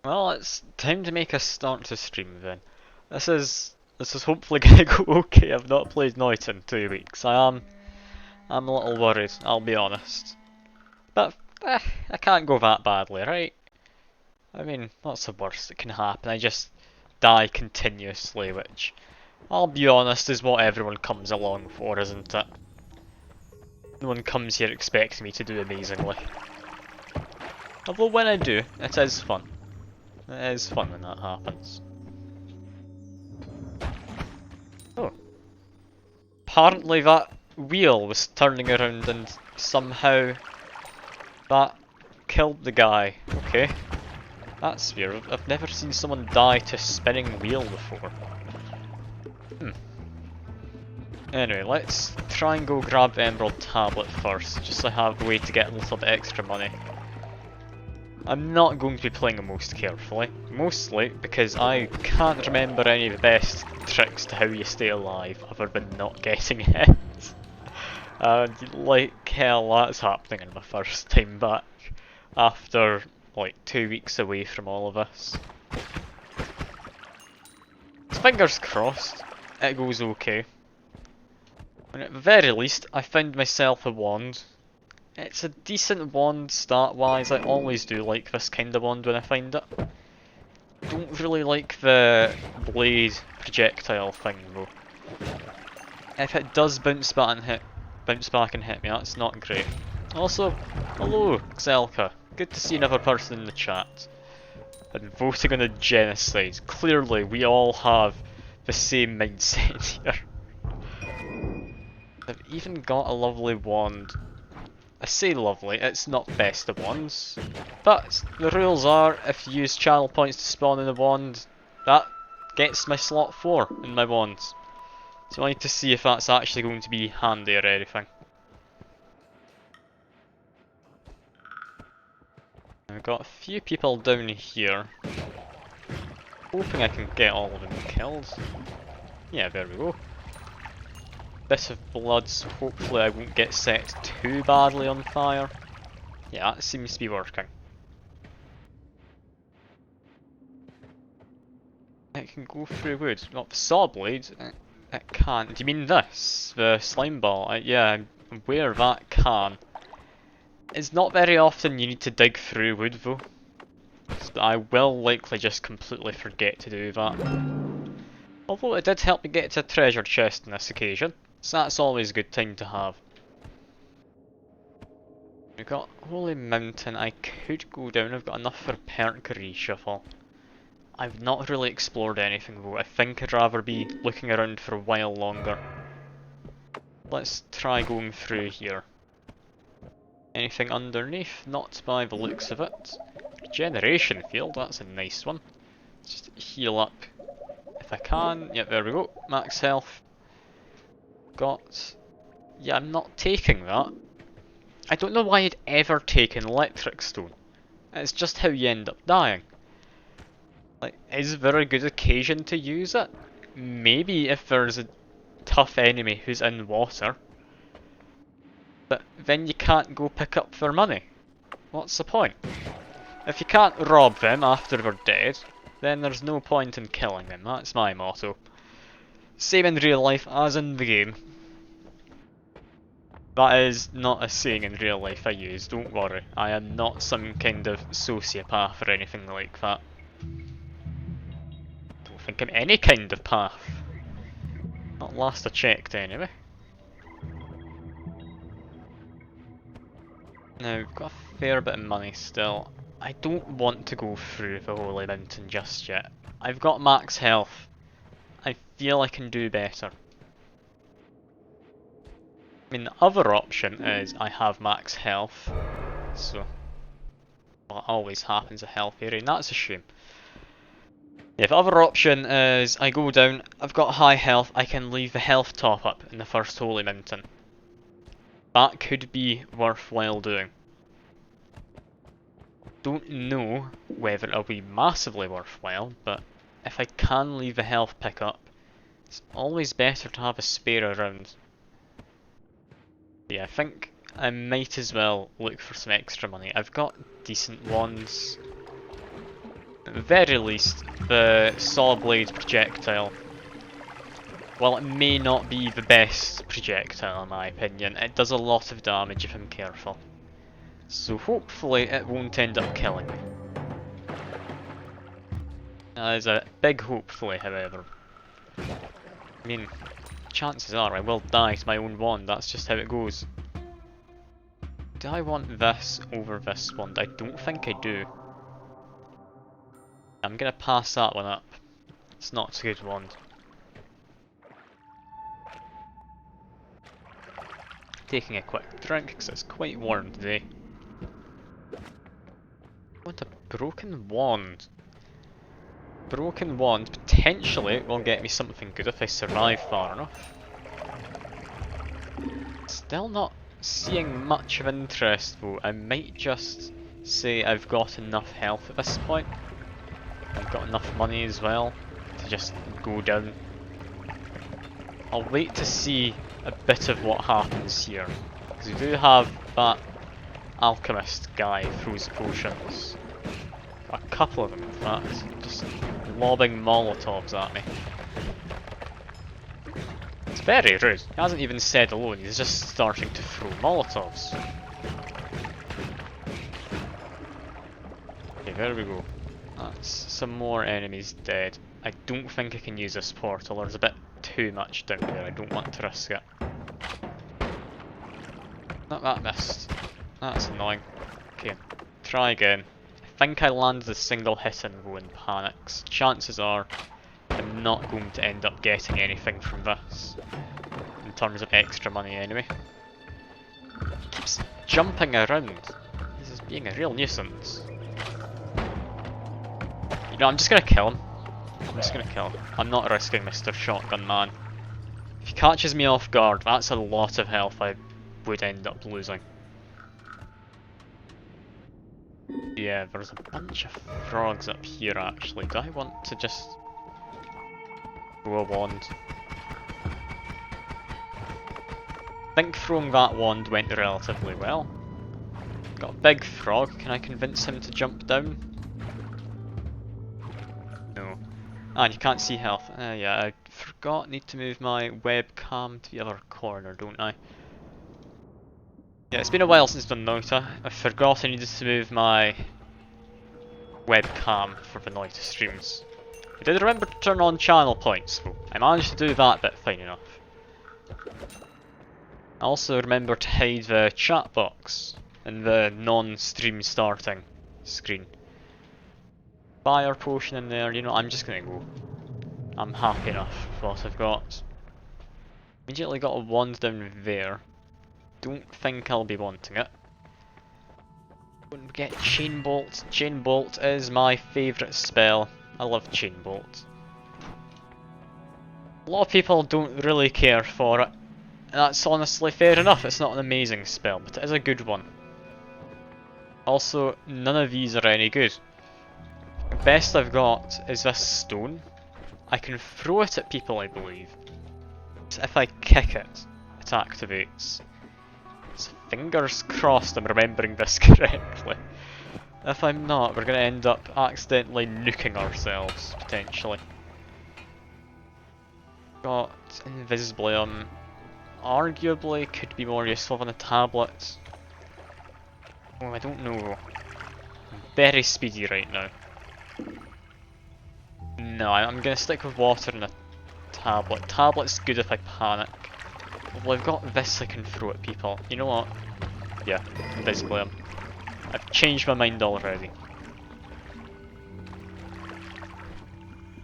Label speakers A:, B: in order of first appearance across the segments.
A: Well, it's time to make a start to stream then. This is hopefully gonna go okay. I've not played Noita in 2 weeks. I'm a little worried, I'll be honest. But I can't go that badly, right? I mean, what's the worst that can happen? I just die continuously, which I'll be honest is what everyone comes along for, isn't it? No one comes here expecting me to do amazingly. Although when I do, it is fun. It is fun when that happens. Oh. Apparently that wheel was turning around and somehow that killed the guy. Okay. That's weird. I've never seen someone die to a spinning wheel before. Anyway, let's try and go grab the Emerald Tablet first, just so I have a way to get a little bit extra money. I'm not going to be playing it most carefully, mostly because I can't remember any of the best tricks to how you stay alive other than not getting hit. And like hell that's happening in my first time back, after like 2 weeks away from all of this. So fingers crossed, it goes okay. And at the very least, I found myself a wand. It's a decent wand stat-wise. I always do like this kind of wand when I find it. Don't really like the blade projectile thing though. If it does bounce back and hit me, that's not great. Also, hello, Xelka. Good to see another person in the chat. And voting on a genocide. Clearly, we all have the same mindset here. I've even got a lovely wand. I say lovely, it's not best of wands. But the rules are, if you use channel points to spawn in a wand, that gets my slot 4 in my wands. So I need to see if that's actually going to be handy or anything. I've got a few people down here. Hoping I can get all of them killed. Yeah, there we go. Bit of blood, so hopefully I won't get set too badly on fire. Yeah, that seems to be working. It can go through wood. Not the saw blade, it can't. Do you mean this? The slime ball? Yeah, I'm aware that can. It's not very often you need to dig through wood though. So I will likely just completely forget to do that. Although it did help me get to a treasure chest on this occasion. So that's always a good time to have. We've got Holy Mountain. I could go down. I've got enough for a perk reshuffle. I've not really explored anything though. I think I'd rather be looking around for a while longer. Let's try going through here. Anything underneath? Not by the looks of it. Regeneration field, that's a nice one. Just heal up if I can. Yep, there we go. Max health. Got... Yeah, I'm not taking that. I don't know why I'd ever taken electric stone. It's just how you end up dying. Like, is there a good occasion to use it? Maybe if there's a tough enemy who's in water. But then you can't go pick up their money. What's the point? If you can't rob them after they're dead, then there's no point in killing them. That's my motto. Same in real life as in the game. That is not a saying in real life I use, don't worry. I am not some kind of sociopath or anything like that. Don't think I'm any kind of path. Not last I checked anyway. Now, we've got a fair bit of money still. I don't want to go through the Holy Mountain just yet. I've got max health. I feel I can do better. I mean, the other option is I have max health, so well, it always happens a health area, and that's a shame. Yeah, the other option is I go down, I've got high health, I can leave the health top up in the first Holy Mountain. That could be worthwhile doing. Don't know whether it'll be massively worthwhile, but if I can leave the health pick up, it's always better to have a spare around. Yeah, I think I might as well look for some extra money. I've got decent wands. At the very least, the saw blade projectile, while it may not be the best projectile in my opinion, it does a lot of damage if I'm careful. So hopefully it won't end up killing me. That is a big hopefully, however. I mean, chances are I will die to my own wand, that's just how it goes. Do I want this over this wand? I don't think I do. I'm gonna pass that one up. It's not a good wand. Taking a quick drink because it's quite warm today. I want a broken wand. Broken wand potentially will get me something good if I survive far enough. Still not seeing much of interest though. I might just say I've got enough health at this point. I've got enough money as well to just go down. I'll wait to see a bit of what happens here. Because we do have that alchemist guy who throws potions. A couple of them in fact, just lobbing molotovs at me. It's very rude. He hasn't even said hello, he's just starting to throw molotovs. Okay, there we go. That's some more enemies dead. I don't think I can use this portal, there's a bit too much down there, I don't want to risk it. Not that missed. That's annoying. Okay, try again. I think I landed a single hit and go in panics. Chances are I'm not going to end up getting anything from this. In terms of extra money anyway. He keeps jumping around. He's just being a real nuisance. You know, I'm just gonna kill him. I'm just gonna kill him. I'm not risking Mr. Shotgun Man. If he catches me off guard, that's a lot of health I would end up losing. Yeah, there's a bunch of frogs up here actually. Do I want to just throw a wand? I think throwing that wand went relatively well. Got a big frog, can I convince him to jump down? No. Ah, and you can't see health. Yeah, I forgot, need to move my webcam to the other corner, don't I? Yeah, it's been a while since I've done Noita. I forgot I needed to move my webcam for the Noita streams. I did remember to turn on channel points, so I managed to do that bit fine enough. I also remember to hide the chat box in the non-stream starting screen. Fire potion in there, you know, I'm just gonna go. I'm happy enough with what I've got. Immediately got a wand down there. Don't think I'll be wanting it. Don't forget Chain Bolt. Chain Bolt is my favourite spell. I love Chain Bolt. A lot of people don't really care for it. And that's honestly fair enough, it's not an amazing spell, but it is a good one. Also, none of these are any good. The best I've got is this stone. I can throw it at people, I believe. So if I kick it, it activates. So fingers crossed I'm remembering this correctly. If I'm not, we're going to end up accidentally nuking ourselves, potentially. Got Invisibilium. Arguably could be more useful than a tablet. Oh, I don't know. I'm very speedy right now. No, I'm going to stick with water and a tablet. Tablet's good if I panic. Well, I've got this I can throw at people. You know what? Yeah, Invisibilium. I've changed my mind already.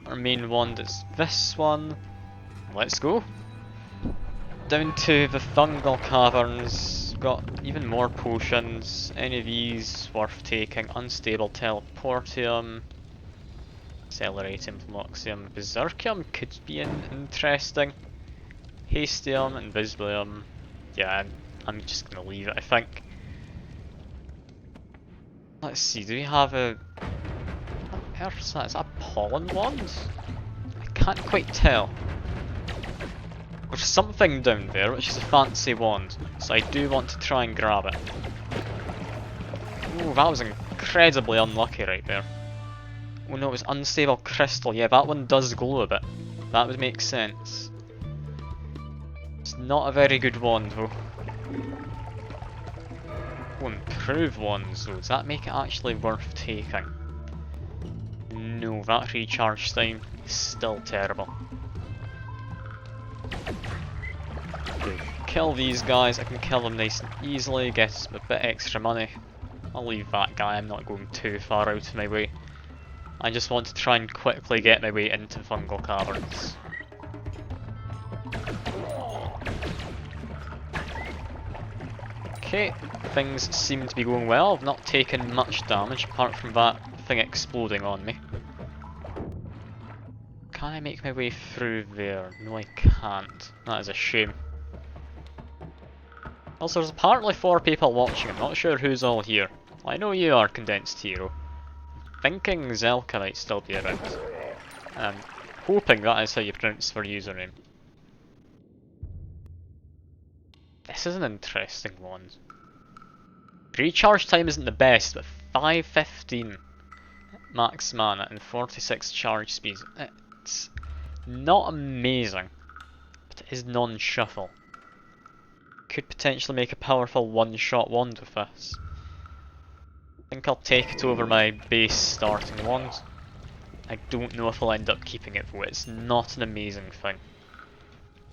A: Our main wand is this one. Let's go. Down to the Fungal Caverns. Got even more potions. Any of these worth taking. Unstable Teleportium. Accelerating Bloxium. Berserkium could be interesting. Hastium, Invisibilium. Yeah, I'm just gonna leave it, I think. Let's see, do we have a... What on earth is that? Is that a pollen wand? I can't quite tell. There's something down there, which is a fancy wand, so I do want to try and grab it. Ooh, that was incredibly unlucky right there. Oh no, it was unstable crystal. Yeah, that one does glow a bit. That would make sense. It's not a very good wand though. Oh, improve wands though. Does that make it actually worth taking? No, that recharge time is still terrible. Okay, kill these guys. I can kill them nice and easily, get a bit extra money. I'll leave that guy, I'm not going too far out of my way. I just want to try and quickly get my way into fungal caverns. Okay, things seem to be going well. I've not taken much damage apart from that thing exploding on me. Can I make my way through there? No, I can't. That is a shame. Also, there's apparently 4 people watching. I'm not sure who's all here. I know you are, Condensed Hero. Thinking Zelka might still be around. I'm hoping that is how you pronounce her username. This is an interesting one. Recharge time isn't the best, but 515 max mana and 46 charge speed. It's not amazing, but it is non-shuffle. Could potentially make a powerful one-shot wand with this. I think I'll take it over my base starting wand. I don't know if I'll end up keeping it though. It's not an amazing thing.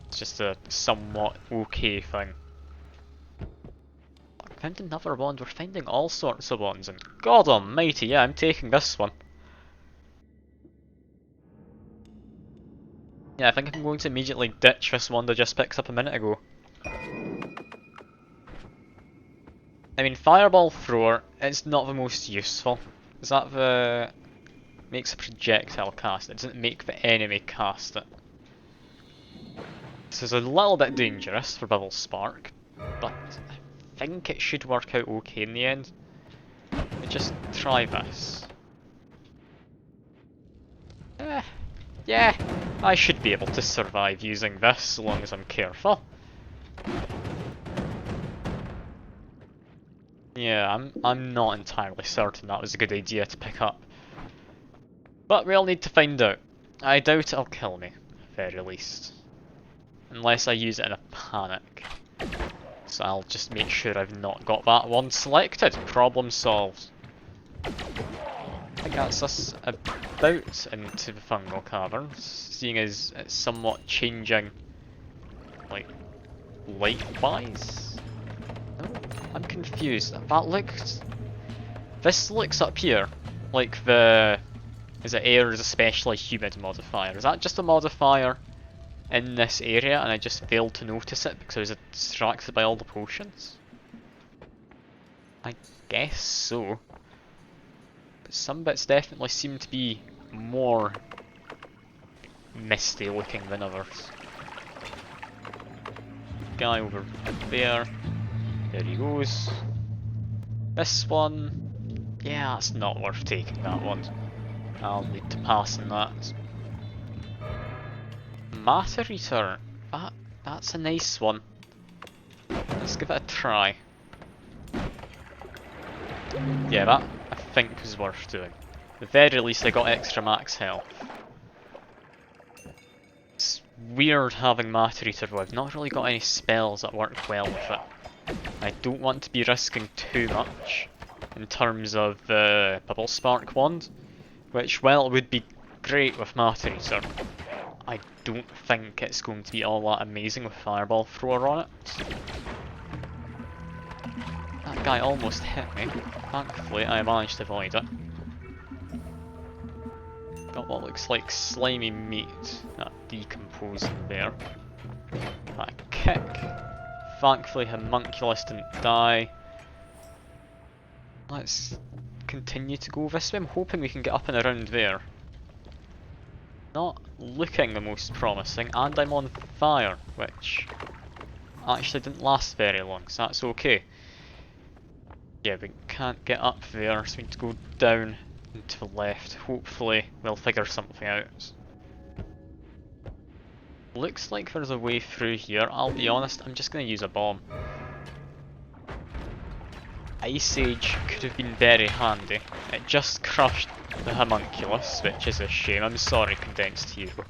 A: It's just a somewhat okay thing. I found another wand. We're finding all sorts of wands, and God almighty, yeah, I'm taking this one. Yeah, I think I'm going to immediately ditch this wand I just picked up a minute ago. I mean, Fireball Thrower, it's not the most useful. Is that the... makes a projectile cast it, doesn't make the enemy cast it. This is a little bit dangerous for Bubble Spark, but I think it should work out okay in the end. Let me just try this. Yeah, I should be able to survive using this so long as I'm careful. Yeah, I'm not entirely certain that was a good idea to pick up. But we'll need to find out. I doubt it'll kill me, at the very least. Unless I use it in a panic. So I'll just make sure I've not got that one selected. Problem solved. I think that's us about into the fungal caverns, seeing as it's somewhat changing, like, light-wise? No, I'm confused. That looks... This looks up here like the... Is it air is especially humid modifier? Is that just a modifier in this area and I just failed to notice it because I was distracted by all the potions? I guess so. But some bits definitely seem to be more misty looking than others. Guy over there. There he goes. This one... Yeah, that's not worth taking, that one. I'll need to pass on that. Matter Eater. That's a nice one. Let's give it a try. Yeah, that I think was worth doing. At the very least I got extra max health. It's weird having Matter Eater though. I've not really got any spells that work well with it. I don't want to be risking too much in terms of the Bubble Spark wand, which, while it would be great with Matter Eater, I don't think it's going to be all that amazing with Fireball Thrower on it. That guy almost hit me. Thankfully, I managed to avoid it. Got what looks like slimy meat that decomposing there. That kick. Thankfully, Homunculus didn't die. Let's continue to go this way. I'm hoping we can get up and around there. Not looking the most promising, and I'm on fire, which actually didn't last very long, so that's okay. Yeah, we can't get up there, so we need to go down and to the left. Hopefully we'll figure something out. Looks like there's a way through here. I'll be honest, I'm just going to use a bomb. Ice Age could have been very handy. It just crushed the homunculus, which is a shame. I'm sorry, Condensed Hero.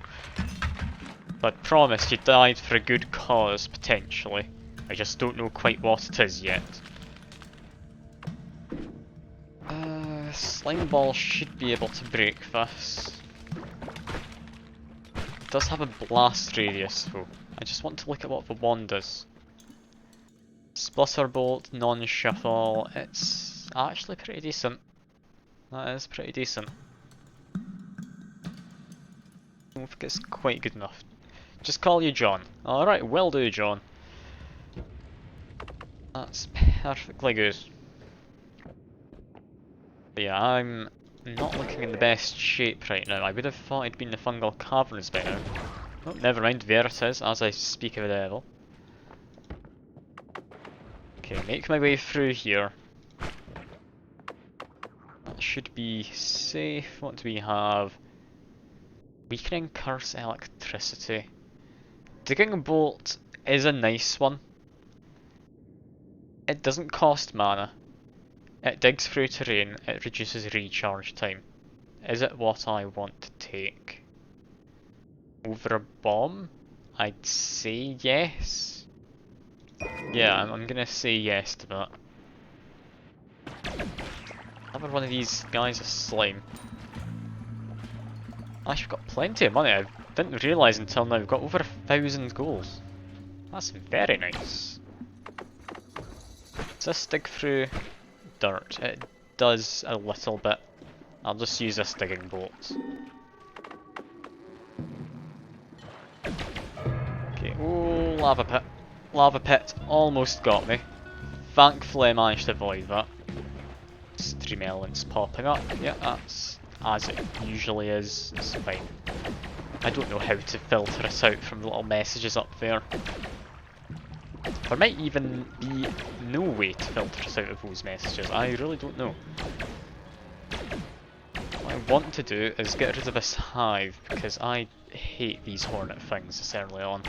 A: But promise you died for a good cause, potentially. I just don't know quite what it is yet. Slime Ball should be able to break this. It does have a blast radius though. I just want to look at what the wand does. Splatterbolt, non-shuffle, it's actually pretty decent. That is pretty decent. I don't think it's quite good enough. Just call you John. Alright, will do, John. That's perfectly good. But yeah, I'm not looking in the best shape right now. I would have thought I'd been in the fungal caverns by now. Oh, never mind, there it is, as I speak of the devil. Okay, make my way through here. That should be safe. What do we have? Weakening curse electricity. Digging bolt is a nice one. It doesn't cost mana. It digs through terrain, it reduces recharge time. Is it what I want to take? Over a bomb? I'd say yes. Yeah, I'm gonna say yes to that. Another one of these guys is slime. Actually, we've got plenty of money. I didn't realise until now we've got over 1,000 goals. That's very nice. Does this dig through dirt? It does a little bit. I'll just use this digging bolt. Okay, oh, lava pit. Lava pit almost got me. Thankfully I managed to avoid that. Stream elements popping up. Yeah, that's as it usually is. It's fine. I don't know how to filter it out from the little messages up there. There might even be no way to filter it out of those messages. I really don't know. What I want to do is get rid of this hive because I hate these hornet things this early on.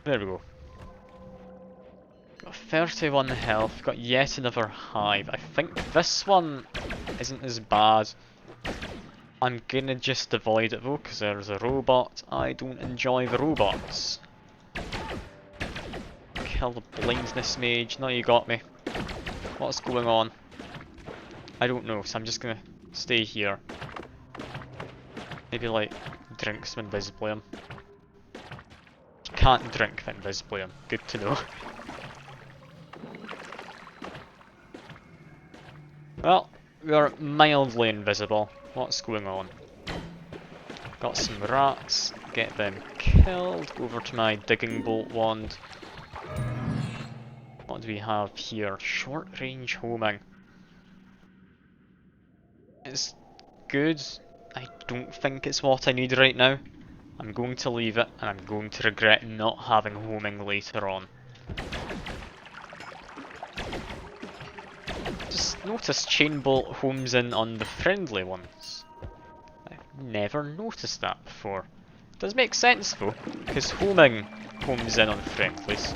A: There we go. Got 31 health, got yet another hive. I think this one isn't as bad. I'm gonna just avoid it though, because there's a robot. I don't enjoy the robots. Kill the blindness mage. No, you got me. What's going on? I don't know, so I'm just gonna stay here. Maybe like drink some Invisiblium. You can't drink the Invisiblium. Good to know. Well, we are mildly invisible. What's going on? Got some rats, get them killed. Go over to my digging bolt wand. What do we have here? Short range homing. It's good. I don't think it's what I need right now. I'm going to leave it and I'm going to regret not having homing later on. Just notice chain bolt homes in on the friendly ones. I've never noticed that before. It does make sense though, because homing homes in on friendlies.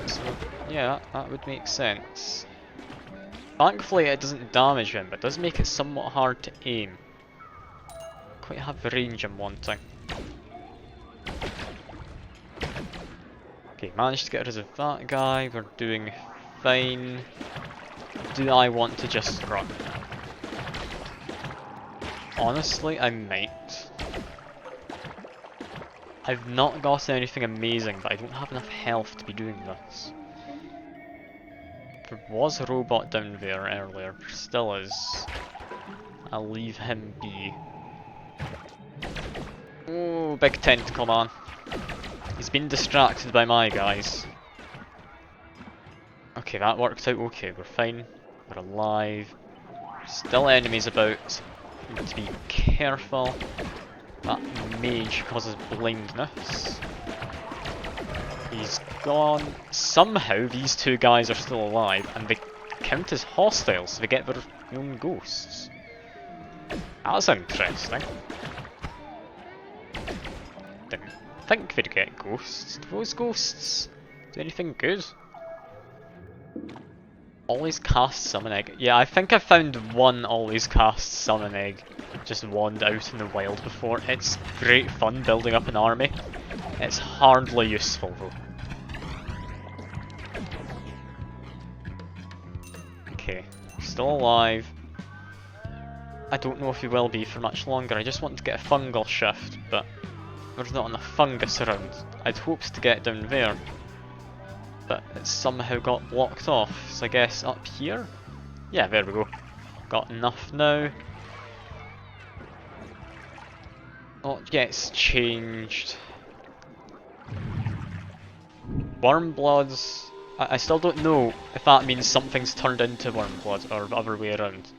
A: So yeah, that would make sense. Thankfully it doesn't damage him, but it does make it somewhat hard to aim. Quite have the range I'm wanting. Okay, managed to get rid of that guy, we're doing fine. Do I want to just run? Honestly, I might. I've not got anything amazing, but I don't have enough health to be doing this. There was a robot down there earlier, there still is. I'll leave him be. Oh, big tentacle man. He's been distracted by my guys. Okay, that worked out okay, we're fine. We're alive. Still enemies about. Need to be careful. That mage causes blindness. He's gone. Somehow these two guys are still alive and they count as hostiles, so they get their own ghosts. That's interesting. Didn't I think we'd get ghosts. Do those ghosts do anything good? Always cast summon egg. Yeah, I think I found one always cast summon egg just wand out in the wild before. It's great fun building up an army. It's hardly useful though. Okay, still alive. I don't know if he will be for much longer. I just want to get a fungal shift, but there's not enough fungus around. I'd hoped to get down there, but it somehow got blocked off. So I guess up here? Yeah, there we go. Got enough now. What gets changed? Wormbloods. I still don't know if that means something's turned into Wormblood or the other way around.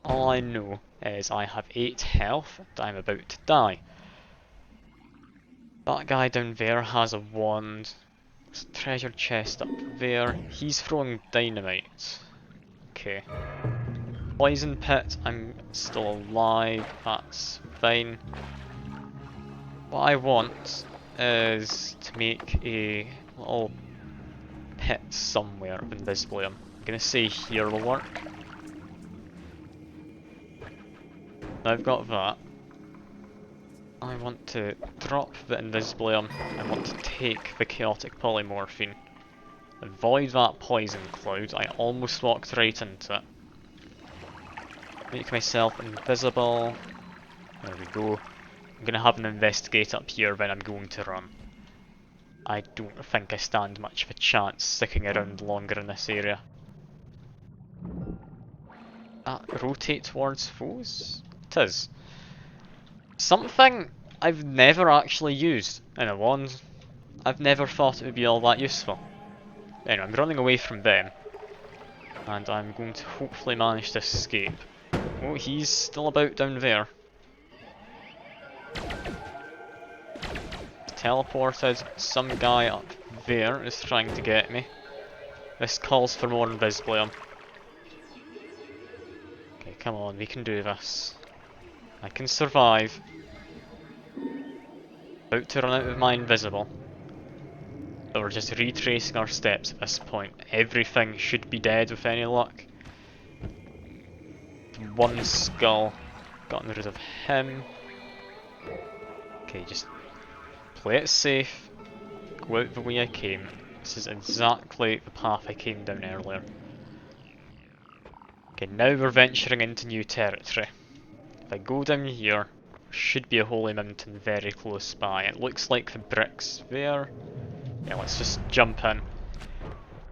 A: All I know is I have 8 health and I'm about to die. That guy down there has a wand. There's a treasure chest up there. He's throwing dynamite. Okay. Poison pit, I'm still alive, that's fine. What I want is to make a little pit somewhere of Invisibilium. I'm gonna say here will work. Now I've got that. I want to drop the Invisibilium. I want to take the Chaotic Polymorphine. Avoid that poison cloud. I almost walked right into it. Make myself invisible. There we go. I'm gonna have an investigate up here when I'm going to run. I don't think I stand much of a chance sticking around longer in this area. Rotate towards foes? It is. Something I've never actually used in a wand. I've never thought it would be all that useful. Anyway, I'm running away from them. And I'm going to hopefully manage to escape. Oh, he's still about down there. Teleported. Some guy up there is trying to get me. This calls for more Invisibilium. Okay, come on, we can do this. I can survive. About to run out of my invisible. But we're just retracing our steps at this point. Everything should be dead with any luck. One skull. Gotten rid of him. Okay, just play it safe. Go out the way I came. This is exactly the path I came down earlier. Okay, now we're venturing into new territory. If I go down here, there should be a holy mountain very close by. It looks like the bricks there. Yeah, let's just jump in.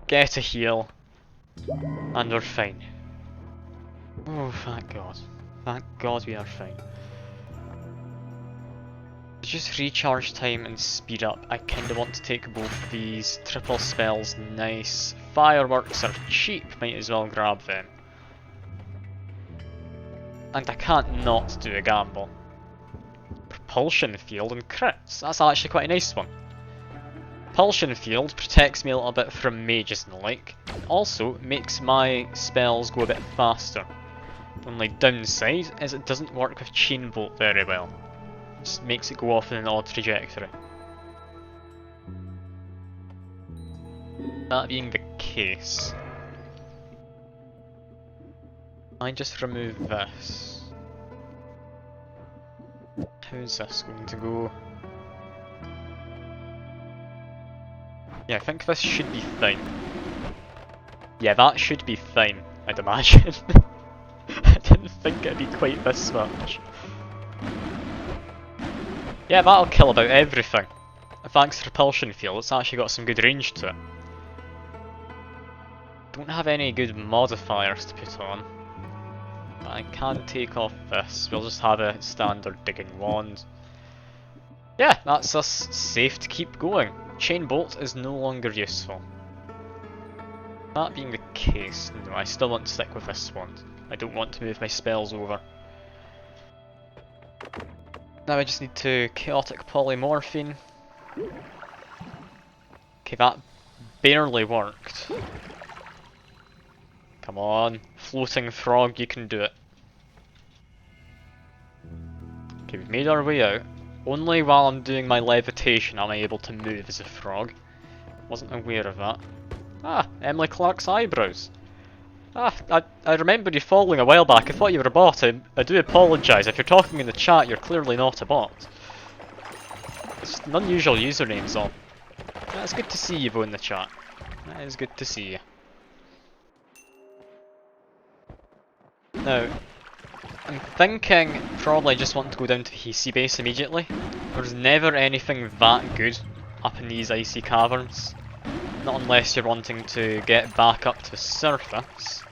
A: Get a heal. And we're fine. Oh, thank God. Thank God we are fine. Just recharge time and speed up. I kinda want to take both of these. Triple spells, nice. Fireworks are cheap, might as well grab them. And I can't not do a gamble. Propulsion field and crits. That's actually quite a nice one. Propulsion field protects me a little bit from mages and the like. Also makes my spells go a bit faster. The only downside is it doesn't work with chain bolt very well. It just makes it go off in an odd trajectory. That being the case, I just remove this. How's this going to go? Yeah, I think this should be fine. Yeah, that should be fine, I'd imagine. I didn't think it'd be quite this much. Yeah, that'll kill about everything. Thanks to Repulsion Field, it's actually got some good range to it. Don't have any good modifiers to put on. But I can take off this. We'll just have a standard digging wand. Yeah, that's us safe to keep going. Chain bolt is no longer useful. That being the case, no, I still want to stick with this wand. I don't want to move my spells over. Now I just need to Chaotic Polymorphine. Okay, that barely worked. Come on, floating frog, you can do it. Okay, we've made our way out. Only while I'm doing my levitation am I able to move as a frog. Wasn't aware of that. Ah, Emily Clark's eyebrows. Ah, I remember you following a while back. I thought you were a bot. I do apologise. If you're talking in the chat, you're clearly not a bot. It's an unusual username, so. It's good to see you, Bo, in the chat. That is good to see you. Now, I'm thinking probably just want to go down to the Hisi base immediately. There's never anything that good up in these icy caverns. Not unless you're wanting to get back up to the surface.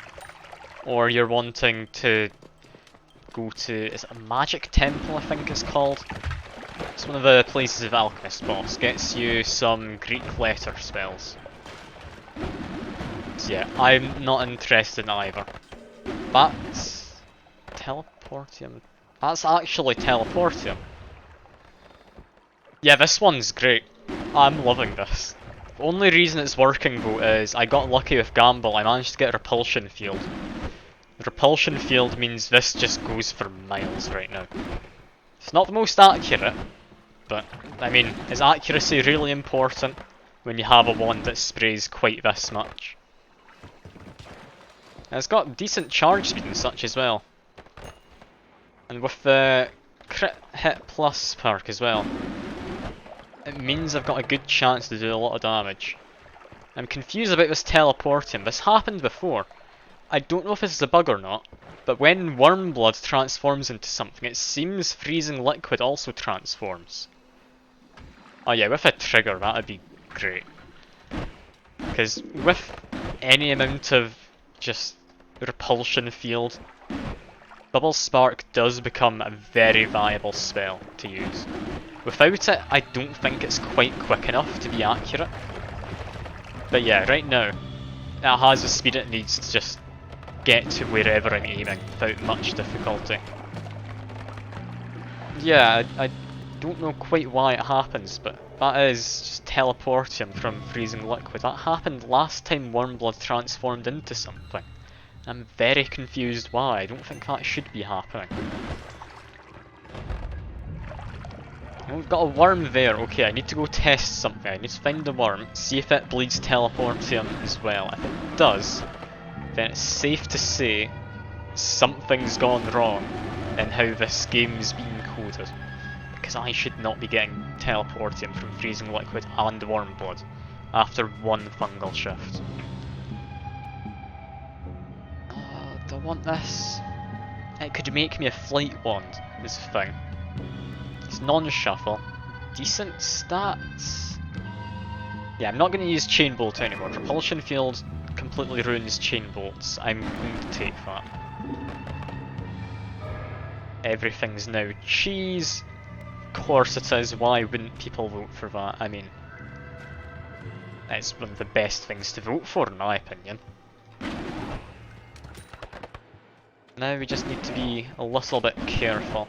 A: Or you're wanting to go to, is it a magic temple I think it's called? It's one of the places of Alchemist boss, gets you some Greek letter spells. So yeah, I'm not interested in either. That's Teleportium. That's actually Teleportium. Yeah, this one's great. I'm loving this. The only reason it's working though is I got lucky with Gamble. I managed to get a repulsion field. The repulsion field means this just goes for miles right now. It's not the most accurate, but I mean, is accuracy really important when you have a wand that sprays quite this much? And it's got decent charge speed and such as well. And with the crit hit plus perk as well, it means I've got a good chance to do a lot of damage. I'm confused about this teleporting. This happened before. I don't know if this is a bug or not, but when worm blood transforms into something, it seems freezing liquid also transforms. Oh yeah, with a trigger, that'd be great. Because with any amount of just repulsion field, Bubble Spark does become a very viable spell to use. Without it, I don't think it's quite quick enough to be accurate. But yeah, right now, it has the speed it needs to just get to wherever I'm aiming without much difficulty. Yeah, I don't know quite why it happens, but that is just teleportium from freezing liquid. That happened last time Wormblood transformed into something. I'm very confused why. I don't think that should be happening. And we've got a worm there. Okay, I need to go test something. I need to find the worm, see if it bleeds teleportium as well. If it does, then it's safe to say something's gone wrong in how this game's been coded. Because I should not be getting teleportium from freezing liquid and worm blood after one fungal shift. Do I want this? It could make me a flight wand, this thing. It's non-shuffle. Decent stats. Yeah, I'm not going to use chain bolt anymore. Propulsion field completely ruins chain bolts. I'm going to take that. Everything's now cheese. Of course it is. Why wouldn't people vote for that? I mean, it's one of the best things to vote for in my opinion. Now we just need to be a little bit careful,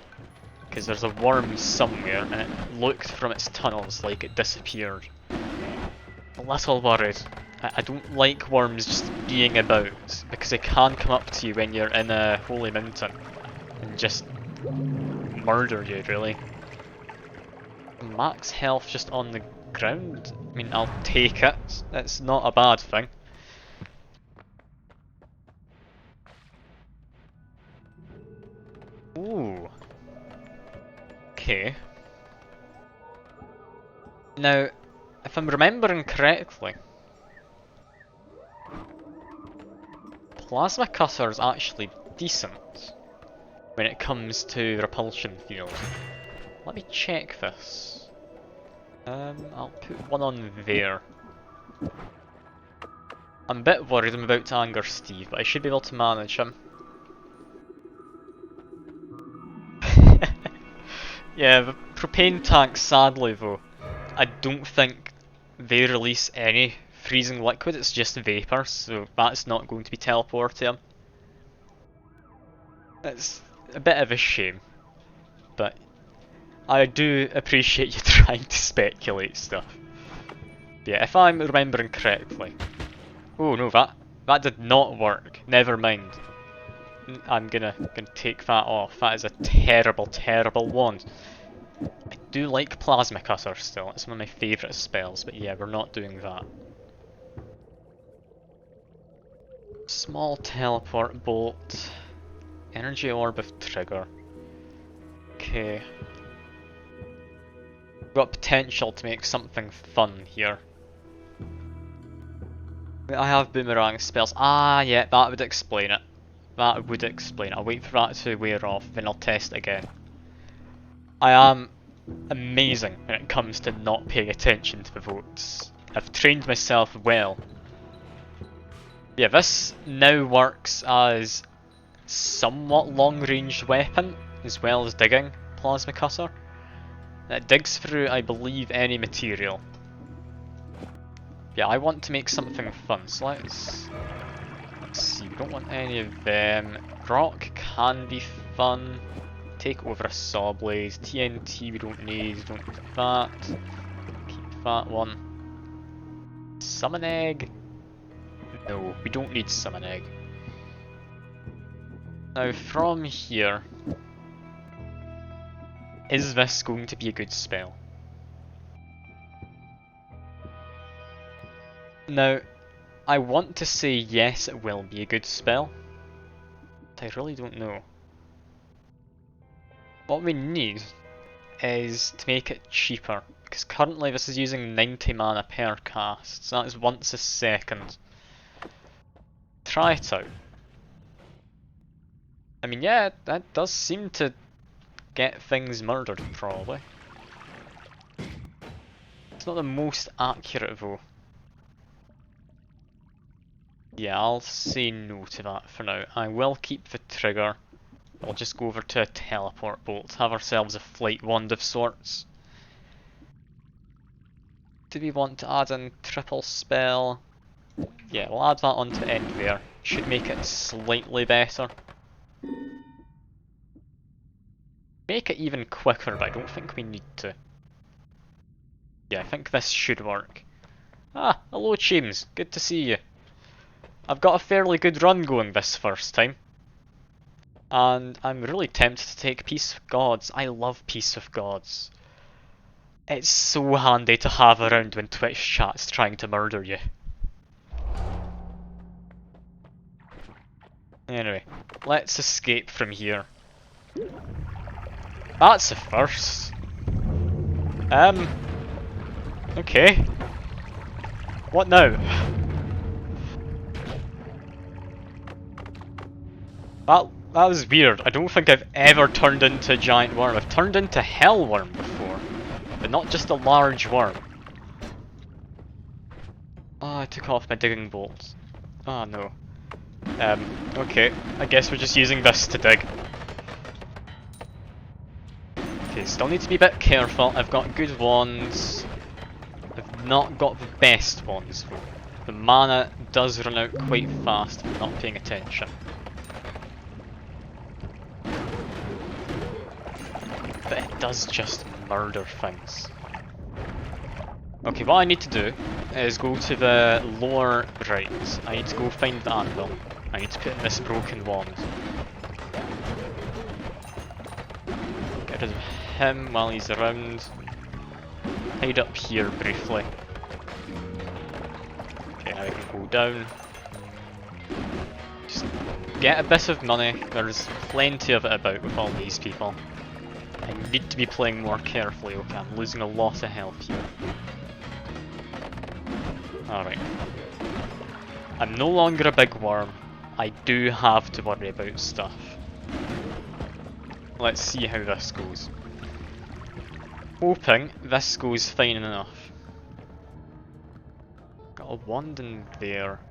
A: because there's a worm somewhere and it looked from its tunnels like it disappeared. A little worried. I don't like worms just being about, because they can come up to you when you're in a holy mountain and just murder you, really. Max health just on the ground? I mean, I'll take it. It's not a bad thing. Ooh. Okay. Now, if I'm remembering correctly, Plasma Cutter is actually decent when it comes to repulsion field. Let me check this. I'll put one on there. I'm a bit worried I'm about to anger Steve, but I should be able to manage him. Yeah, the propane tanks, sadly though, I don't think they release any freezing liquid, it's just vapor, so that's not going to be teleporting. It's a bit of a shame, but I do appreciate you trying to speculate stuff. Yeah, if I'm remembering correctly. Oh no, that did not work. Never mind. I'm gonna take that off. That is a terrible, terrible wand. I do like Plasma Cutter still, it's one of my favourite spells, but yeah, we're not doing that. Small teleport bolt. Energy orb of trigger. Okay. Got potential to make something fun here. I have boomerang spells. Ah, yeah, that would explain it. That would explain it. I'll wait for that to wear off, then I'll test again. I am amazing when it comes to not paying attention to the votes. I've trained myself well. Yeah, this now works as somewhat long-ranged weapon, as well as digging plasma cutter. It digs through, I believe, any material. Yeah, I want to make something fun, so let's see, we don't want any of them. Rock can be fun. Take over a saw blaze. TNT we don't need that. Keep that one. Summon egg? No, we don't need summon egg. Now from here, is this going to be a good spell? Now, I want to say yes, it will be a good spell, but I really don't know. What we need is to make it cheaper, because currently this is using 90 mana per cast, so that is once a second. Try it out. I mean, yeah, that does seem to get things murdered, probably. It's not the most accurate though. Yeah, I'll say no to that for now. I will keep the trigger. I'll just go over to a teleport bolt, have ourselves a flight wand of sorts. Do we want to add in triple spell? Yeah, we'll add that onto the end there. Should make it slightly better. Make it even quicker, but I don't think we need to. Yeah, I think this should work. Ah, hello James, good to see you. I've got a fairly good run going this first time. And I'm really tempted to take Peace of Gods. I love Peace of Gods. It's so handy to have around when Twitch chat's trying to murder you. Anyway, let's escape from here. That's a first. Okay. What now? That was weird. I don't think I've ever turned into a giant worm. I've turned into hell worm before, but not just a large worm. Oh, I took off my digging bolts. Oh no. Okay. I guess we're just using this to dig. Okay, still need to be a bit careful. I've got good wands. I've not got the best wands though. The mana does run out quite fast if I'm not paying attention. But it does just murder things. Okay, what I need to do is go to the lower right. I need to go find the anvil. I need to put in this broken wand. Get rid of him while he's around. Hide up here briefly. Okay, now I can go down. Just get a bit of money. There's plenty of it about with all these people. I need to be playing more carefully, okay? I'm losing a lot of health here. Alright. I'm no longer a big worm. I do have to worry about stuff. Let's see how this goes. Hoping this goes fine enough. Got a wand in there.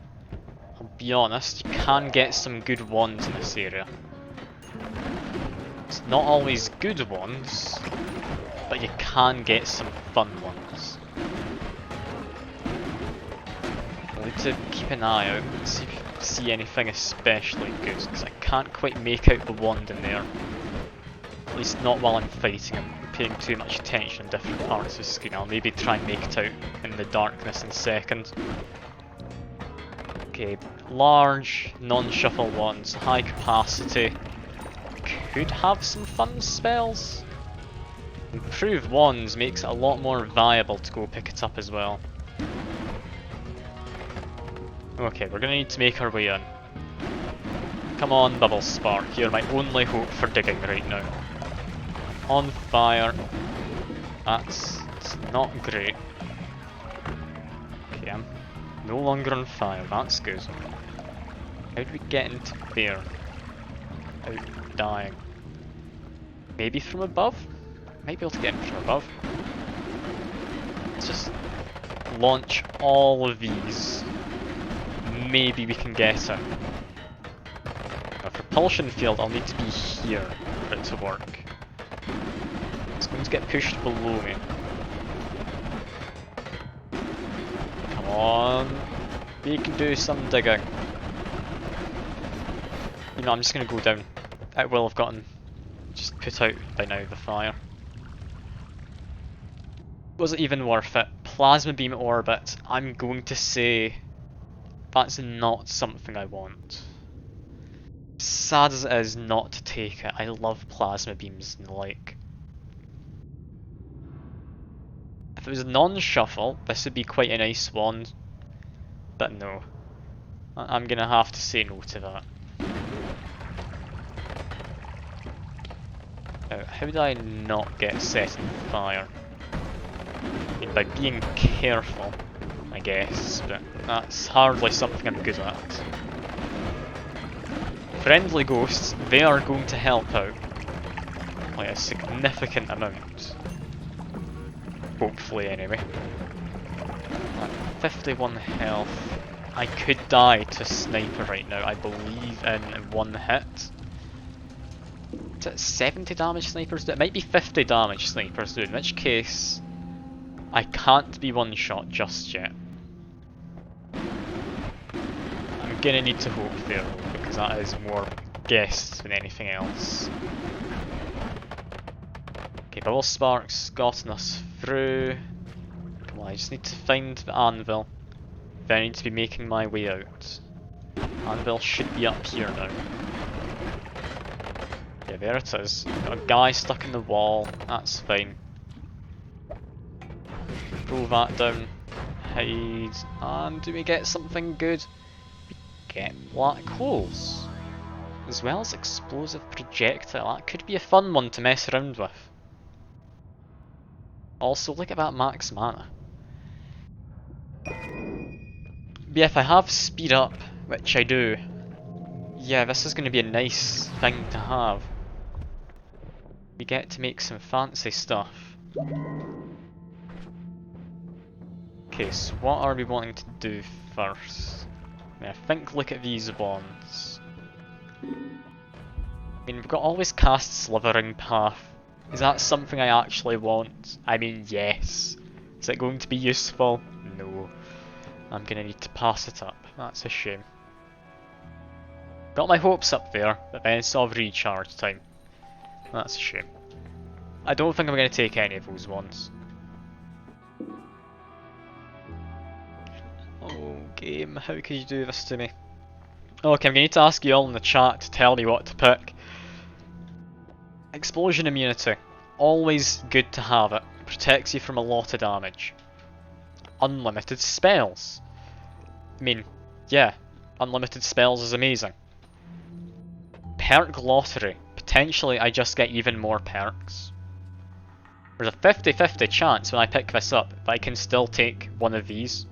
A: I'll be honest, you can get some good wands in this area. It's not always good ones, but you can get some fun ones. I need to keep an eye out and see if you see anything especially good, because I can't quite make out the wand in there. At least not while I'm fighting. I'm paying too much attention in different parts of the screen. I'll maybe try and make it out in the darkness in a second. Okay, large, non-shuffle wands, high capacity. Could have some fun spells. Improved wands makes it a lot more viable to go pick it up as well. Okay, we're gonna need to make our way in. Come on, Bubble Spark, you're my only hope for digging right now. On fire. That's not great. Okay, I'm no longer on fire, that's good. How do we get into there? Without dying? Maybe from above? Might be able to get in from above. Let's just launch all of these. Maybe we can get it. A propulsion field, I'll need to be here for it to work. It's going to get pushed below me. Come on. We can do some digging. You know, I'm just going to go down. It will have gotten just put out by now, the fire. Was it even worth it? Plasma beam orbit, I'm going to say that's not something I want. Sad as it is not to take it, I love plasma beams and the like. If it was non-shuffle, this would be quite a nice wand, but no. I'm gonna have to say no to that. Now, how do I not get set on fire? I mean, by being careful, I guess, but that's hardly something I'm good at. Friendly ghosts, they are going to help out. Like a significant amount. Hopefully, anyway. At 51 health. I could die to sniper right now, I believe, in one hit. Is it 70 damage snipers do? It might be 50 damage snipers do, in which case I can't be one shot just yet. I'm gonna need to hope there though, because that is more guess than anything else. Okay, Bubble Spark's gotten us through. Come on, I just need to find the anvil. Then I need to be making my way out. Anvil should be up here now. Yeah, there it is. Got a guy stuck in the wall, that's fine. Pull that down, hide, and do we get something good? We get black holes, as well as explosive projectile. That could be a fun one to mess around with. Also, look at that max mana. But yeah, if I have speed up, which I do, yeah, this is going to be a nice thing to have. We get to make some fancy stuff. Okay, so what are we wanting to do first? I mean, I think look at these wands. I mean, we've got always cast Slithering Path. Is that something I actually want? I mean, yes. Is it going to be useful? No. I'm gonna need to pass it up. That's a shame. Got my hopes up there, but then saw recharge time. That's a shame. I don't think I'm gonna take any of those ones. Oh, game, how could you do this to me? Okay, I'm gonna need to ask you all in the chat to tell me what to pick. Explosion immunity. Always good to have it. Protects you from a lot of damage. Unlimited spells. I mean, yeah, unlimited spells is amazing. Perk lottery. Potentially I just get even more perks. There's a 50-50 chance when I pick this up that I can still take one of these.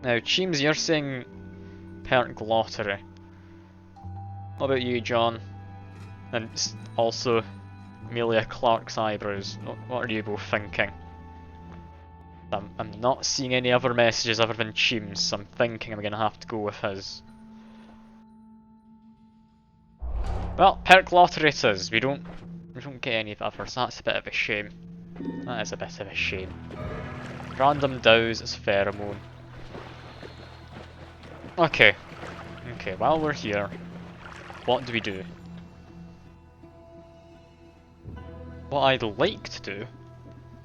A: Now, Cheems, you're saying perk lottery. What about you, John? And also, Amelia Clark's eyebrows. What are you both thinking? I'm not seeing any other messages other than Cheems, so I'm thinking I'm gonna have to go with his. Well, perk lottery it is. We don't get any others. That's a bit of a shame. That is a bit of a shame. Random dows, it's pheromone. Okay. Okay, while we're here, what do we do? What I'd like to do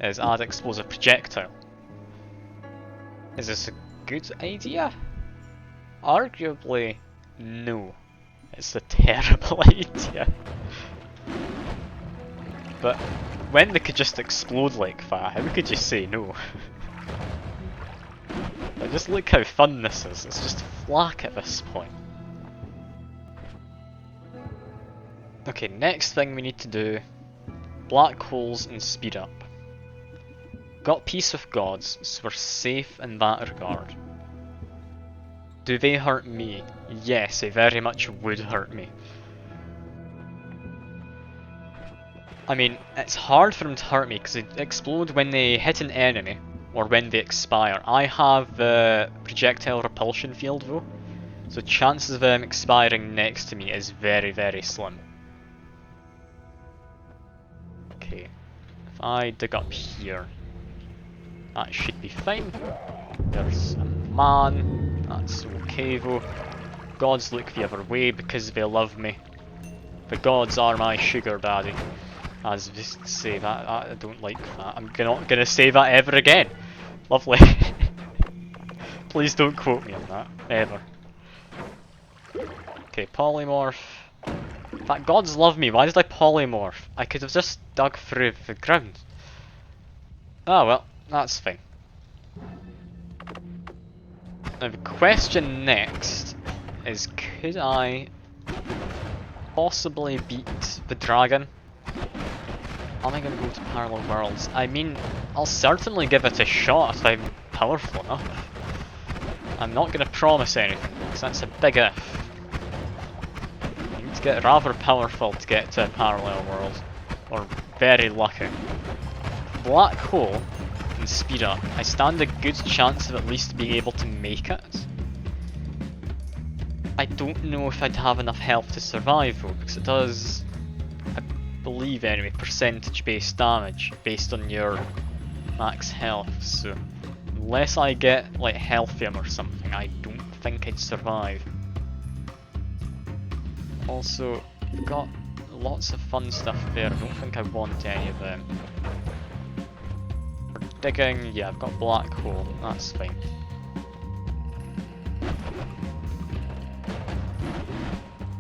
A: is add explosive projectile. Is this a good idea? Arguably, no. It's a terrible idea. But when they could just explode like that, how could you say no? Like, just look how fun this is. It's just flak at this point. Okay, next thing we need to do, black holes and speed up. Got peace with gods, so we're safe in that regard. Do they hurt me? Yes, they very much would hurt me. I mean, it's hard for them to hurt me because they explode when they hit an enemy or when they expire. I have the projectile repulsion field though, so chances of them expiring next to me is very, very slim. Okay, if I dig up here, that should be fine. There's a man, that's okay though. Gods look the other way because they love me. The gods are my sugar daddy. As we say that, I don't like that. I'm not gonna say that ever again. Lovely. Please don't quote me on that, ever. Okay, polymorph. In fact, gods love me. Why did I polymorph? I could have just dug through the ground. Oh well, that's fine. Now the question next is, could I possibly beat the dragon? Am I gonna go to parallel worlds? I mean, I'll certainly give it a shot if I'm powerful enough. I'm not gonna promise anything, because that's a big if. You need to get rather powerful to get to a parallel world, or very lucky. Black hole and speed up. I stand a good chance of at least being able to make it. I don't know if I'd have enough health to survive though, because it does, I believe anyway, percentage based damage based on your max health, so unless I get like healthium or something, I don't think I'd survive. Also, I've got lots of fun stuff there, I don't think I want any of them. For digging, yeah, I've got black hole, that's fine.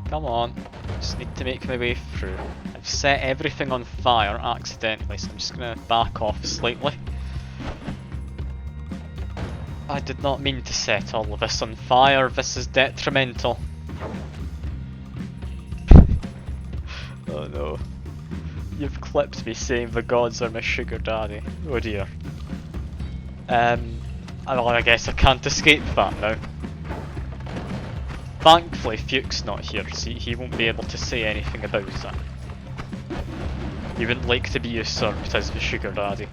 A: Come on, just need to make my way through. I've set everything on fire accidentally, so I'm just gonna back off slightly. I did not mean to set all of this on fire, this is detrimental. Oh no. You've clipped me saying the gods are my sugar daddy. Oh dear. Well, I guess I can't escape that now. Thankfully Fuke's not here, so he won't be able to say anything about it. He wouldn't like to be usurped as the sugar daddy.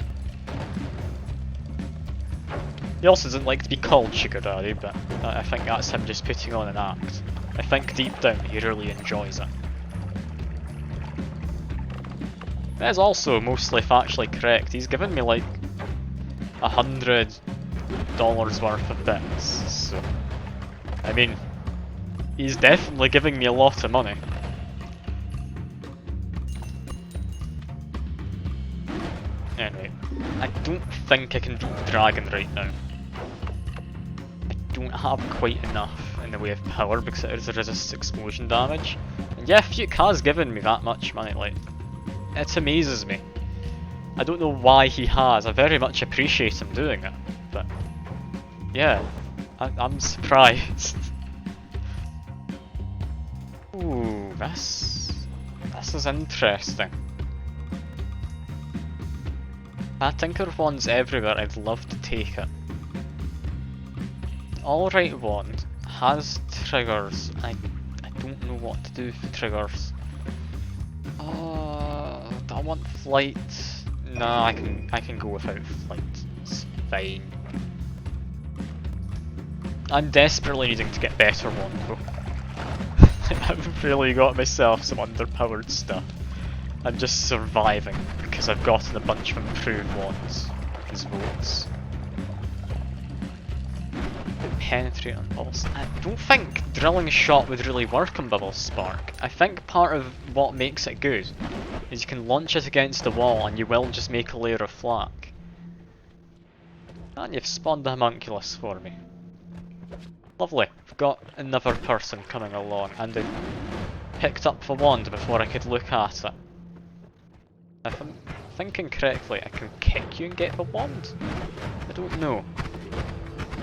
A: He also doesn't like to be called sugar daddy, but I think that's him just putting on an act. I think deep down he really enjoys it. That is also mostly factually correct. He's given me like $100 worth of bits, so I mean, he's definitely giving me a lot of money. Anyway, I don't think I can beat the dragon right now. I don't have quite enough in the way of power because it resists explosion damage. And yeah, Fuke has given me that much money, like, it amazes me. I don't know why he has, I very much appreciate him doing it, but yeah, I'm surprised. Ooh, this is interesting. That Tinker Wand's everywhere, I'd love to take it. Alright Wand has triggers, I don't know what to do for triggers. Do I want flight? No, I can go without flight, it's fine. I'm desperately needing to get better Wand though. I've really got myself some underpowered stuff. I'm just surviving because I've gotten a bunch of improved wands as votes. Penetrate on Bubbles. I don't think drilling a shot would really work on Bubble Spark. I think part of what makes it good is you can launch it against the wall and you will just make a layer of flak. And you've spawned the homunculus for me. Lovely, I've got another person coming along and they picked up the wand before I could look at it. If I'm thinking correctly, I can kick you and get the wand? I don't know.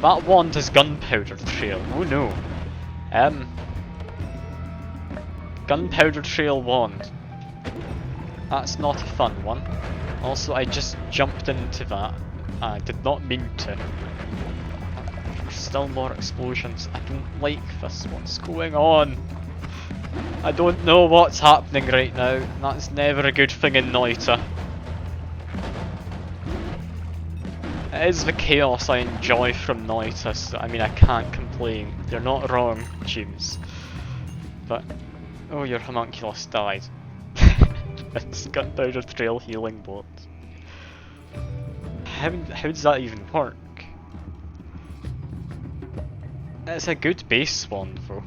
A: That wand is gunpowder trail. Oh no. Gunpowder trail wand. That's not a fun one. Also, I just jumped into that. I did not mean to. Still more explosions. I don't like this. What's going on? I don't know what's happening right now. That's never a good thing in Noita. It is the chaos I enjoy from Noita, so I mean I can't complain. You're not wrong, James. But, oh, your homunculus died. It's gunpowder trail healing bolt. How does that even work? It's a good base one though.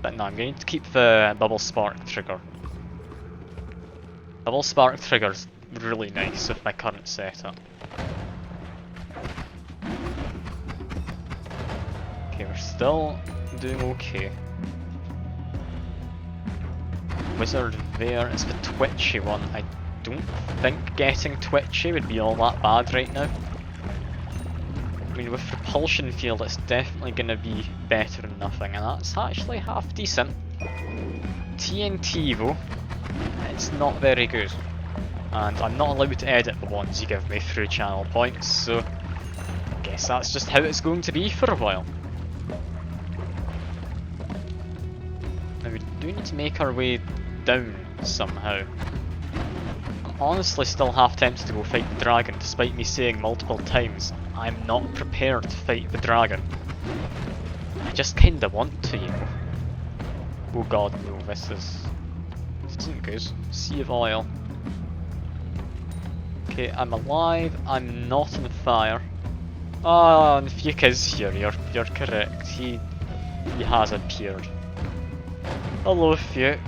A: But no, I'm going to keep the bubble spark trigger. Bubble spark trigger's really nice with my current setup. Okay, we're still doing okay. Wizard there is the twitchy one. I don't think getting twitchy would be all that bad right now. I mean, with repulsion field it's definitely going to be better than nothing, and that's actually half decent. TNT though, it's not very good. And I'm not allowed to edit the ones you give me through channel points, so I guess that's just how it's going to be for a while. Now we do need to make our way down somehow. I'm honestly still half tempted to go fight the dragon, despite me saying multiple times I'm not prepared to fight the dragon. I just kinda want to, you know. Oh god, no, this isn't good. Sea of oil. Okay, I'm alive, I'm not on fire. Ah, and Fuke is here, you're correct. He has appeared. Hello, Fuke.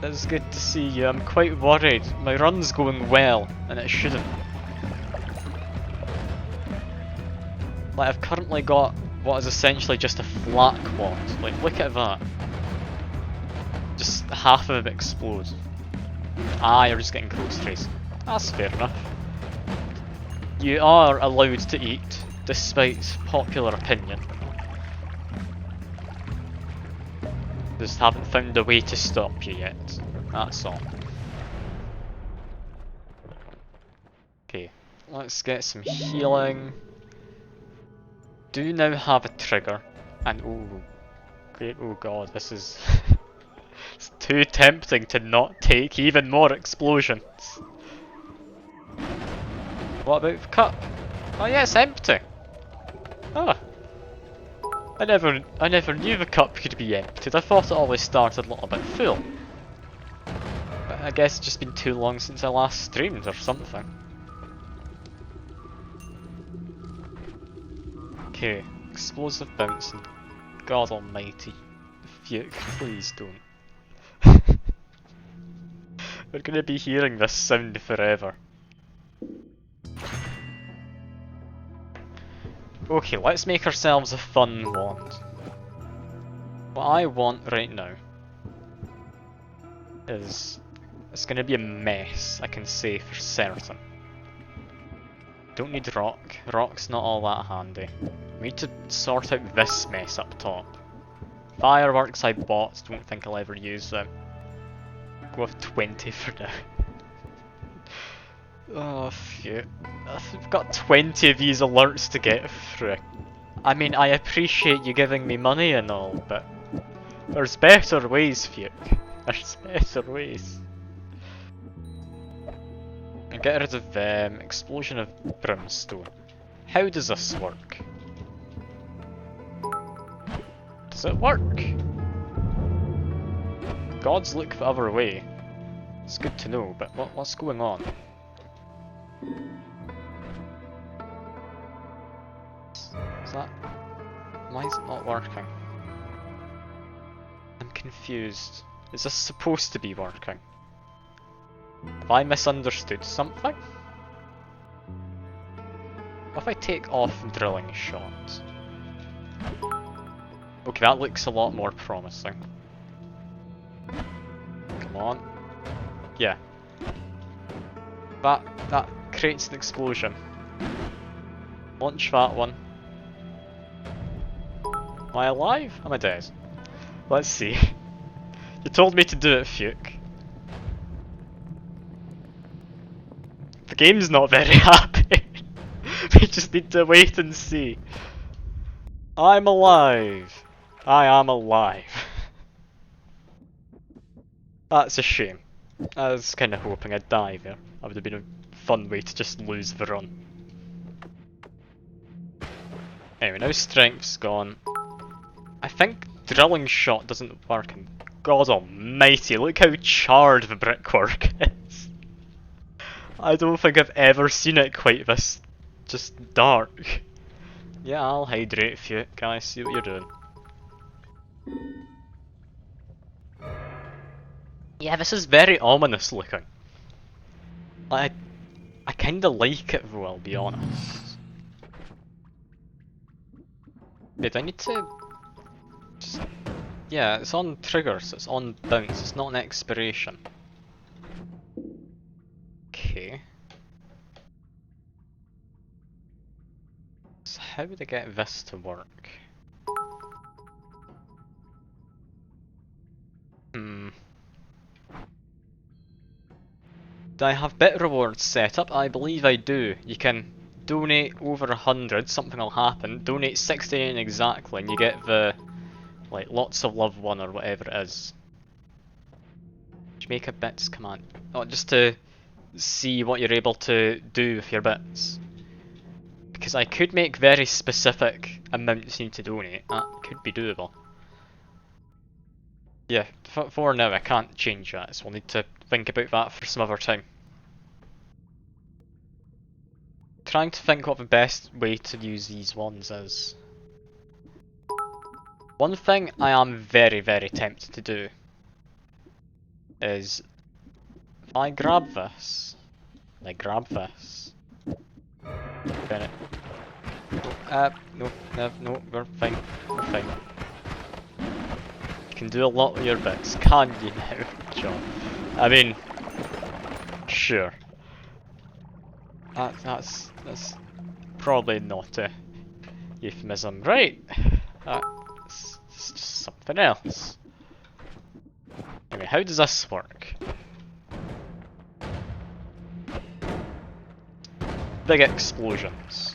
A: It's good to see you. I'm quite worried. My run's going well, and it shouldn't. Like, I've currently got what is essentially just a flak wand. Like, look at that. Just half of it explodes. Ah, you're just getting close trace. That's fair enough. You are allowed to eat, despite popular opinion. Just haven't found a way to stop you yet. That's all. Okay, let's get some healing. Do now have a trigger, and oh, great! Oh god, this is it's too tempting to not take even more explosions. What about the cup? Oh yeah, it's empty. Ah. I never knew the cup could be emptied. I thought it always started a little bit full. But I guess it's just been too long since I last streamed or something. Okay, explosive bouncing. God almighty. Fuke, please don't. We're gonna be hearing this sound forever. Okay, let's make ourselves a fun wand. What I want right now is... it's gonna be a mess, I can say for certain. Don't need rock. Rock's not all that handy. We need to sort out this mess up top. Fireworks I bought, don't think I'll ever use them. Go with 20 for now. Oh, phew. I've got 20 of these alerts to get through. I mean, I appreciate you giving me money and all, but there's better ways, Fuke. There's better ways. And get rid of explosion of brimstone. How does this work? Does it work? Gods look the other way. It's good to know, but what's going on? Is that... why is it not working? I'm confused. Is this supposed to be working? Have I misunderstood something? What if I take off drilling shots? Okay, that looks a lot more promising. Come on. Yeah. That creates an explosion. Launch that one. Am I alive? Am I dead? Let's see. You told me to do it, Fuke. The game's not very happy. We just need to wait and see. I'm alive. I am alive. That's a shame. I was kind of hoping I'd die there. That would have been a fun way to just lose the run. Anyway, now strength's gone. I think drilling shot doesn't work, and God almighty, look how charred the brickwork is. I don't think I've ever seen it quite this just dark. Yeah, I'll hydrate for you. Can I see what you're doing? Yeah, this is very ominous looking. I kinda like it though, I'll be honest. Wait, I need to... Just... Yeah, it's on triggers, it's on bounce, it's not an expiration. Okay. So how would I get this to work? Hmm. Do I have bit rewards set up? I believe I do. You can donate over 100, something will happen. Donate 69 exactly and you get the, like, lots of love one or whatever it is. Make a bits command. Oh, just to see what you're able to do with your bits. Because I could make very specific amounts you need to donate. That could be doable. Yeah, for now I can't change that, so we'll need to think about that for some other time. Trying to think what the best way to use these ones is. One thing I am very, very tempted to do is if I grab this, and I grab this, then it... no, we're fine, we're fine. You can do a lot with your bits, can you now, John? I mean, sure. That's probably not a euphemism, right? That's just something else. Anyway, how does this work? Big explosions.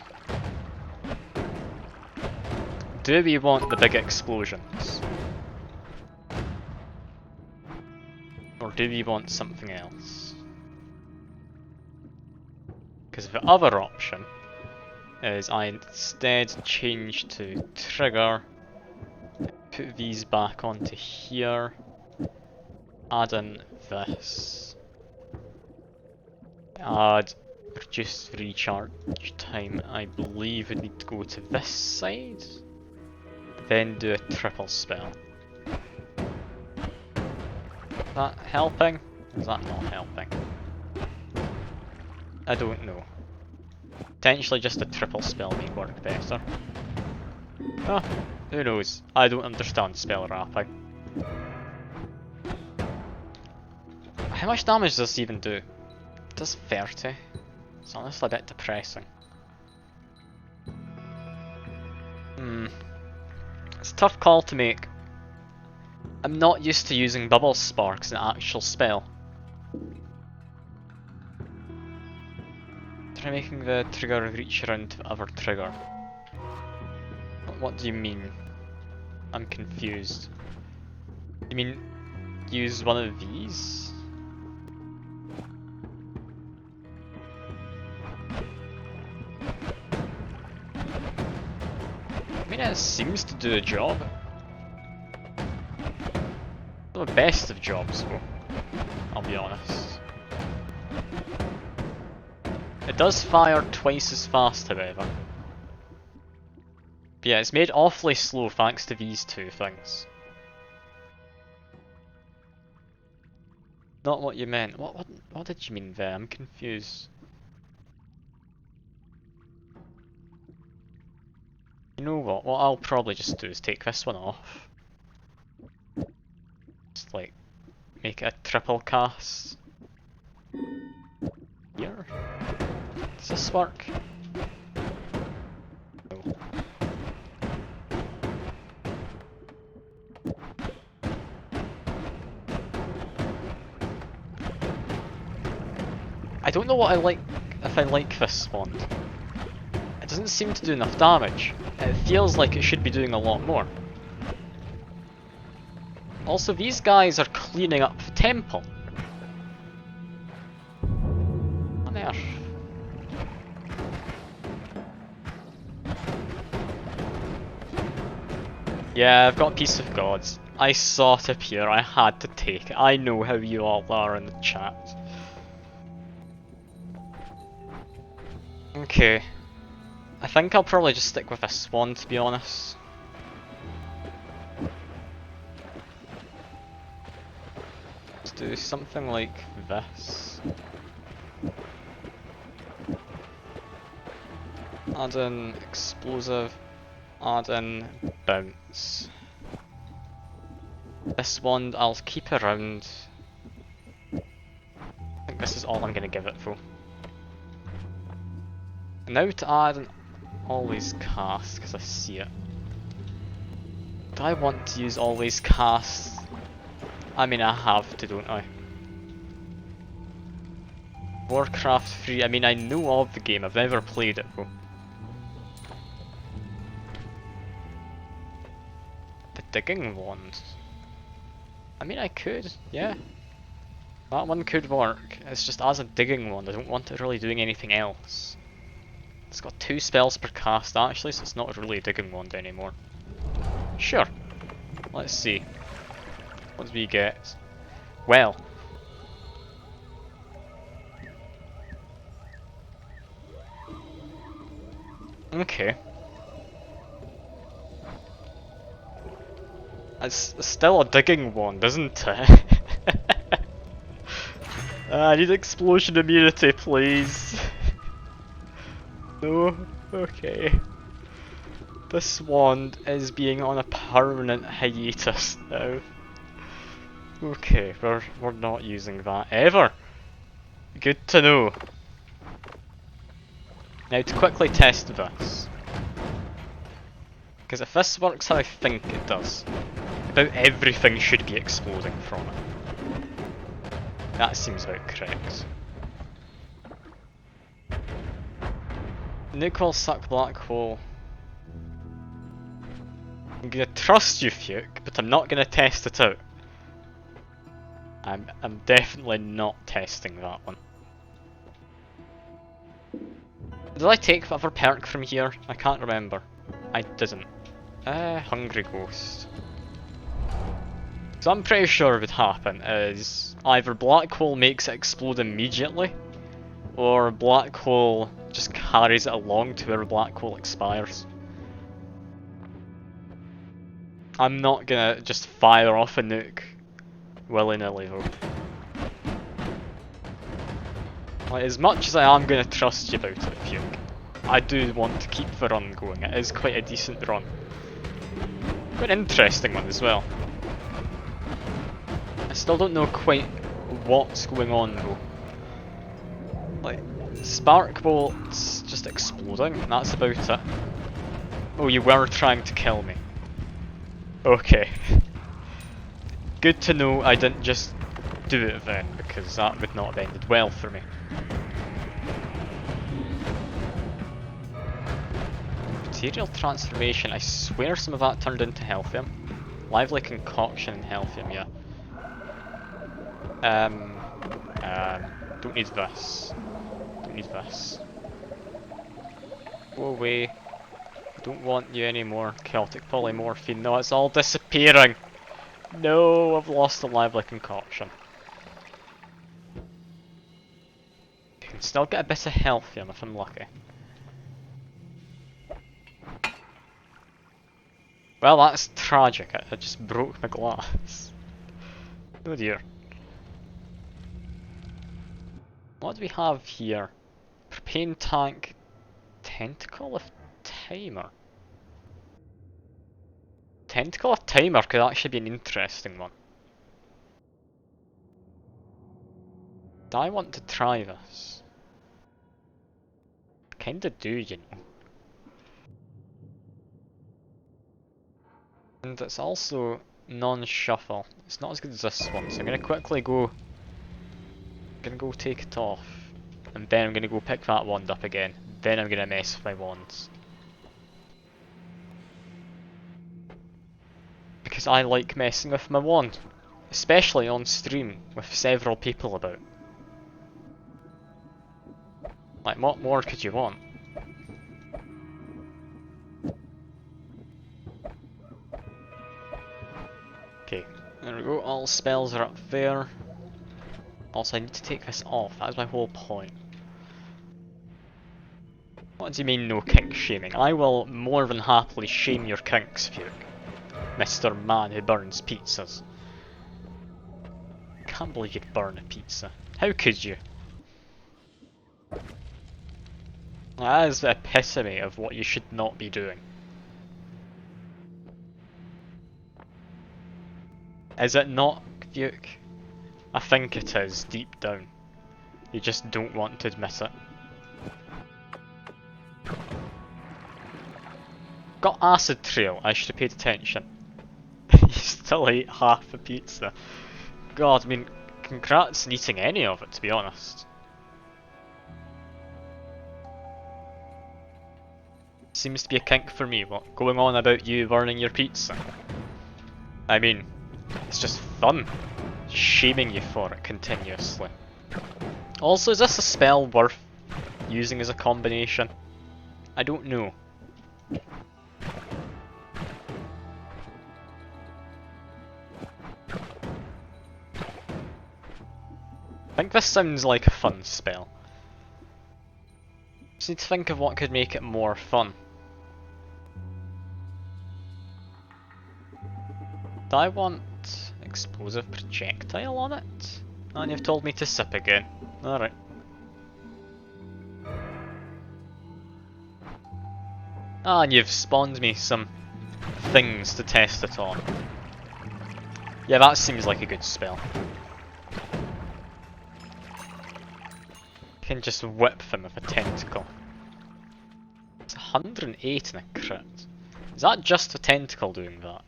A: Do we want the big explosions? Or do we want something else? Because the other option is I instead change to trigger, put these back onto here, add in this, add reduced recharge time. I believe we need to go to this side, then do a triple spell. Is that helping? Is that not helping? I don't know. Potentially just a triple spell may work better. Ah, who knows? I don't understand spell wrapping. How much damage does this even do? It does 30. It's honestly a bit depressing. It's a tough call to make. I'm not used to using bubble sparks in an actual spell. Try making the trigger reach around to the other trigger. What do you mean? I'm confused. You mean use one of these? I mean, it seems to do a job. Not the best of jobs though, I'll be honest. It does fire twice as fast however. But yeah, it's made awfully slow thanks to these two things. Not what you meant. What did you mean there? I'm confused. You know what? What I'll probably just do is take this one off. Just like make it a triple cast. Does this work? No. I don't know what I like, if I like this wand. It doesn't seem to do enough damage. It feels like it should be doing a lot more. Also, these guys are cleaning up the temple. On earth. Yeah, I've got Piece of Gods. I saw it appear, I had to take it. I know how you all are in the chat. Okay. I think I'll probably just stick with a swan, to be honest. Let's do something like this. Add in explosive, add in bounce. This wand I'll keep around. I think this is all I'm gonna give it though. And now to add an always cast, because I see it. Do I want to use always cast? I mean, I have to, don't I? Warcraft 3, I mean, I know of the game, I've never played it though. The digging wand. I mean, I could, yeah. That one could work. It's just as a digging wand, I don't want it really doing anything else. It's got 2 spells per cast actually, so it's not really a digging wand anymore. Sure. Let's see. What do we get? Well. Okay. It's still a digging wand, isn't it? I need explosion immunity, please. No? Okay. This wand is being on a permanent hiatus now. Okay, we're not using that ever. Good to know. Now to quickly test this. Because if this works how I think it does, about everything should be exploding from it. That seems about correct. Nuke will suck black hole. I'm gonna trust you, Fuke, but I'm not gonna test it out. I'm definitely not testing that one. Did I take whatever perk from here? I can't remember. I didn't. Hungry Ghost. So I'm pretty sure what would happen is either black hole makes it explode immediately, or black hole just carries it along to where black hole expires. I'm not gonna just fire off a nuke willy-nilly though. Like, as much as I am gonna trust you about it, Fuke, I do want to keep the run going. It is quite a decent run. Quite an interesting one as well. I still don't know quite what's going on though. Like, spark bolts just exploding, that's about it. Oh, you were trying to kill me. Okay. Good to know I didn't just do it then, because that would not have ended well for me. Material transformation, I swear some of that turned into Healthium. Lively concoction and Healthium, yeah. Don't need this. Don't need this. Go away. Don't want you anymore. Chaotic polymorphine. No, it's all disappearing. No, I've lost the lively concoction. Can still get a bit of Healthium if I'm lucky. Well, that's tragic. I just broke my glass. Oh dear. What do we have here? Propane tank, tentacle of timer. Tentacle of timer could actually be an interesting one. Do I want to try this? kinda do, you know. And it's also non-shuffle. It's not as good as this one, so I'm gonna quickly go... gonna go take it off. And then I'm gonna go pick that wand up again. Then I'm gonna mess with my wands. Because I like messing with my wand. Especially on stream, with several people about. Like, what more could you want? Okay, there we go, all spells are up there. Also, I need to take this off, that was my whole point. What do you mean no kink shaming? I will more than happily shame your kinks, Fuke. Mr. Man who burns pizzas. Can't believe you'd burn a pizza. How could you? That is the epitome of what you should not be doing. Is it not, Fuke? I think it is, deep down. You just don't want to admit it. Got acid trail, I should have paid attention. You still ate half a pizza. God, I mean, congrats on eating any of it, to be honest. Seems to be a kink for me, what, going on about you burning your pizza? I mean, it's just fun, shaming you for it continuously. Also, is this a spell worth using as a combination? I don't know. I think this sounds like a fun spell. Just need to think of what could make it more fun. Do I want explosive projectile on it? And you've told me to sip again. Alright. Ah, and you've spawned me some things to test it on. Yeah, that seems like a good spell. Can just whip them with a tentacle. It's 108 in a crit. Is that just a tentacle doing that?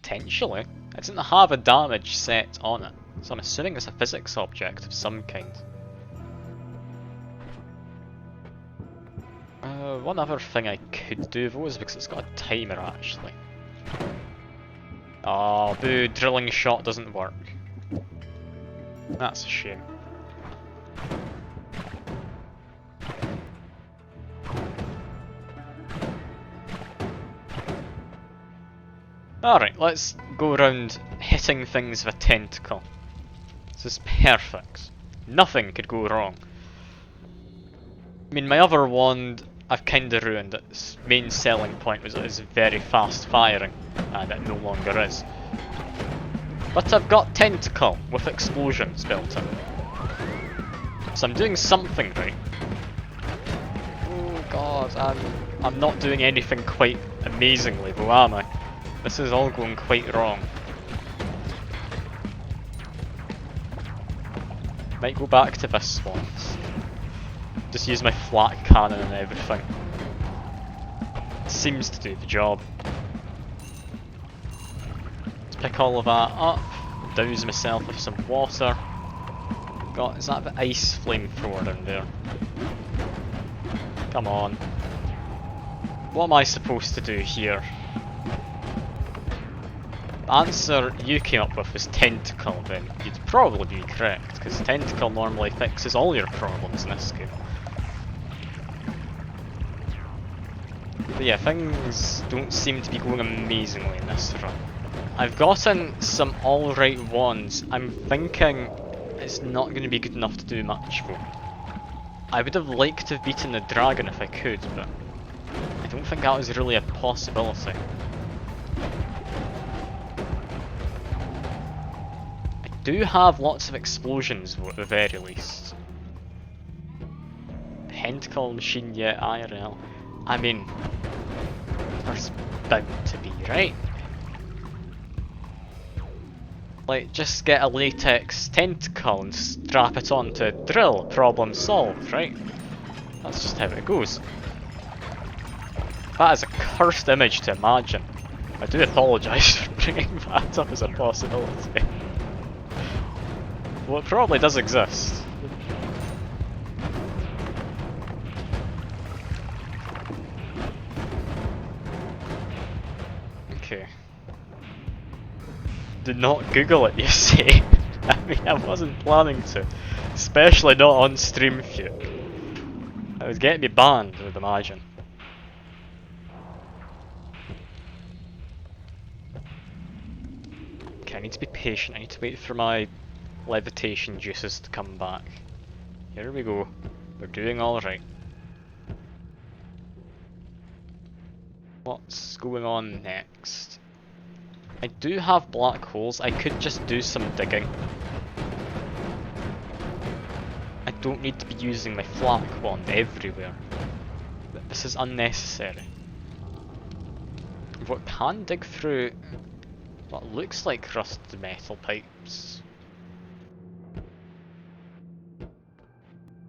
A: Potentially. It doesn't have a damage set on it, so I'm assuming it's a physics object of some kind. One other thing I could do though is because it's got a timer actually. Oh boo, drilling shot doesn't work. That's a shame. Alright, let's go around hitting things with a tentacle. This is perfect. Nothing could go wrong. I mean, my other wand, I've kinda ruined it. Its main selling point was it is very fast firing, and it no longer is. But I've got tentacle with explosions built in. So I'm doing something right. Oh god, I'm not doing anything quite amazingly though, am I? This is all going quite wrong. Might go back to this one. Just use my flat cannon and everything. Seems to do the job. Let's pick all of that up. Douse myself with some water. God, is that the ice flamethrower down there? Come on. What am I supposed to do here? The answer you came up with was tentacle, then you'd probably be correct, because tentacle normally fixes all your problems in this game. But yeah, things don't seem to be going amazingly in this run. I've gotten some alright wands. I'm thinking it's not going to be good enough to do much though. I would have liked to have beaten the dragon if I could, but I don't think that was really a possibility. I do have lots of explosions though, at the very least. Tentacle machine, yeah, IRL. I mean, there's bound to be, right? Like, just get a latex tentacle and strap it onto a drill, problem solved, right? That's just how it goes. That is a cursed image to imagine. I do apologise for bringing that up as a possibility. Well, it probably does exist. Okay. Do not Google it, you say? I mean, I wasn't planning to. Especially not on stream, Fuke. That would get me banned, I would imagine. Okay, I need to be patient. I need to wait for my levitation juices to come back. Here we go. We're doing alright. What's going on next? I do have black holes. I could just do some digging. I don't need to be using my flak wand everywhere. This is unnecessary. What can dig through what looks like rusted metal pipes.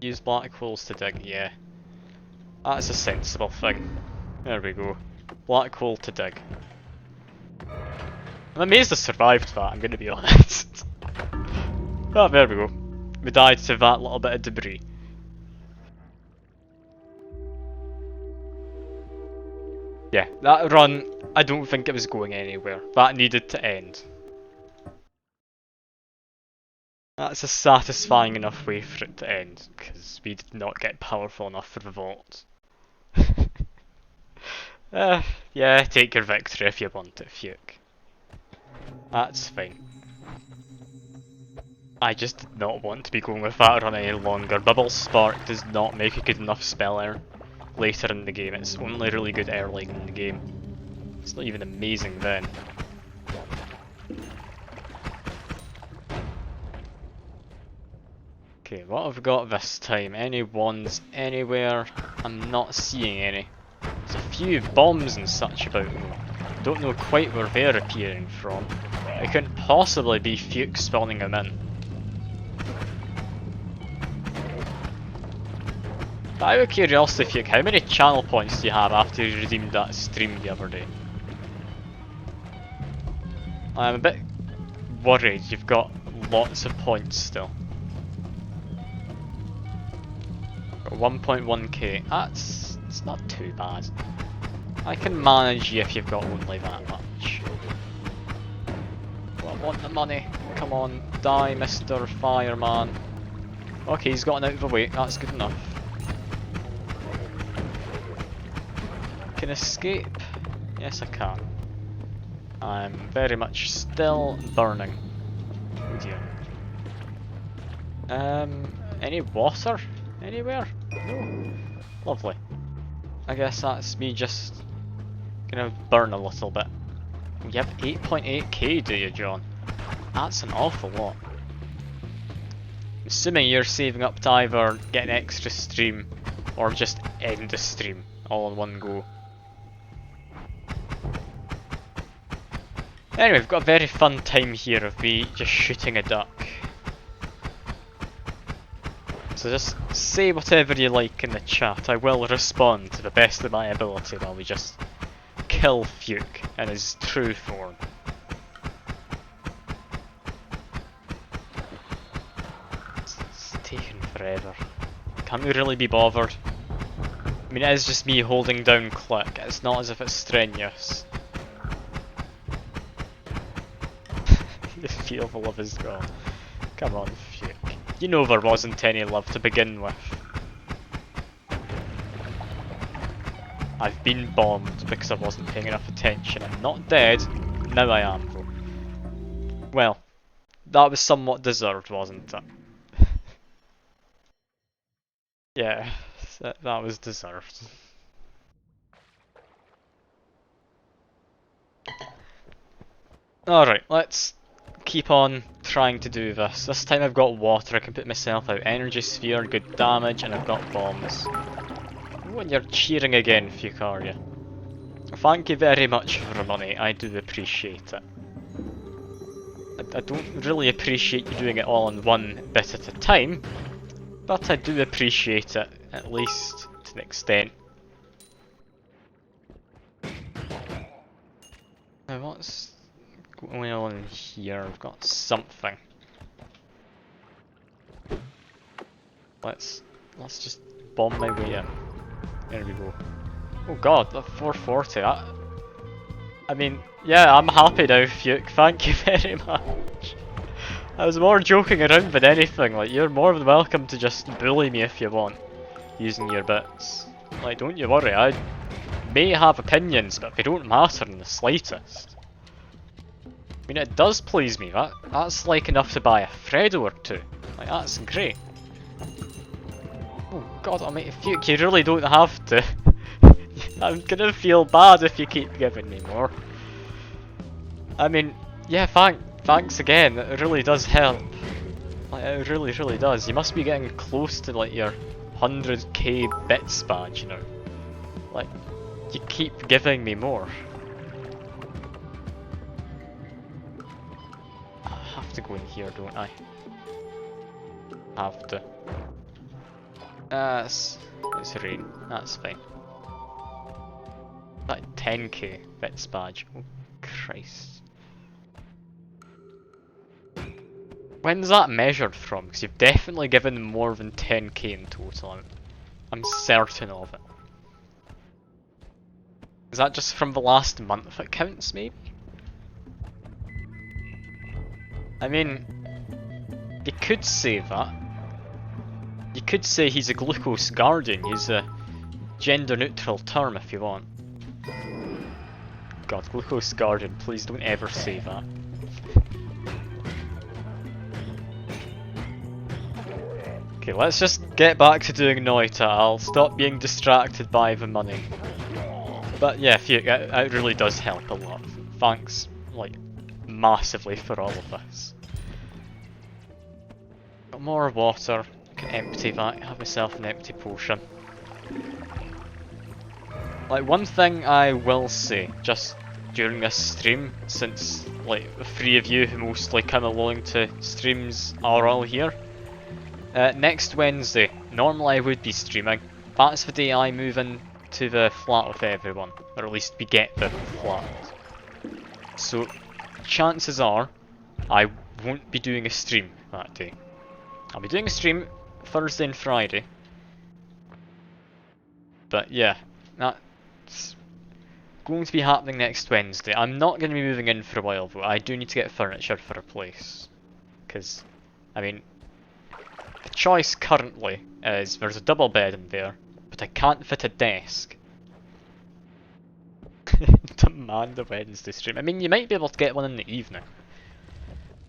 A: Use black holes to dig, yeah. That's a sensible thing. There we go. Black hole to dig. I'm amazed I survived that, I'm gonna be honest. Oh, there we go. We died to that little bit of debris. Yeah, that run, I don't think it was going anywhere. That needed to end. That's a satisfying enough way for it to end, because we did not get powerful enough for the vault. Yeah, take your victory if you want it, Fuke. That's fine. I just did not want to be going with that run any longer. Bubble Spark does not make a good enough speller later in the game. It's only really good early in the game. It's not even amazing then. Okay, what have we got this time? Any wands anywhere? I'm not seeing any. There's a few bombs and such about though. Don't know quite where they're appearing from. It couldn't possibly be Fuke spawning them in. Out of curiosity, Fuke, how many channel points do you have after you redeemed that stream the other day? I'm a bit worried you've got lots of points still. Got 1.1k. It's not too bad. I can manage you if you've got only that much. Well, I want the money. Come on, die, Mr. Fireman. Okay, he's gotten out of the way. That's good enough. Can escape? Yes, I can. I'm very much still burning. Oh dear. Any water anywhere? No. Lovely. I guess that's me just gonna burn a little bit. You have 8.8k, do you, John? That's an awful lot. Assuming you're saving up to either get an extra stream or just end the stream all in one go. Anyway, we've got a very fun time here of me just shooting a duck. So just say whatever you like in the chat, I will respond to the best of my ability while we just kill Fuke in his true form. It's taking forever. Can we really be bothered? I mean, it is just me holding down click, it's not as if it's strenuous. The feel of the love is gone. Come on, Fuke. You know there wasn't any love to begin with. I've been bombed because I wasn't paying enough attention. I'm not dead. Now I am, though. Well, that was somewhat deserved, wasn't it? Yeah, that was deserved. Alright, let's keep on trying to do this. This time I've got water, I can put myself out. Energy sphere, good damage, and I've got bombs. Oh, and you're cheering again, Fuke, are you? Thank you very much for the money, I do appreciate it. I don't really appreciate you doing it all in one bit at a time, but I do appreciate it at least to an extent. Now what's going on here? We've got something. Let's just bomb my way in. There we go. Oh god, the 440. I mean, yeah, I'm happy now, Fuke. Thank you very much. I was more joking around than anything. Like, you're more than welcome to just bully me if you want, using your bits. Like, don't you worry. I may have opinions, but they don't matter in the slightest. I mean, it does please me. That's like enough to buy a Freddo or two. Like, that's great. Oh god almighty, Fuke, you really don't have to. I'm gonna feel bad if you keep giving me more. I mean, yeah, thanks again, it really does help. Like, it really, really does. You must be getting close to like your 100k bits badge, you know. Like, you keep giving me more. I have to go in here, don't I? Have to. It's rain, that's fine. That 10k bits badge, oh Christ. When's that measured from? Because you've definitely given more than 10k in total. I'm certain of it. Is that just from the last month it counts, maybe? I mean, you could say that. You could say he's a glucose guardian, use a gender neutral term if you want. God, glucose guardian, please don't ever say that. Okay, let's just get back to doing Noita. I'll stop being distracted by the money. But yeah, it really does help a lot. Thanks, like, massively for all of this. Got more water. Can empty that, have myself an empty potion. Like, one thing I will say, just during this stream, since like the three of you who mostly come along to streams are all here. Next Wednesday, normally I would be streaming. That's the day I move in to the flat with everyone, or at least we get the flat. So, chances are, I won't be doing a stream that day. I'll be doing a stream Thursday and Friday. But yeah, that's going to be happening next Wednesday. I'm not going to be moving in for a while though. I do need to get furniture for a place. Because, I mean, the choice currently is there's a double bed in there, but I can't fit a desk. Demand a Wednesday stream. I mean, you might be able to get one in the evening.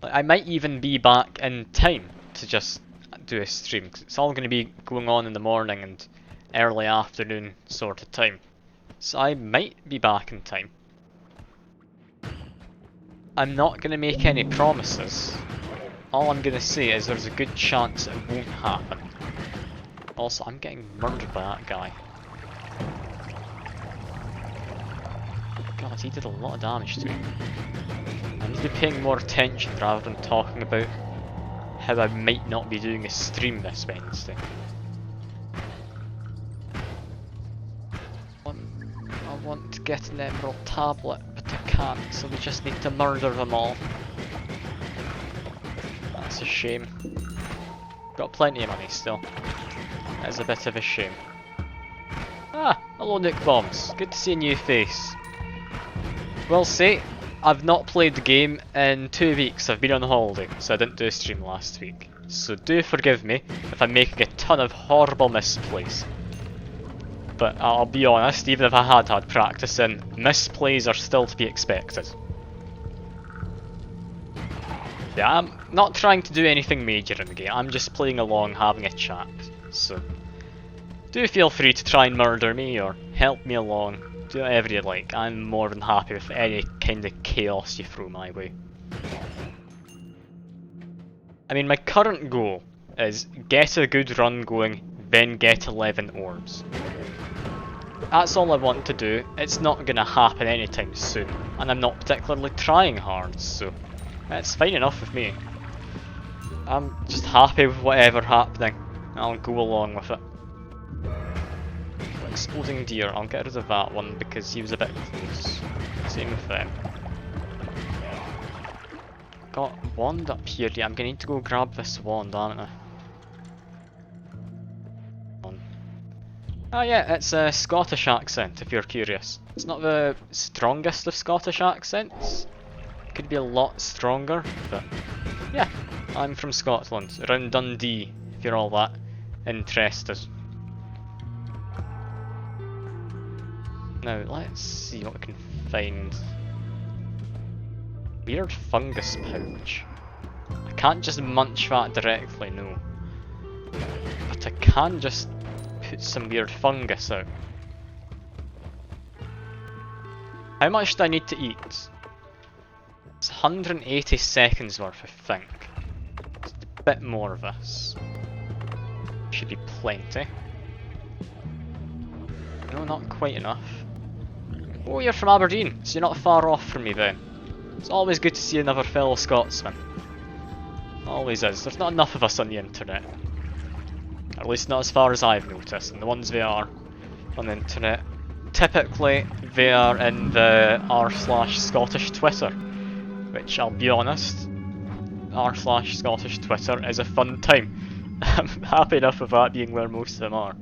A: Like, I might even be back in time to just do a stream, cause it's all going to be going on in the morning and early afternoon sort of time. So I might be back in time. I'm not going to make any promises. All I'm going to say is there's a good chance it won't happen. Also, I'm getting murdered by that guy. God, he did a lot of damage to me. I need to be paying more attention rather than talking about how I might not be doing a stream this Wednesday. I want to get an emerald tablet, but I can't, so we just need to murder them all. That's a shame. Got plenty of money still. That is a bit of a shame. Ah, hello Nick Bombs. Good to see a new face. Will say, I've not played the game in 2 weeks. I've been on holiday, so I didn't do a stream last week. So do forgive me if I'm making a ton of horrible misplays. But I'll be honest, even if I had practice in, misplays are still to be expected. Yeah, I'm not trying to do anything major in the game, I'm just playing along, having a chat. So, do feel free to try and murder me or help me along. Do whatever you like, I'm more than happy with any kind of chaos you throw my way. I mean, my current goal is get a good run going, then get 11 orbs. That's all I want to do. It's not going to happen anytime soon, and I'm not particularly trying hard, so it's fine enough with me. I'm just happy with whatever happening. I'll go along with it. exploding deer. I'll get rid of that one because he was a bit close. Same with them. Got wand up here. Yeah, I'm gonna need to go grab this wand, aren't I? Oh yeah, it's a Scottish accent, if you're curious. It's not the strongest of Scottish accents. Could be a lot stronger, but yeah, I'm from Scotland, around Dundee, if you're all that interested. Now, let's see what we can find. Weird fungus pouch. I can't just munch that directly, no. But I can just put some weird fungus out. How much do I need to eat? It's 180 seconds worth, I think. It's a bit more of this. Should be plenty. No, not quite enough. Oh, you're from Aberdeen, so you're not far off from me then. It's always good to see another fellow Scotsman. Always is. There's not enough of us on the internet. At least not as far as I've noticed, and the ones they are on the internet, typically they are in the r/Scottish Twitter, which I'll be honest, r/Scottish Twitter is a fun time. I'm happy enough with that being where most of them are.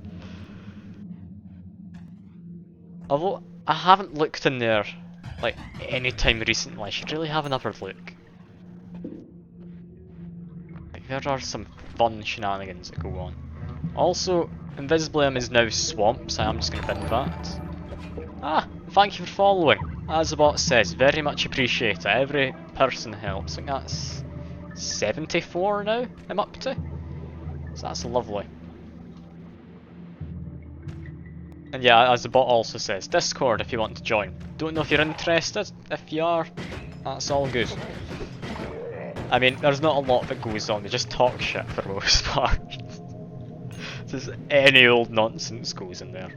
A: Although I haven't looked in there like any time recently, I should really have another look. Like, there are some fun shenanigans that go on. Also, Invisibilium is now swamp, so I'm just going to bin that. Ah, thank you for following. As the bot says, very much appreciate it. Every person helps. I think that's 74 now I'm up to. So that's lovely. And yeah, as the bot also says, Discord if you want to join. Don't know if you're interested. If you are, that's all good. I mean, there's not a lot that goes on, they just talk shit for the most part. Just any old nonsense goes in there.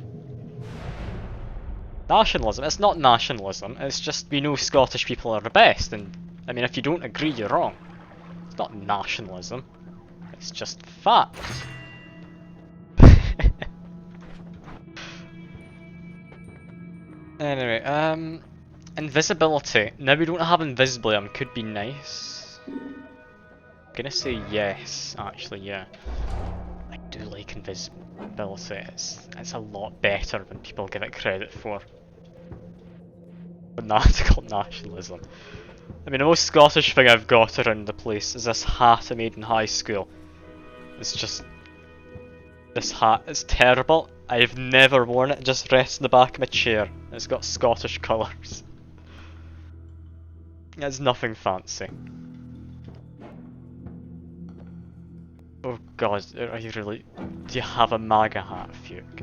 A: Nationalism? It's not nationalism, it's just we know Scottish people are the best, and I mean, if you don't agree, you're wrong. It's not nationalism, it's just fact. Anyway, invisibility. Now we don't have Invisibilium, could be nice. I'm gonna say yes, actually, yeah. I do like invisibility, it's a lot better than people give it credit for. Fanatical nationalism. I mean, the most Scottish thing I've got around the place is this hat I made in high school. It's just... this hat is terrible. I've never worn it, it just rests in the back of my chair. It's got Scottish colours. It's nothing fancy. Oh god, are you really... do you have a MAGA hat, Fuke?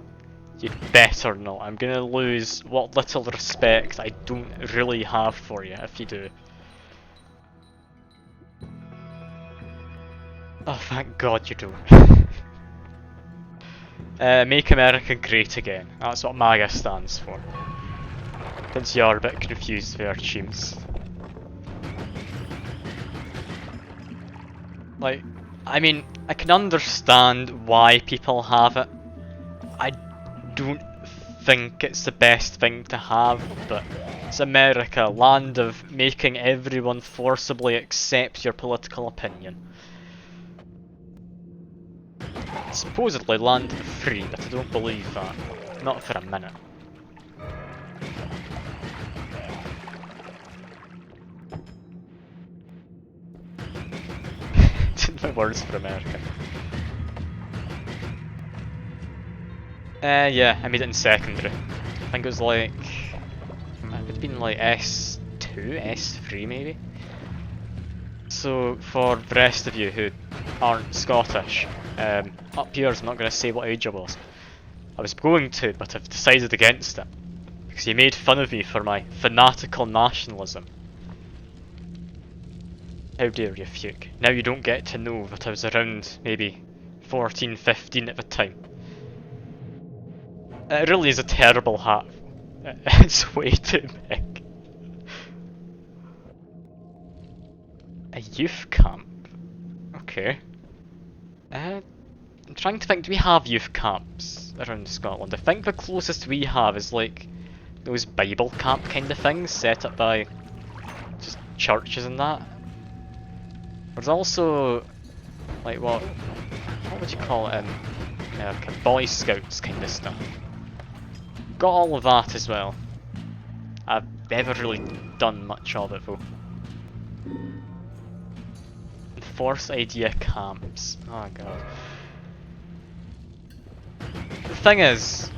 A: You'd better not. I'm gonna lose what little respect I don't really have for you if you do. Oh, thank god you don't. Make America Great Again. That's what MAGA stands for. Since you're a bit confused there, Cheems. Like, I mean, I can understand why people have it. I don't think it's the best thing to have, but it's America, land of making everyone forcibly accept your political opinion. Supposedly land free, but I don't believe that. Not for a minute. My words for America. Yeah, I made it in secondary. I think it was like... it would have been like S2, S3 maybe? So, for the rest of you who aren't Scottish, up here I'm not going to say what age I was. I was going to, but I've decided against it. Because you made fun of me for my fanatical nationalism. How dare you, Fuke. Now you don't get to know that I was around maybe 14, 15 at the time. It really is a terrible hat. It's way too big. A youth camp? Okay. I'm trying to think, do we have youth camps? else around Scotland. I think the closest we have is like those Bible camp kind of things set up by just churches and that. There's also like what would you call it in America? Boy Scouts kind of stuff. Got all of that as well. I've never really done much of it though. Force idea camps. Oh god. The thing is,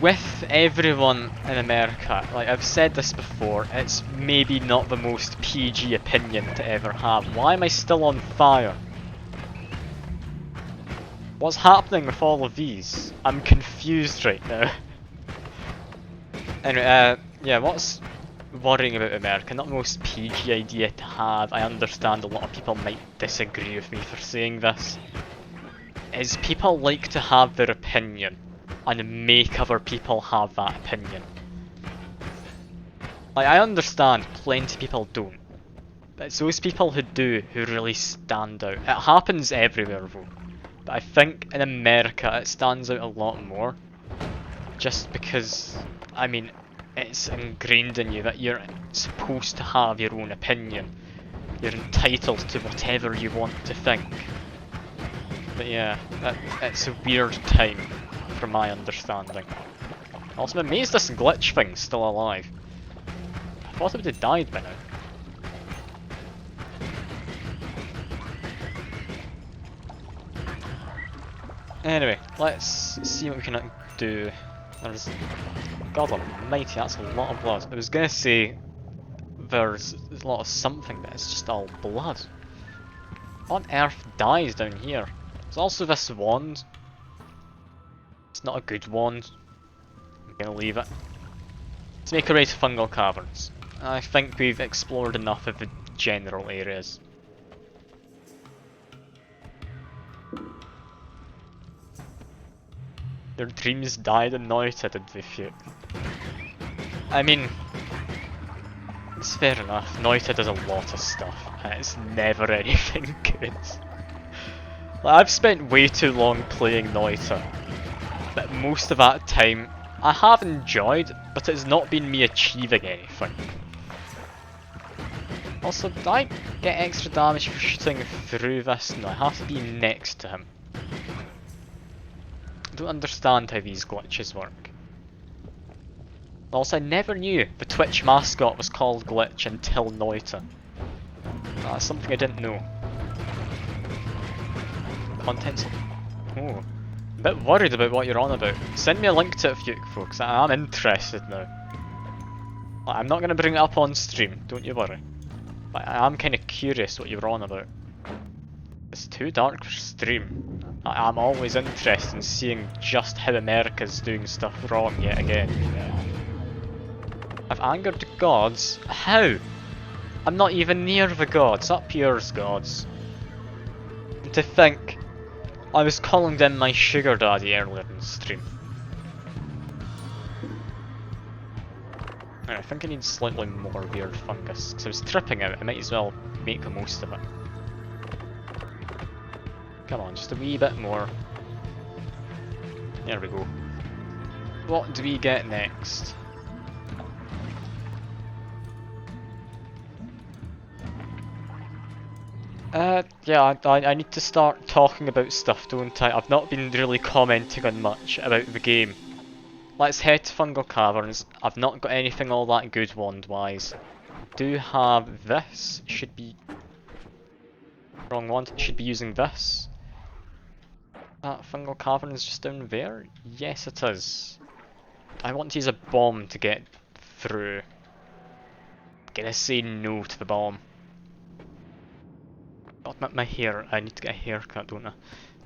A: with everyone in America, like I've said this before, it's maybe not the most PG opinion to ever have. Why am I still on fire? What's happening with all of these? I'm confused right now. Anyway, yeah, what's worrying about America? Not the most PG idea to have. I understand a lot of people might disagree with me for saying this. Is people like to have their opinion and make other people have that opinion. Like, I understand plenty of people don't, but it's those people who do who really stand out. It happens everywhere though, but I think in America it stands out a lot more. Just because, I mean, it's ingrained in you that you're supposed to have your own opinion. You're entitled to whatever you want to think. But yeah, it's a weird time, from my understanding. Also, I'm amazed this glitch thing's still alive. I thought it would have died by now. Anyway, let's see what we can do. There's... God almighty, that's a lot of blood. I was gonna say there's a lot of something, but it's just all blood. What on earth dies down here? There's also this wand. It's not a good wand. I'm gonna leave it. Let's make our way to fungal caverns. I think we've explored enough of the general areas. Their dreams died in Noita, did they, Fuke? I mean, it's fair enough. Noita does a lot of stuff, and it's never anything good. Like, I've spent way too long playing Noita, but most of that time I have enjoyed, but it's not been me achieving anything. Also, do I get extra damage for shooting through this? No, I have to be next to him. I don't understand how these glitches work. Also, I never knew the Twitch mascot was called Glitch until Noita. That's something I didn't know. Contents. Oh, a bit worried about what you're on about. Send me a link to it, Fuke, folks. I'm interested now. I'm not going to bring it up on stream, don't you worry. But I am kind of curious what you're on about. It's too dark for stream. I'm always interested in seeing just how America's doing stuff wrong yet again. I've angered the gods? How? I'm not even near the gods, up yours gods. And to think, I was calling them my sugar daddy earlier in the stream. I think I need slightly more weird fungus, because I was tripping out, I might as well make the most of it. Come on, just a wee bit more. There we go. What do we get next? Yeah, I need to start talking about stuff, don't I? I've not been really commenting on much about the game. Let's head to Fungal Caverns. I've not got anything all that good wand-wise. Do have this. Should be... Wrong wand. Should be using this. That Fungal Cavern is just down there? Yes, it is. I want to use a bomb to get through. I'm gonna say no to the bomb. God, my hair. I need to get a haircut, don't I?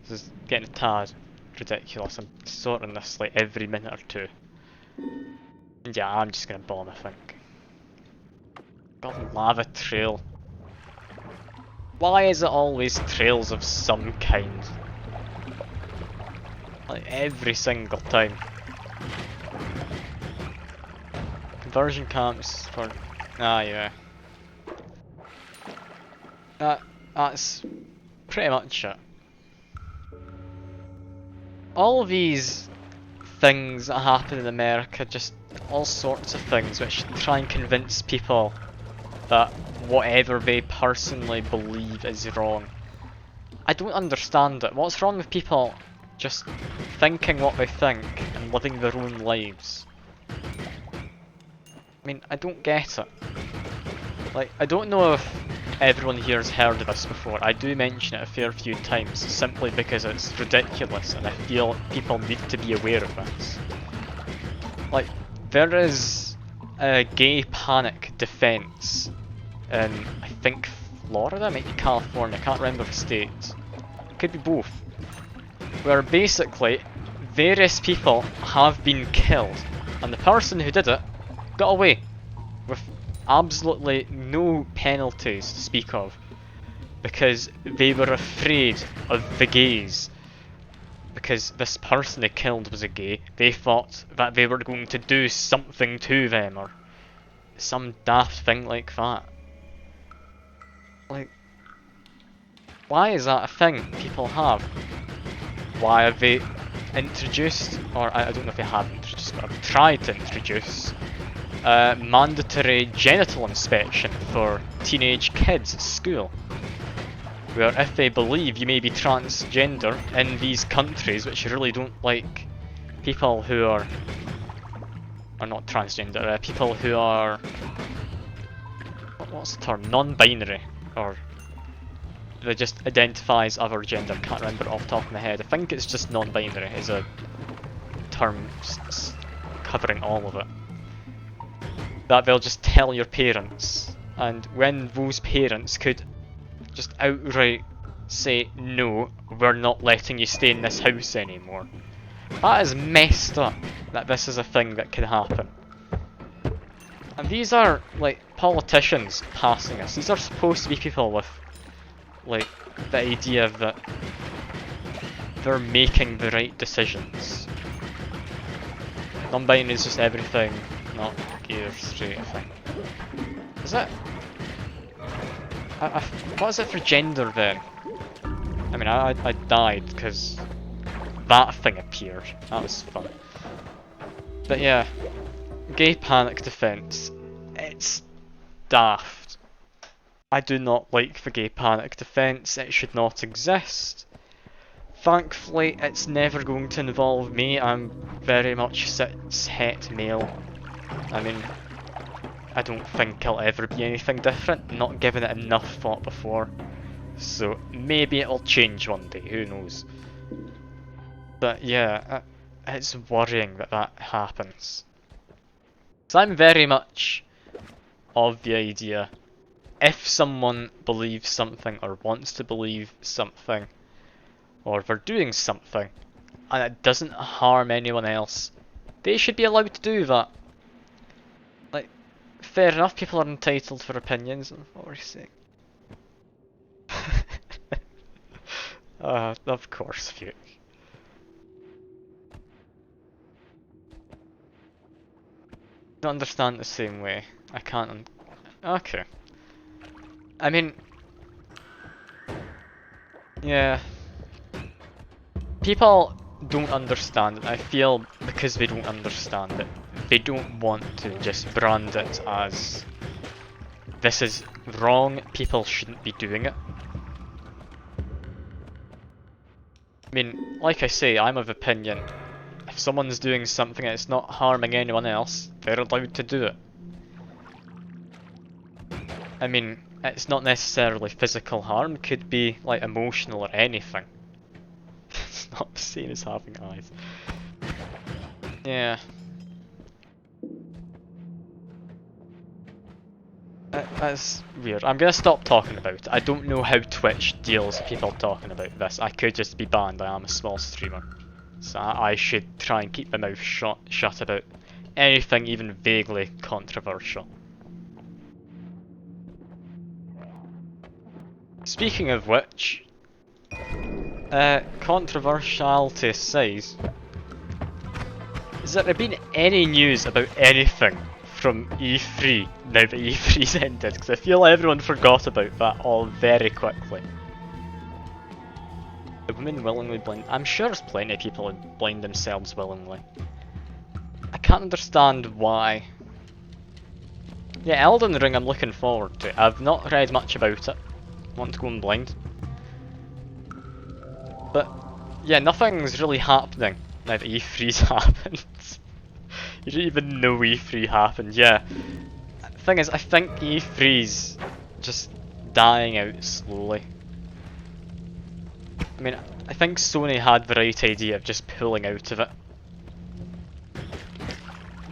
A: This is getting a tad ridiculous. I'm sorting this like every minute or two. And yeah, I'm just gonna bomb, I think. God, lava trail. Why is it always trails of some kind? Like every single time. Conversion camps for... Ah, yeah. That's pretty much it. all these things that happen in America, just all sorts of things which try and convince people that whatever they personally believe is wrong. I don't understand it. What's wrong with people just thinking what they think and living their own lives? I mean, I don't get it. Like, I don't know if everyone here has heard of this before. I do mention it a fair few times, simply because it's ridiculous and I feel people need to be aware of this. Like, there is a gay panic defense in, I think, Florida, maybe California, I can't remember the state. It could be both. Where basically, various people have been killed, and the person who did it got away with absolutely no penalties to speak of, because they were afraid of the gays. Because this person they killed was a gay, they thought that they were going to do something to them, or some daft thing like that. Like, why is that a thing people have? Why have they introduced, or I don't know if they have introduced, but have tried to introduce mandatory genital inspection for teenage kids at school, where if they believe you may be transgender in these countries which really don't like people who are not transgender, people who are, what's the term, non-binary, or they just identify as other gender, can't remember it off the top of my head. I think it's just non-binary is a term covering all of it. That they'll just tell your parents, and when those parents could just outright say, no, we're not letting you stay in this house anymore. That is messed up, that this is a thing that can happen. And these are, like, politicians passing us. These are supposed to be people with, like, the idea that they're making the right decisions. Non-binary is just everything, not gay or straight, I think. Is it? What is it for gender then? I mean, I died because that thing appeared. That was fun. But yeah, gay panic defense. It's daft. I do not like the gay panic defense. It should not exist. Thankfully, it's never going to involve me. I'm very much cis-het male. I mean, I don't think I'll ever be anything different, not given it enough thought before. So maybe it'll change one day, who knows. But yeah, it's worrying that that happens. So I'm very much of the idea, if someone believes something or wants to believe something, or they're doing something, and it doesn't harm anyone else, they should be allowed to do that. Like, fair enough, people are entitled for opinions. What were you saying? Of course, Fuke. I don't understand the same way. I can't. Okay. I mean, yeah. People don't understand it. I feel because they don't understand it, they don't want to just brand it as this is wrong, people shouldn't be doing it. I mean, like I say, I'm of opinion, if someone's doing something and it's not harming anyone else, they're allowed to do it. I mean, it's not necessarily physical harm, it could be like emotional or anything. It's not the same as having eyes. Yeah. That's weird. I'm gonna stop talking about it. I don't know how Twitch deals with people talking about this. I could just be banned, I am a small streamer. So I should try and keep my mouth shut about anything even vaguely controversial. Speaking of which, controversiality aside, has there been any news about anything from E3 now that E3's ended? Because I feel everyone forgot about that all very quickly. Women willingly blind. I'm sure there's plenty of people who blind themselves willingly. I can't understand why. Yeah, Elden Ring I'm looking forward to. I've not read much about it. I want to go in blind. But yeah, nothing's really happening now that E3's happened. You didn't even know E3 happened, yeah. The thing is, I think E3's just dying out slowly. I mean, I think Sony had the right idea of just pulling out of it.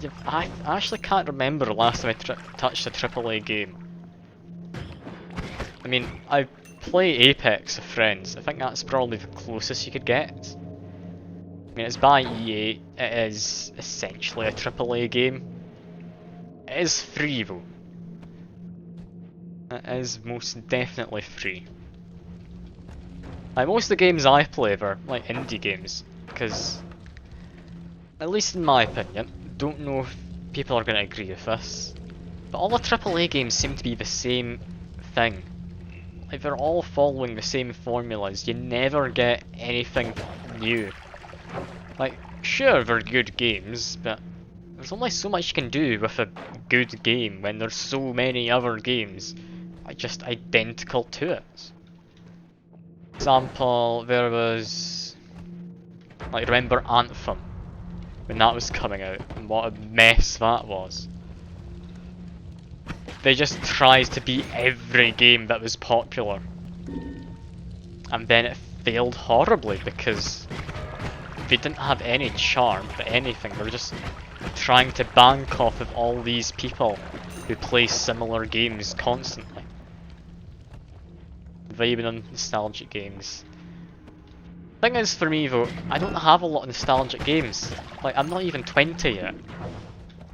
A: Yeah, I actually can't remember the last time I touched a AAA game. I mean, I play Apex with friends. I think that's probably the closest you could get. I mean, it's by EA. It is essentially a AAA game. It is free though. It is most definitely free. Like, most of the games I play are like indie games, because, at least in my opinion, don't know if people are going to agree with this, but all the AAA games seem to be the same thing. Like, they're all following the same formulas. You never get anything new. Like, sure, they're good games, but there's only so much you can do with a good game when there's so many other games just identical to it. Example, there was, like, remember Anthem when that was coming out, and what a mess that was. They just tried to beat every game that was popular, and then it failed horribly because they didn't have any charm for anything. They were just trying to bank off of all these people who play similar games constantly. Vibing on nostalgic games. Thing is, for me though, I don't have a lot of nostalgic games. Like, I'm not even 20 yet.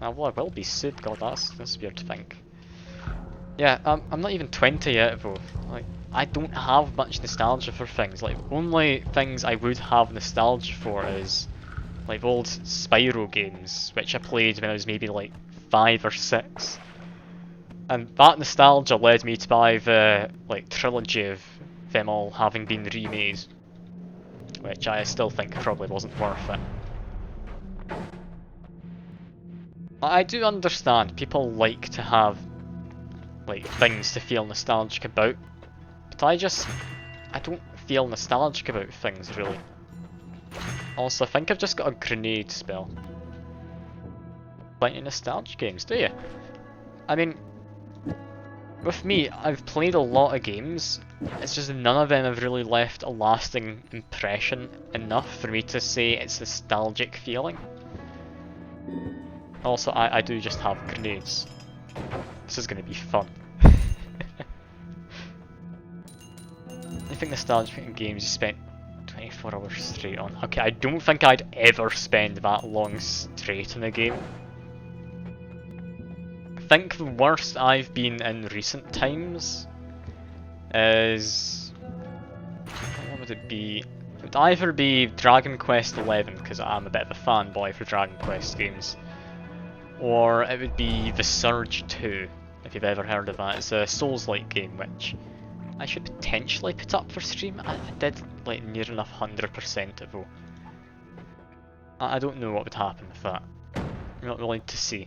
A: Well, I will be soon. God, that's weird to think. Yeah, I'm not even 20 yet though. Like, I don't have much nostalgia for things. Like, only things I would have nostalgia for is like old Spyro games, which I played when I was maybe like 5 or 6. And that nostalgia led me to buy the like trilogy of them all having been remade, which I still think probably wasn't worth it. I do understand people like to have like things to feel nostalgic about, but I don't feel nostalgic about things really. Also, I think I've just got a grenade spell. Plenty of nostalgia games, do you? I mean, with me, I've played a lot of games, it's just none of them have really left a lasting impression enough for me to say it's nostalgic feeling. Also, I do just have grenades. This is going to be fun. I think nostalgic in games you spent 24 hours straight on. Okay, I don't think I'd ever spend that long straight in a game. I think the worst I've been in recent times is... what would it be? It would either be Dragon Quest XI, because I'm a bit of a fanboy for Dragon Quest games, or it would be The Surge 2, if you've ever heard of that. It's a Souls-like game, which I should potentially put up for stream. I did like near enough 100% it though. I don't know what would happen with that. I'm not willing to see.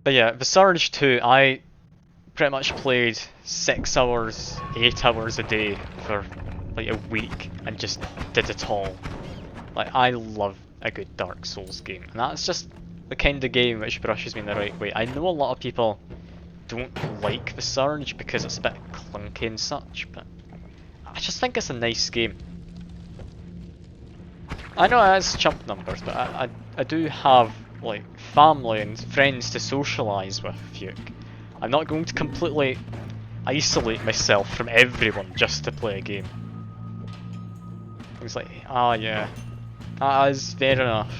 A: But yeah, The Surge 2, I pretty much played 6 hours, 8 hours a day for like a week and just did it all. Like, I love a good Dark Souls game, and that's just the kind of game which brushes me in the right way. I know a lot of people don't like The Surge because it's a bit clunky and such, but I just think it's a nice game. I know it has chump numbers, but I do have like family and friends to socialise with, Fuke. I'm not going to completely isolate myself from everyone just to play a game. It's like, ah yeah, that is fair enough.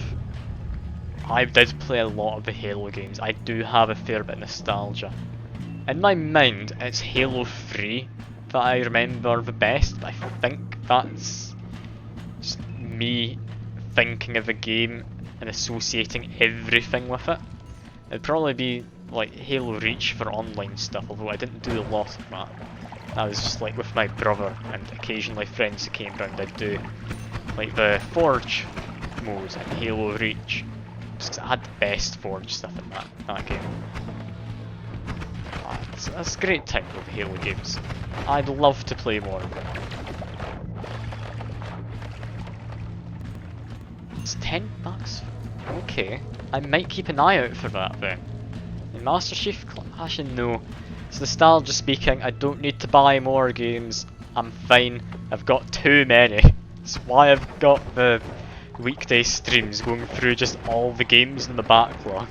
A: I did play a lot of the Halo games. I do have a fair bit of nostalgia. In my mind, it's Halo 3 that I remember the best, but I think that's just me thinking of a game and associating everything with it. It'd probably be like Halo Reach for online stuff, although I didn't do a lot of that. I was just like with my brother and occasionally friends who came round. I'd do like the Forge mode and Halo Reach. Just 'cause I had the best Forge stuff in that game. That's a great time with the Halo games. I'd love to play more of them. It's $10? Okay. I might keep an eye out for that then. In Master Chief Clash, no. It's nostalgia speaking, I don't need to buy more games. I'm fine. I've got too many. That's why I've got the weekday streams going through just all the games in the backlog.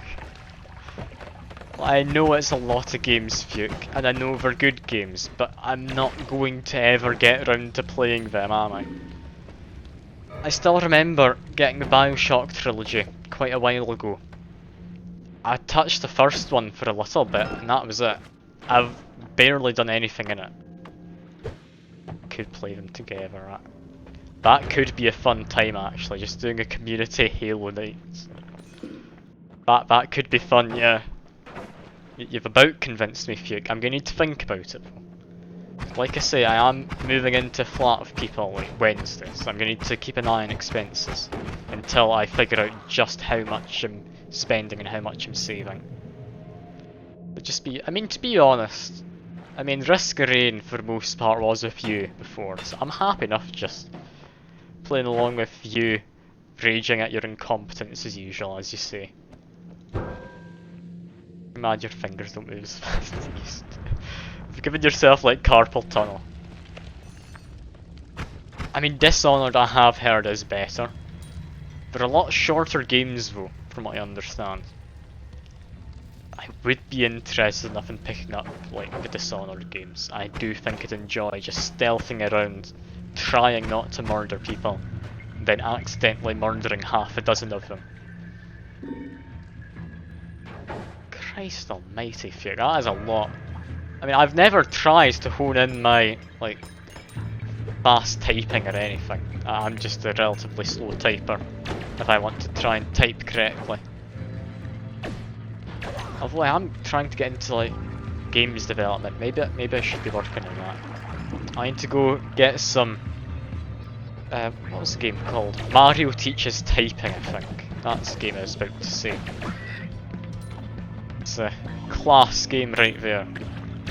A: I know it's a lot of games, Fuke, and I know they're good games, but I'm not going to ever get around to playing them, am I? I still remember getting the Bioshock trilogy quite a while ago. I touched the first one for a little bit, and that was it. I've barely done anything in it. Could play them together. That could be a fun time actually, just doing a community Halo night. That could be fun, yeah. You've about convinced me, Fuke. I'm gonna need to think about it. Like I say, I am moving into a flat with people like Wednesday, so I'm gonna need to keep an eye on expenses until I figure out just how much I'm spending and how much I'm saving. But just be, I mean, to be honest, I mean, Risk of Rain for the most part was with you before, so I'm happy enough just playing along with you, raging at your incompetence as usual, as you say. Mad your fingers don't move as fast as they used to. You've given yourself like carpal tunnel. I mean, Dishonored I have heard is better. They're a lot shorter games though, from what I understand. I would be interested enough in picking up like the Dishonored games. I do think I'd enjoy just stealthing around, trying not to murder people, then accidentally murdering half a dozen of them. Christ almighty, Fury, that is a lot. I mean, I've never tried to hone in my, like, fast typing or anything. I'm just a relatively slow typer if I want to try and type correctly. Although I am trying to get into, like, games development. Maybe I should be working on that. I need to go get some... what was the game called? Mario Teaches Typing, I think. That's the game I was about to say. It's a class game right there.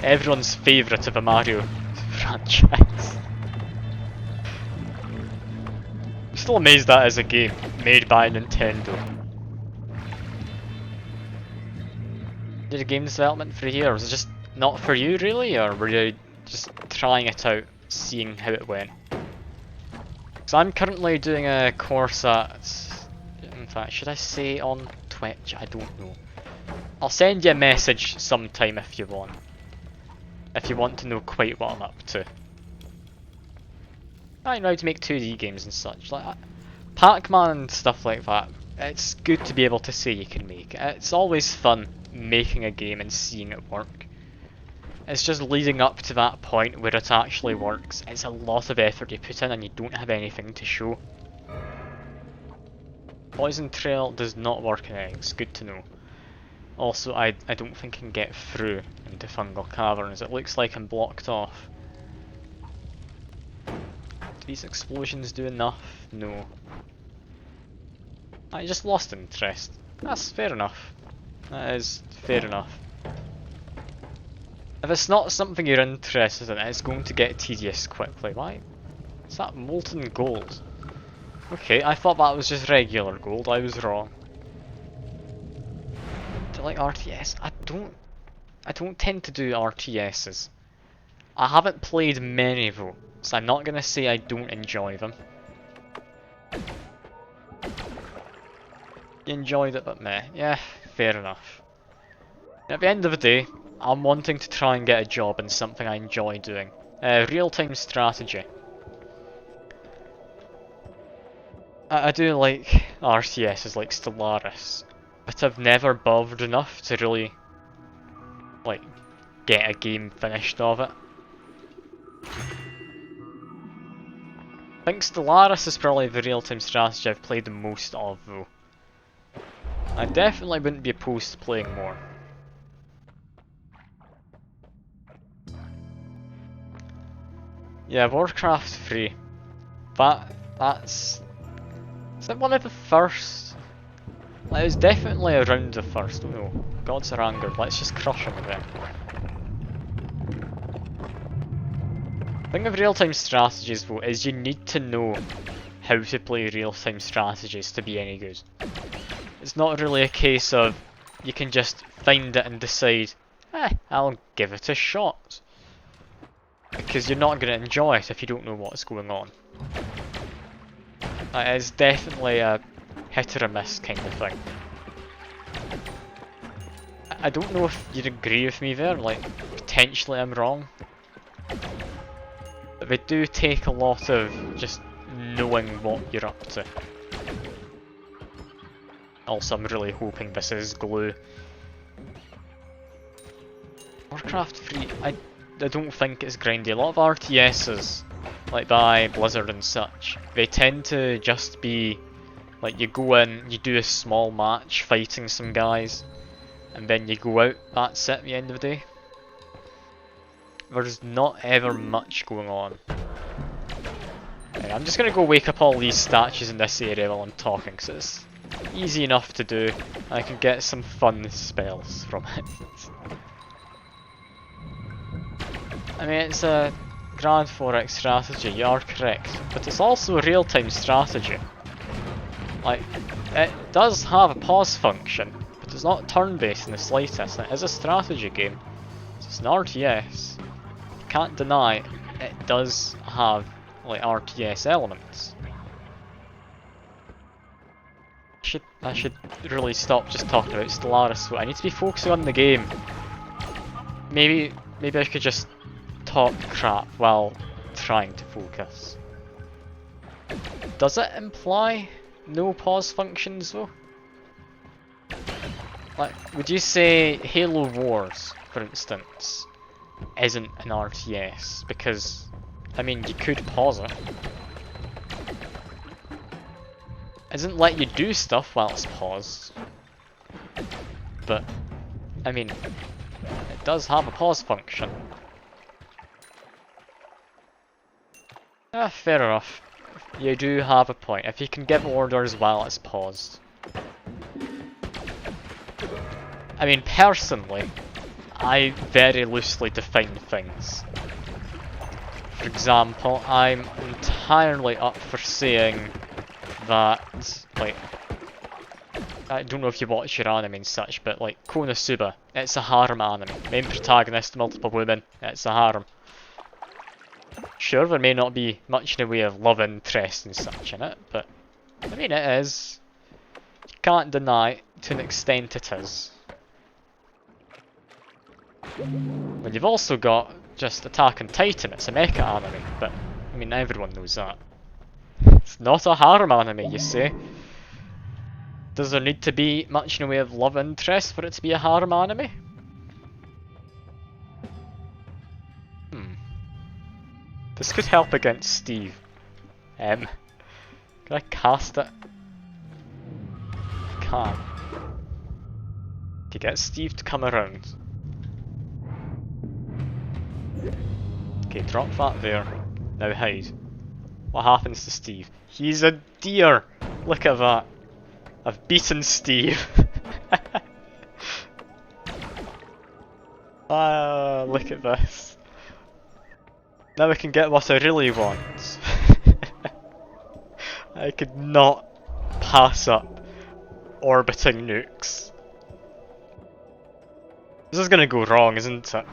A: Everyone's favourite of a Mario franchise. I'm still amazed that is a game made by Nintendo. Did a games development for a year? Was it just not for you really, or were you just trying it out, seeing how it went? So I'm currently doing a course at... In fact, should I say on Twitch? I don't know. I'll send you a message sometime if you want. If you want to know quite what I'm up to. I know how to make 2D games and such. Like Pac-Man and stuff like that. It's good to be able to say you can make it. It's always fun making a game and seeing it work. It's just leading up to that point where it actually works. It's a lot of effort you put in and you don't have anything to show. Poison Trail does not work in eggs, good to know. Also, I don't think I can get through into Fungal Caverns. It looks like I'm blocked off. Do these explosions do enough? No. I just lost interest. That's fair enough. That is fair enough. If it's not something you're interested in, it's going to get tedious quickly. Why? Is that molten gold? Okay, I thought that was just regular gold. I was wrong. Do you like RTS? I don't tend to do RTSs. I haven't played many though, so I'm not gonna say I don't enjoy them. You enjoyed it, but meh. Yeah, fair enough. At the end of the day, I'm wanting to try and get a job in something I enjoy doing. Real-time strategy. I do like RTSs like Stellaris, but I've never bothered enough to really, like, get a game finished of it. I think Stellaris is probably the real-time strategy I've played the most of though. I definitely wouldn't be opposed to playing more. Yeah, Warcraft 3. That's... Is it one of the first? Like, it was definitely around the first. Oh no, gods are angered, let's just crush them then. The thing with real-time strategies though is you need to know how to play real-time strategies to be any good. It's not really a case of you can just find it and decide, I'll give it a shot. Because you're not going to enjoy it if you don't know what's going on. It is definitely a hit or a miss kind of thing. I don't know if you'd agree with me there, like, potentially I'm wrong. But they do take a lot of just knowing what you're up to. Also, I'm really hoping this is glue. Warcraft 3, I don't think it's grindy. A lot of RTSs, like by Blizzard and such, they tend to just be like you go in, you do a small match fighting some guys, and then you go out, that's it at the end of the day. There's not ever much going on. I'm just gonna go wake up all these statues in this area while I'm talking, because it's easy enough to do. I can get some fun spells from it. I mean, it's a Grand 4X strategy, you are correct, but it's also a real-time strategy. Like, it does have a pause function, but it's not turn-based in the slightest, and it is a strategy game. So it's an RTS. You can't deny it does have, like, RTS elements. I should really stop just talking about Stellaris. I need to be focusing on the game. Maybe I could just talk crap while trying to focus. Does it imply no pause functions though? Like, would you say Halo Wars, for instance, isn't an RTS? Because, I mean, you could pause it. It doesn't let you do stuff while it's paused. But, I mean, it does have a pause function. Fair enough. You do have a point. If you can give orders while it's paused. I mean, personally, I very loosely define things. For example, I'm entirely up for saying that, like, I don't know if you watch your anime and such, but like, Konosuba, it's a harem anime. Main protagonist, multiple women, it's a harem. Sure, there may not be much in the way of love interest and such in it, but I mean it is. You can't deny, to an extent it is. But you've also got just Attack on Titan, it's a mecha anime, but I mean everyone knows that. It's not a harem anime, you say. Does there need to be much in the way of love interest for it to be a harem anime? This could help against Steve. Can I cast it? I can't. To get Steve to come around. Okay, drop that there. Now hide. What happens to Steve? He's a deer! Look at that. I've beaten Steve. Look at this. Now I can get what I really want. I could not pass up orbiting nukes. This is gonna go wrong, isn't it?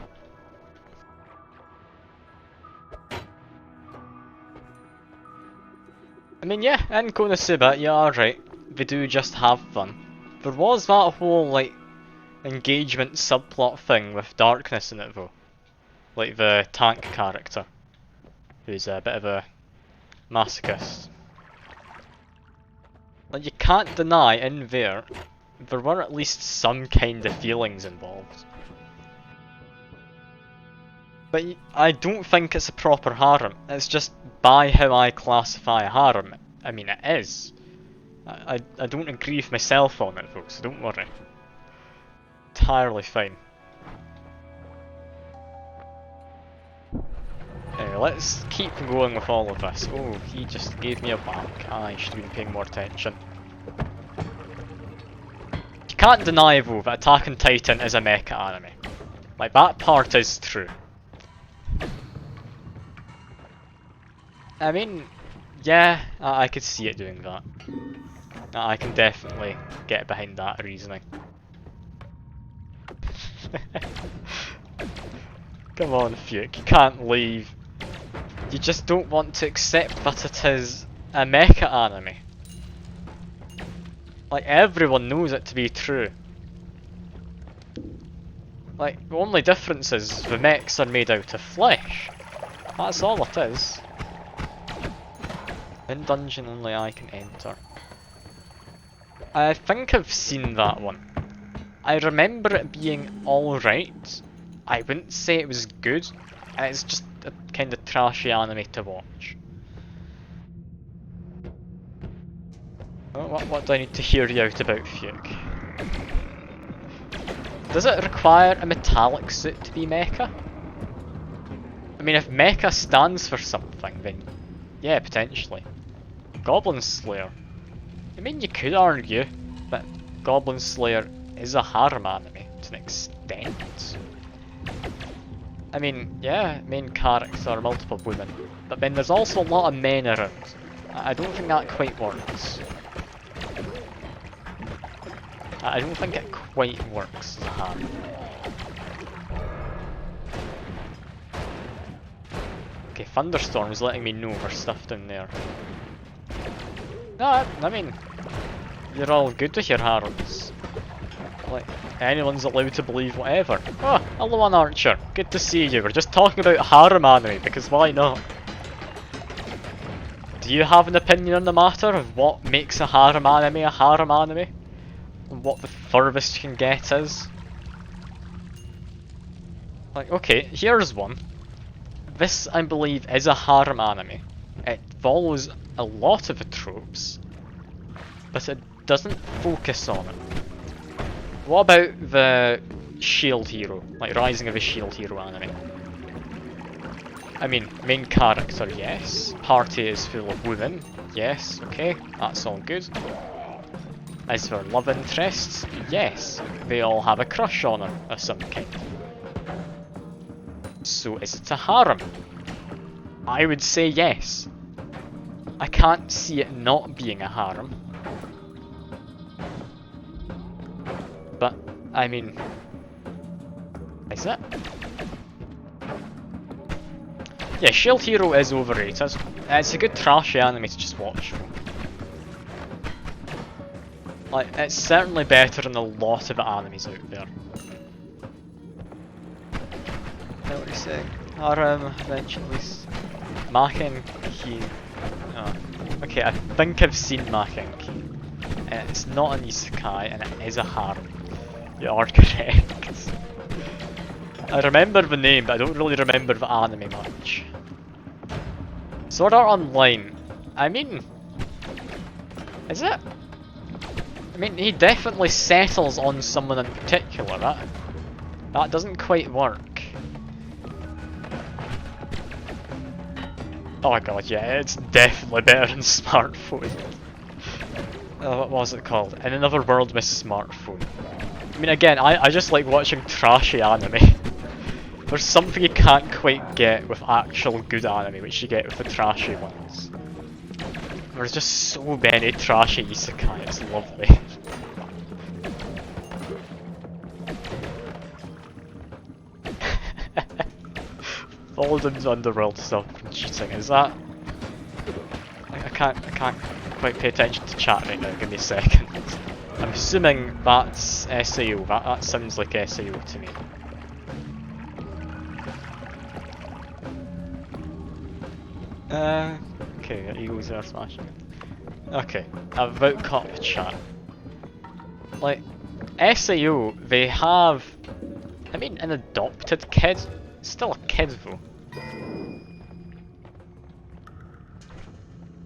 A: I mean, yeah, in Konosuba, you are right. They do just have fun. There was that whole, like, engagement subplot thing with darkness in it though. Like the tank character, who's a bit of a masochist. Like, you can't deny in there were at least some kind of feelings involved. But I don't think it's a proper harem. It's just by how I classify a harem. I mean, it is. I don't agree with myself on it, folks, so don't worry. Entirely fine. Anyway, let's keep going with all of this. Oh, he just gave me a whack. I should have been paying more attention. You can't deny though that Attack on Titan is a mecha anime. Like, that part is true. I mean, yeah, I could see it doing that. I can definitely get behind that reasoning. Come on, Fuke, you can't leave. You just don't want to accept that it is a mecha anime. Like, everyone knows it to be true. Like, the only difference is the mechs are made out of flesh. That's all it is. In dungeon only I can enter. I think I've seen that one. I remember it being alright. I wouldn't say it was good. It's just a kind of trashy anime to watch. Oh, what do I need to hear you out about, Fuke? Does it require a metallic suit to be mecha? I mean, if mecha stands for something, then yeah, potentially. Goblin Slayer. I mean, you could argue that Goblin Slayer is a harem anime to an extent. I mean, yeah, main character are multiple women, but then there's also a lot of men around. I don't think that quite works. I don't think it quite works as a harem. Okay, Thunderstorm's letting me know there's stuff down there. No, I mean, you're all good with your harems. Like, anyone's allowed to believe whatever. Oh, hello, an Archer. Good to see you. We're just talking about harem anime, because why not? Do you have an opinion on the matter of what makes a harem anime? And what the furthest you can get is? Like, okay, here's one. This, I believe, is a harem anime. It follows a lot of the tropes, but it doesn't focus on it. What about the Shield Hero, like Rising of a Shield Hero anime? I mean, main character, yes. Party is full of women, yes, okay, that's all good. As for love interests, yes, they all have a crush on her of some kind. So is it a harem? I would say yes. I can't see it not being a harem. But, I mean, is it? Yeah, Shield Hero is overrated. It's a good trashy anime to just watch. Like, it's certainly better than a lot of animes out there. Know what he's saying? Harem, eventually. Maken Key. Oh. Okay, I think I've seen Maken Key. It's not an isekai, and it is a harem. You are correct. I remember the name, but I don't really remember the anime much. Sword Art Online. I mean, is it? I mean, he definitely settles on someone in particular. That doesn't quite work. Oh my god, yeah, it's definitely better than Smartphone. What was it called? In Another World with Smartphone. I mean, again, I just like watching trashy anime. There's something you can't quite get with actual good anime, which you get with the trashy ones. There's just so many trashy isekai, it's lovely. Volden's Underworld stuff from cheating, is that? I can't quite pay attention to chat right now, give me a second. I'm assuming that's SAO, that sounds like SAO to me. Okay, Eagles are smashing it. Okay, I've about caught up with chat. Like, SAO, they have, I mean, an adopted kid. Still a kid though.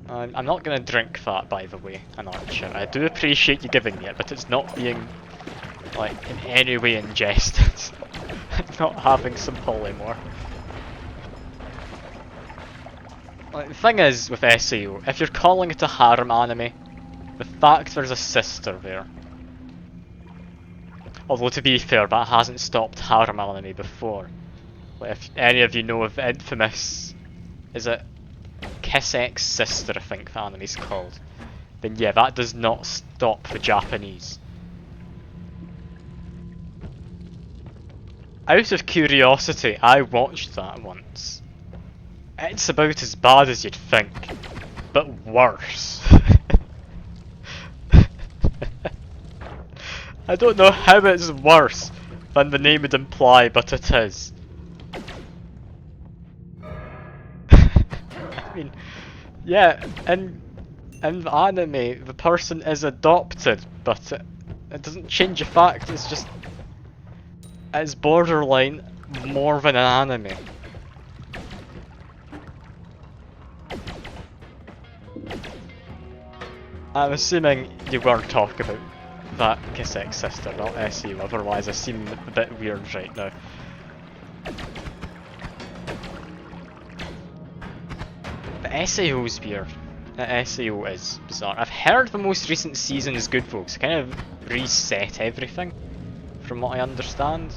A: I'm not gonna drink that, by the way, an Archer. I do appreciate you giving me it, but it's not being, like, in any way ingested. Not having some polymorph. Like, the thing is with SAO, if you're calling it a harem anime, the fact there's a sister there. Although to be fair, that hasn't stopped harem anime before. Like, if any of you know of the infamous, is it Kiss X Sister, I think the anime's called, then yeah, that does not stop the Japanese. Out of curiosity, I watched that once. It's about as bad as you'd think, but worse. I don't know how it's worse than the name would imply, but it is. I mean, yeah, in the anime, the person is adopted, but it doesn't change the fact it's borderline more than an anime. I'm assuming you weren't talking about that Kiss X Sister, not SU, otherwise I seem a bit weird right now. The SAO's weird. The SAO is bizarre. I've heard the most recent season is good, folks. Kind of reset everything, from what I understand.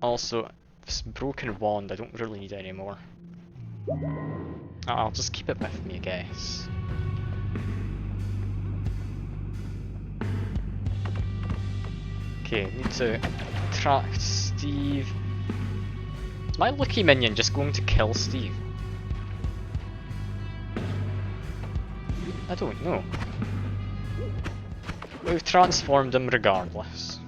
A: Also, this broken wand I don't really need anymore. I'll just keep it with me, I guess. Okay, need to attract Steve. Is my lucky minion just going to kill Steve? I don't know. We've transformed him regardless.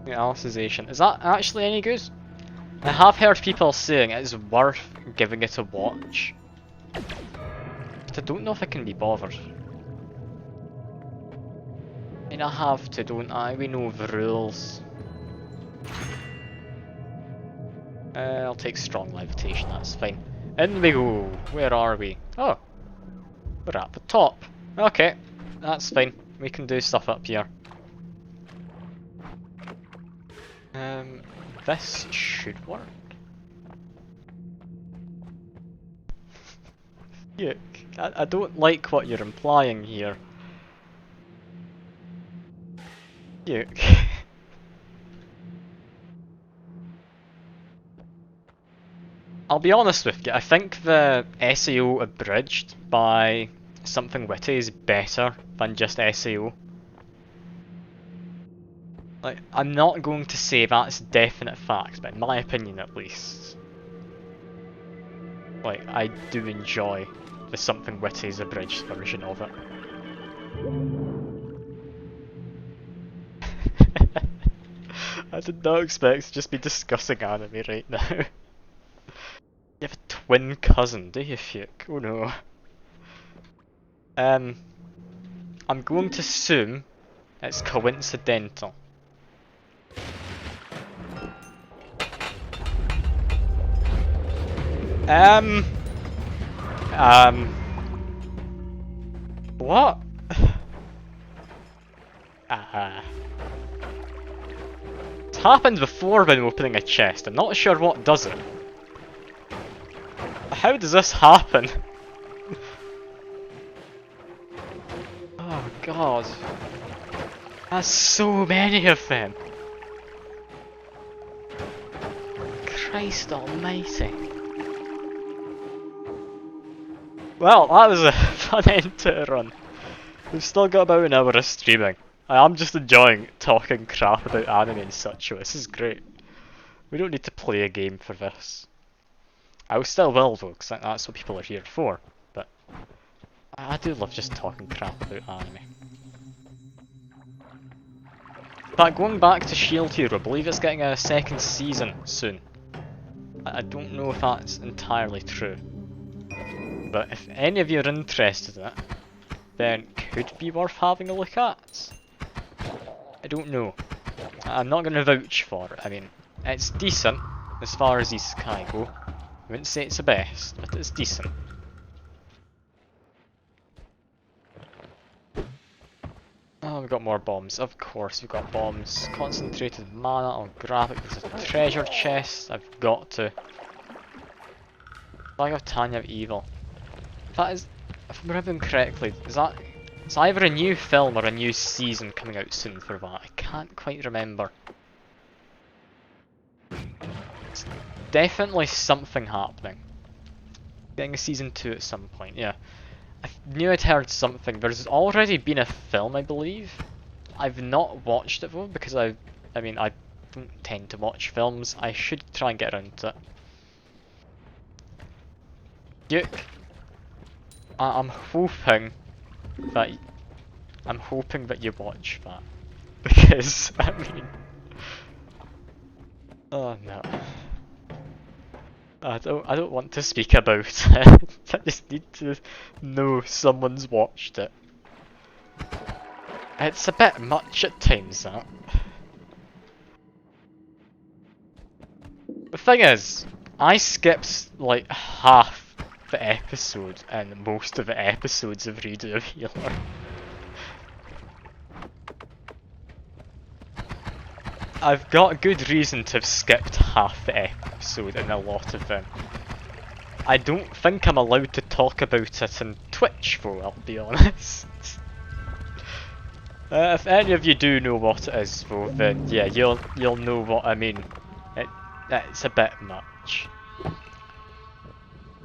A: The Alicization. Is that actually any good? I have heard people saying it's worth giving it a watch. But I don't know if I can be bothered. I mean, I have to, don't I? We know the rules. I'll take strong levitation, that's fine. In we go. Where are we? Oh, we're at the top. Okay, that's fine. We can do stuff up here. This should work. Yuck. I don't like what you're implying here. Yuck. I'll be honest with you, I think the SAO abridged by Something Witty is better than just SAO. Like, I'm not going to say that's definite fact, but in my opinion at least. Like, I do enjoy the Something Witty's abridged version of it. I did not expect to just be discussing anime right now. You have a twin cousin, do you, Fuke? Oh no. I'm going to assume it's coincidental. What? It's happened before when opening a chest. I'm not sure what does it. How does this happen? Oh god. That's so many of them. Christ almighty. Well, that was a fun end to a run. We've still got about an hour of streaming. I am just enjoying talking crap about anime and such, so this is great. We don't need to play a game for this. I still will though, because that's what people are here for, but I do love just talking crap about anime. But going back to Shield Hero, I believe it's getting a second season soon. I don't know if that's entirely true. But if any of you are interested in it, then it could be worth having a look at. I don't know. I'm not going to vouch for it. I mean, it's decent as far as isekai go. I wouldn't say it's the best, but it's decent. Oh, we've got more bombs. Of course we've got bombs. Concentrated mana, I'll grab it. There's a treasure chest. I've got to Flag of Tanya of Evil. That is, if I'm remembering correctly, is that... It's either a new film or a new season coming out soon for that. I can't quite remember. It's definitely something happening. Getting a season 2 at some point, yeah. I knew I'd heard something. There's already been a film, I believe. I've not watched it though, because I mean, I don't tend to watch films. I should try and get around to it. Duke, I'm hoping that you watch that. Because, I mean... Oh no. I don't want to speak about it. I just need to know someone's watched it. It's a bit much at times, that. The thing is, I skipped like half the episode and most of the episodes of Redo a Healer. I've got good reason to have skipped half the episode and a lot of them. I don't think I'm allowed to talk about it on Twitch though, I'll be honest. If any of you do know what it is though, then yeah, you'll know what I mean. It's a bit much.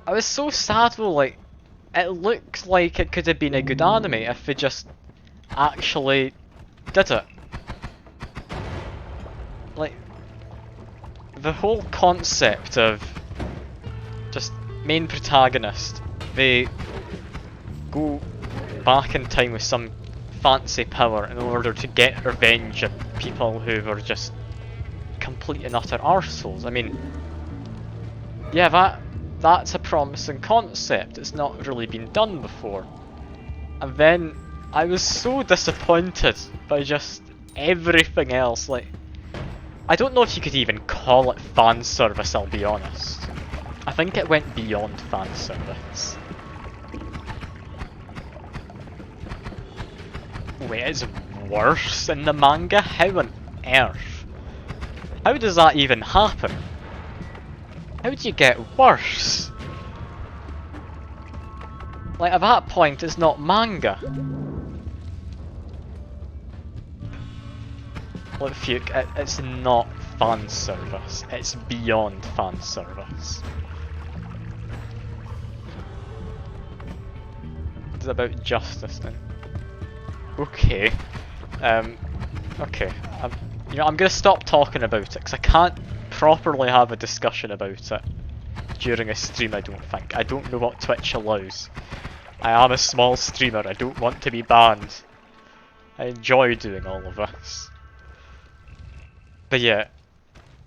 A: I was so sad though, like, it looks like it could have been a good anime if they just actually did it. Like, the whole concept of just main protagonist, they go back in time with some fancy power in order to get revenge on people who were just complete and utter arseholes. I mean, yeah, that's a promising concept. It's not really been done before. And then I was so disappointed by just everything else. Like, I don't know if you could even call it fan service, I'll be honest. I think it went beyond fan service. Wait, it's worse in the manga? How on earth? How does that even happen? How do you get worse? Like, at that point, it's not manga. Look, Fuke, it's not fan service. It's beyond fan service. It's about justice then. Okay. Okay. I'm gonna stop talking about it because I can't properly have a discussion about it during a stream. I don't know what Twitch allows. I am a small streamer. I don't want to be banned. I enjoy doing all of this. But yeah,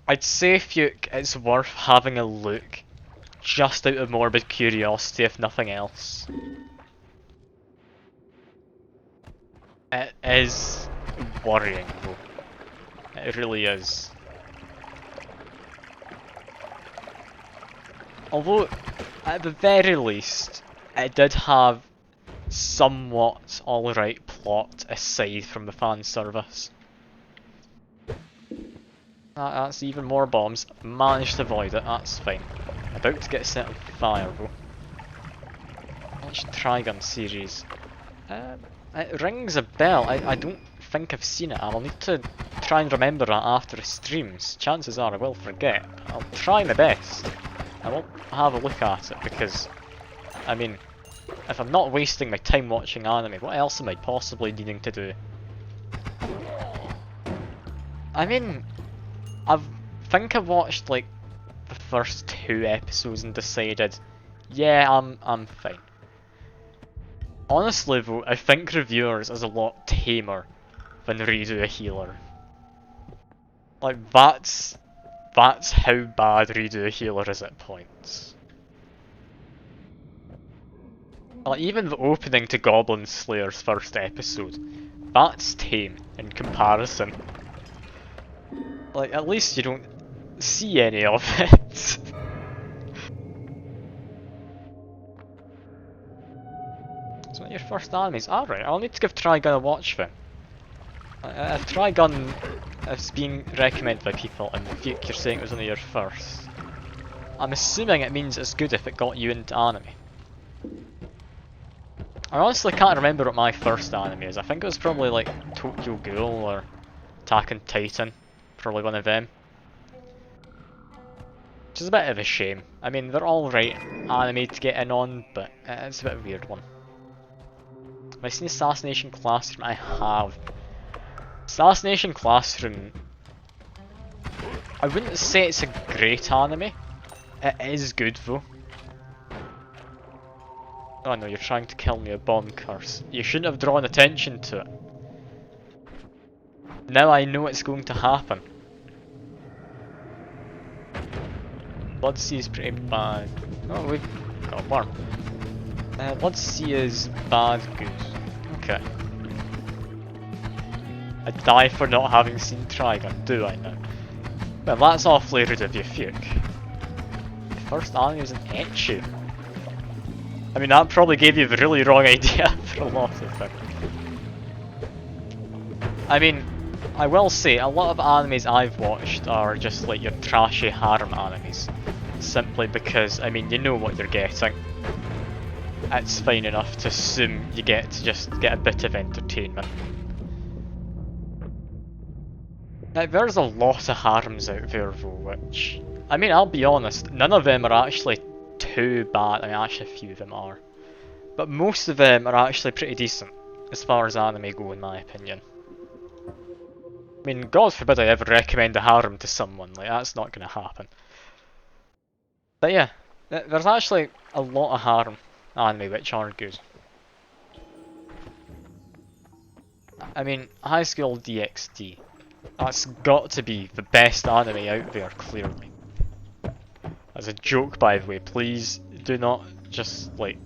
A: I'd say Fuke, it's worth having a look, just out of morbid curiosity, if nothing else. It is worrying though. It really is. Although, at the very least, it did have somewhat alright plot aside from the fan service. That's even more bombs. Managed to avoid it, that's fine. About to get set on fire though. Which Trigun series? It rings a bell. I don't think I've seen it. I'll need to try and remember that after the streams. Chances are I will forget. I'll try my best. I won't have a look at it because, I mean, if I'm not wasting my time watching anime, what else am I possibly needing to do? I mean, I think I watched like the first 2 episodes and decided, yeah, I'm fine. Honestly though, I think Reviewers is a lot tamer than Redo a Healer. Like, that's how bad Redo a Healer is at points. Like, even the opening to Goblin Slayer's first episode, that's tame in comparison. Like, at least you don't see any of it. It's one of your first animes. Alright, I'll need to give Trigun a watch then. If Trigun is being recommended by people, and Fuke, you're saying it was one of your first. I'm assuming it means it's good if it got you into anime. I honestly can't remember what my first anime is. I think it was probably like Tokyo Ghoul or Attack on Titan. Probably one of them. Which is a bit of a shame. I mean, they're all right anime to get in on, but it's a bit of a weird one. Have I seen Assassination Classroom? I have. Assassination Classroom, I wouldn't say it's a great anime. It is good though. Oh no, you're trying to kill me, a bomb curse. You shouldn't have drawn attention to it. Now I know it's going to happen. Bloodsea is pretty bad. Oh, we've got a worm. Bloodsea is bad good. Okay. I die for not having seen Trigun, do I now? Well, that's awfully rude of you, Fuke. The first anime is an ecchi. I mean, that probably gave you the really wrong idea for a lot of them. I mean, I will say, a lot of animes I've watched are just like your trashy harem animes. Simply because, I mean, you know what you're getting. It's fine enough to assume you get to just get a bit of entertainment. Now, there's a lot of harems out there though, which... I mean, I'll be honest, none of them are actually too bad. I mean, actually a few of them are. But most of them are actually pretty decent, as far as anime go, in my opinion. I mean, God forbid I ever recommend a harem to someone, like, that's not gonna happen. But yeah, there's actually a lot of harem anime which are good. I mean, High School DxD, that's got to be the best anime out there, clearly. As a joke, by the way, please do not just, like,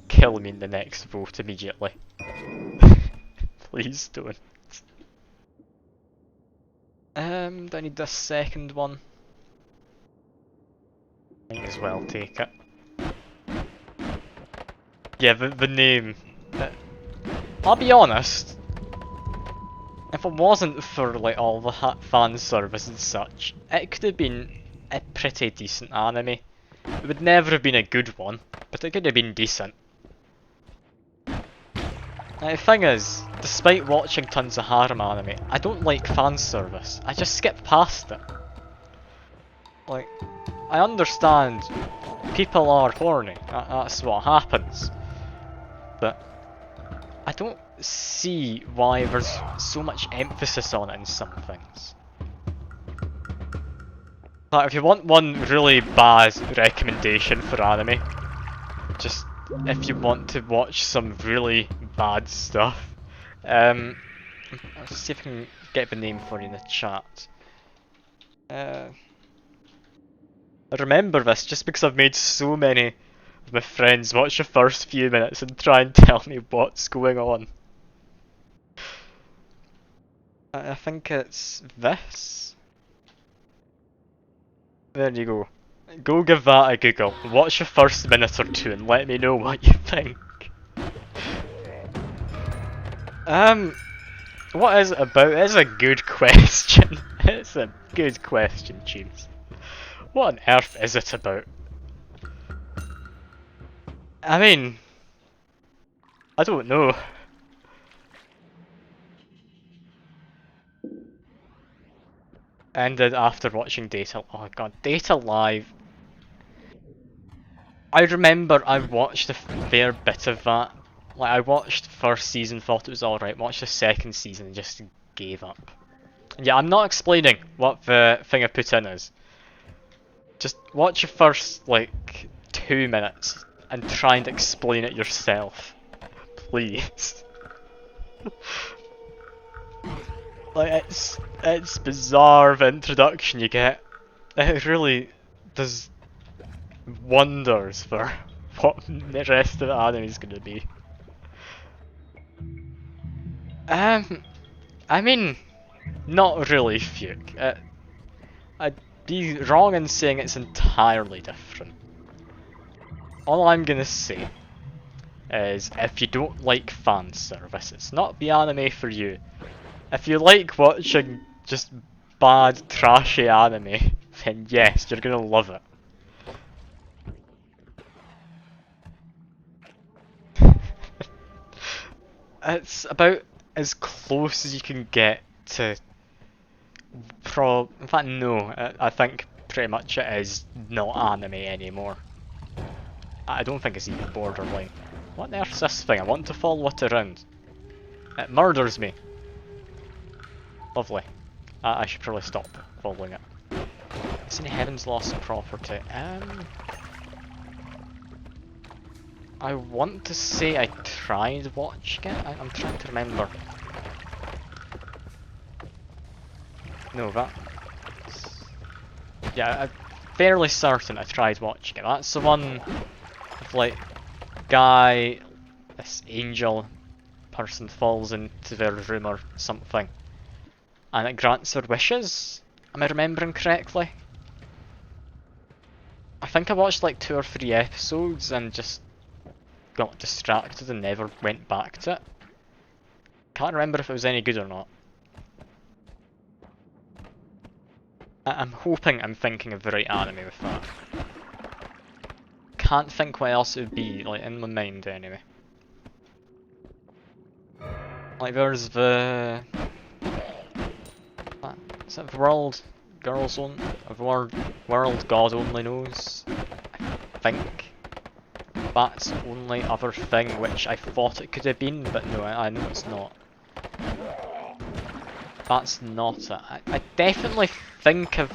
A: kill me in the next vote immediately. Please don't. Do I need the second one? Might as well take it. Yeah, the name. I'll be honest. If it wasn't for like all the fan service and such, it could have been a pretty decent anime. It would never have been a good one, but it could have been decent. Now, the thing is, despite watching tons of harem anime, I don't like fan service. I just skip past it. Like, I understand people are horny, that's what happens. But I don't see why there's so much emphasis on it in some things. Like, if you want one really bad recommendation for anime, just if you want to watch some really bad stuff, I'll see if I can get the name for you in the chat. I remember this just because I've made so many of my friends watch the first few minutes and try and tell me what's going on. I think it's this. There you go. Go give that a Google. Watch the first minute or two and let me know what you think. What is it about? It's a good question. It's a good question, James. What on earth is it about? I mean, I don't know. Ended after watching Data. Oh god, Data Live. I remember I watched a fair bit of that. Like, I watched the first season, thought it was alright, watched the second season and just gave up. And yeah, I'm not explaining what the thing I put in is. Just watch the first, like, 2 minutes and try and explain it yourself. Please. Like, it's bizarre, the introduction you get. It really does wonders for what the rest of the anime is going to be. I mean, not really, Fuke. I'd be wrong in saying it's entirely different. All I'm gonna say is, if you don't like fan service, it's not the anime for you. If you like watching just bad, trashy anime, then yes, you're gonna love it. It's about as close as you can get to in fact, no, I think pretty much it is not anime anymore. I don't think it's even borderline. What the earth's this thing? I want to follow it around. It murders me. Lovely. I should probably stop following it. It's in Heaven's Lost property. I want to say I tried watching it. I'm trying to remember. No, that. Yeah, I'm fairly certain I tried watching it. That's the one with like guy, this angel person falls into their room or something, and it grants her wishes. Am I remembering correctly? I think I watched like 2 or 3 episodes and just got distracted and never went back to it. Can't remember if it was any good or not. I'm hoping I'm thinking of the right anime with that. Can't think what else it would be, like in my mind anyway. Like there's the... Is it the world girls only? The world God only knows? I think. That's the only other thing which I thought it could have been, but no, I know it's not. That's not it. I definitely think I've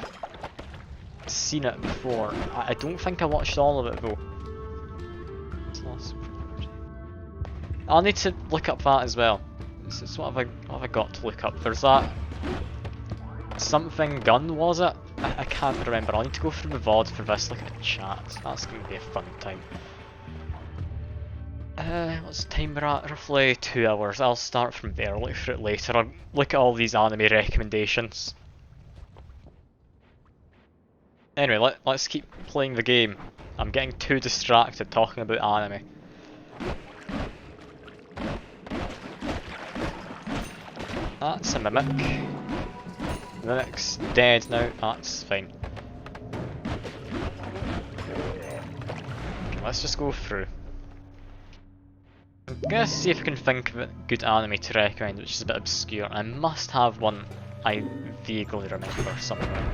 A: seen it before. I don't think I watched all of it though. I'll need to look up that as well. So what have I got to look up? There's that something gun, was it? I can't remember. I'll need to go through the VOD for this, look at the chat. That's going to be a fun time. What's the time we're at? Roughly 2 hours. I'll start from there, look through it later. I'll look at all these anime recommendations. Anyway, let's keep playing the game. I'm getting too distracted talking about anime. That's a mimic. The mimic's dead now, that's fine. Okay, let's just go through. I'm gonna see if I can think of a good anime to recommend which is a bit obscure. I must have one I vaguely remember somewhere.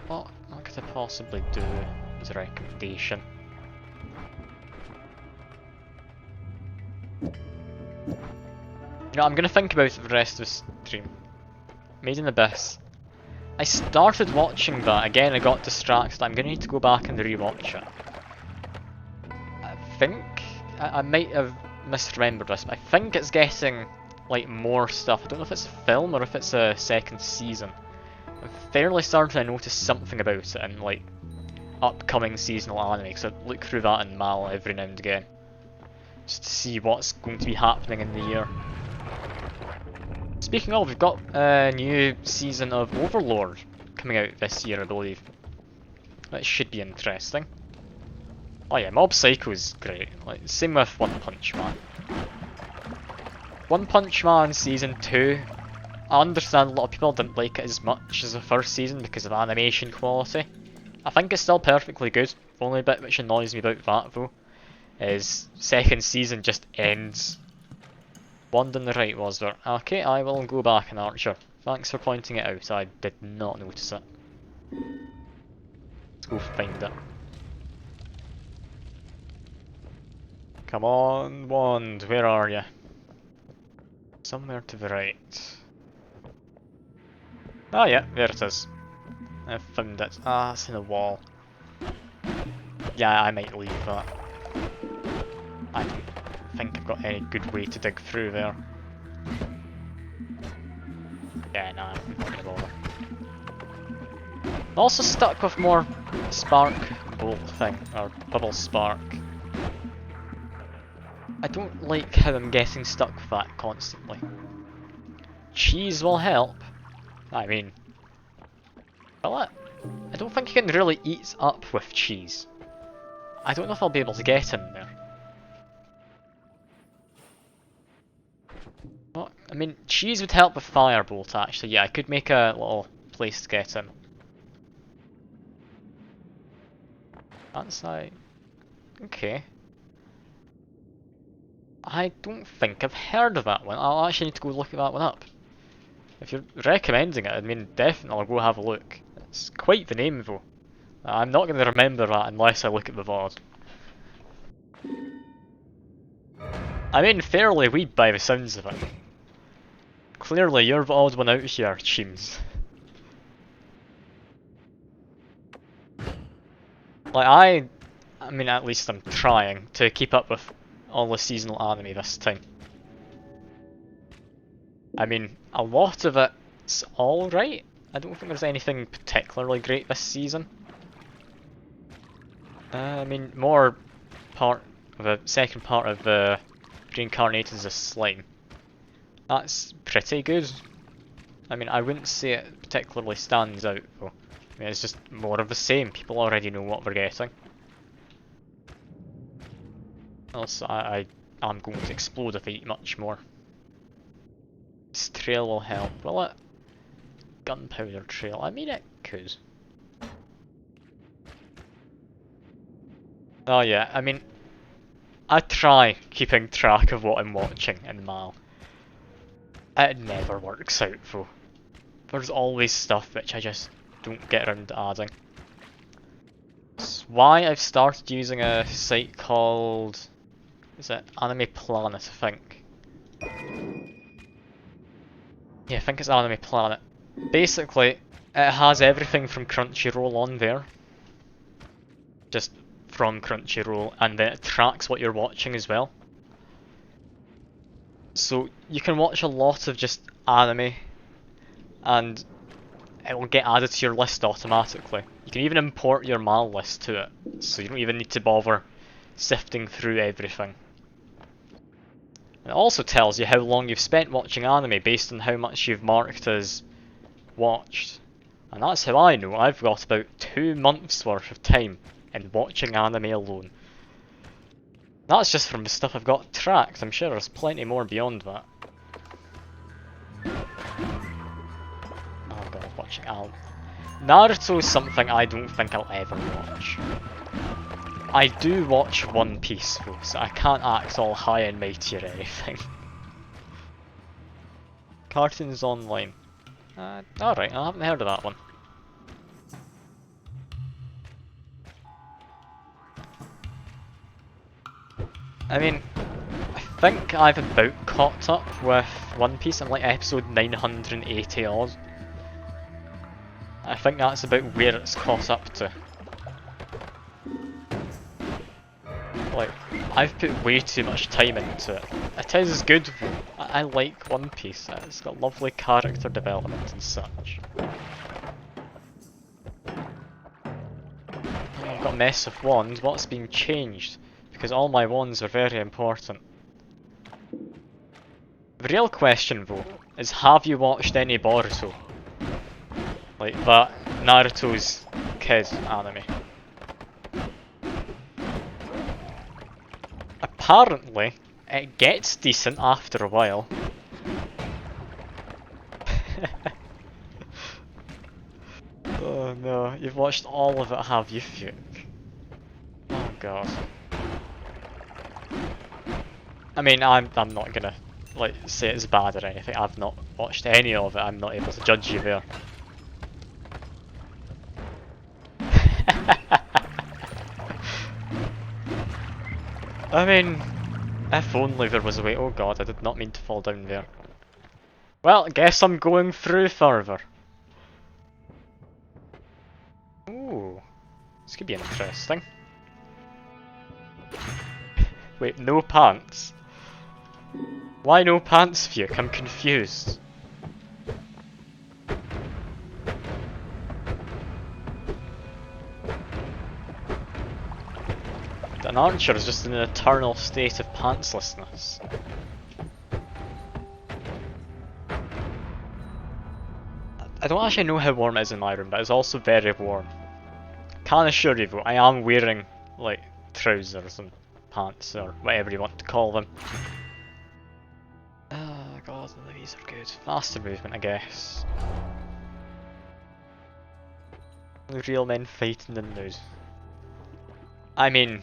A: What could I possibly do as a recommendation? You know, I'm gonna think about it for the rest of the stream. Made in Abyss. I started watching that, again I got distracted. I'm gonna need to go back and rewatch it. I think, I might have misremembered this, but I think it's getting like more stuff. I don't know if it's a film or if it's a second season. I'm fairly certain I noticed something about it in like upcoming seasonal anime, because I look through that in Mal every now and again. Just to see what's going to be happening in the year. Speaking of, we've got a new season of Overlord coming out this year, I believe. That should be interesting. Oh yeah, Mob Psycho's great. Like, same with One Punch Man. One Punch Man Season 2, I understand a lot of people didn't like it as much as the first season because of animation quality. I think it's still perfectly good. The only bit which annoys me about that though is second season just ends. One on the right, was there? Okay, I will go back in Archer. Thanks for pointing it out, I did not notice it. Let's go find it. Come on, wand, where are you? Somewhere to the right. Ah yeah, there it is. I found it. Ah, it's in a wall. Yeah, I might leave that. I don't think I've got any good way to dig through there. Yeah, nah, I'm not gonna bother. I'm also stuck with more spark bolt thing, or bubble spark. I don't like how I'm getting stuck with that constantly. Cheese will help. I mean, will it? I don't think you can really eat up with cheese. I don't know if I'll be able to get in there. Well, I mean, cheese would help with firebolt actually. Yeah, I could make a little place to get in. That's like... okay. I don't think I've heard of that one. I'll actually need to go look that one up. If you're recommending it, I mean, definitely I'll go have a look. It's quite the name though. I'm not going to remember that unless I look at the VOD. I mean, fairly weed by the sounds of it. Clearly, you're the odd one out here, Cheems. Like, I mean, at least I'm trying to keep up with all the seasonal anime this time. I mean, a lot of it's alright. I don't think there's anything particularly great this season. I mean, more part of the second part of the Reincarnated as a Slime. That's pretty good. I mean, I wouldn't say it particularly stands out though. I mean, it's just more of the same. People already know what we're getting. Also, I'm going to explode if I eat much more. This trail will help, will it? Gunpowder trail. I mean, it could. Oh yeah, I mean, I try keeping track of what I'm watching in Mal. It never works out though. There's always stuff which I just don't get around to adding. It's why I've started using a site called... is it Anime Planet, I think? Yeah, I think it's Anime Planet. Basically, it has everything from Crunchyroll on there. Just from Crunchyroll, and then it tracks what you're watching as well. So you can watch a lot of just anime, and it will get added to your list automatically. You can even import your MAL list to it, so you don't even need to bother sifting through everything. It also tells you how long you've spent watching anime based on how much you've marked as watched. And that's how I know I've got about 2 months worth of time in watching anime alone. That's just from the stuff I've got tracked. I'm sure there's plenty more beyond that. Oh god, watching Naruto is something I don't think I'll ever watch. I do watch One Piece though, so I can't act all high and mighty or anything. Cartoons Online. Alright, I haven't heard of that one. I mean, I think I've about caught up with One Piece. I'm like episode 980 odd. I think that's about where it's caught up to. Like, I've put way too much time into it. It is good. I like One Piece. It's got lovely character development and such. I've got Mess of Wands. What's been changed? Because all my wands are very important. The real question though is, have you watched any Boruto? Like that Naruto's kid anime. Apparently, it gets decent after a while. Oh no, you've watched all of it, have you, Fuke? Oh god. I mean, I'm not gonna like say it's bad or anything. I've not watched any of it. I'm not able to judge you there. I mean, if only there was a way. Oh god, I did not mean to fall down there. Well, I guess I'm going through further. Ooh, this could be interesting. Wait, no pants? Why no pants, Fuke? I'm confused. An archer is just in an eternal state of pantslessness. I don't actually know how warm it is in my room, but it's also very warm. Can assure you though, I am wearing like trousers and pants or whatever you want to call them. Oh god, these are good. Faster movement, I guess. Real men fighting in the nude. I mean,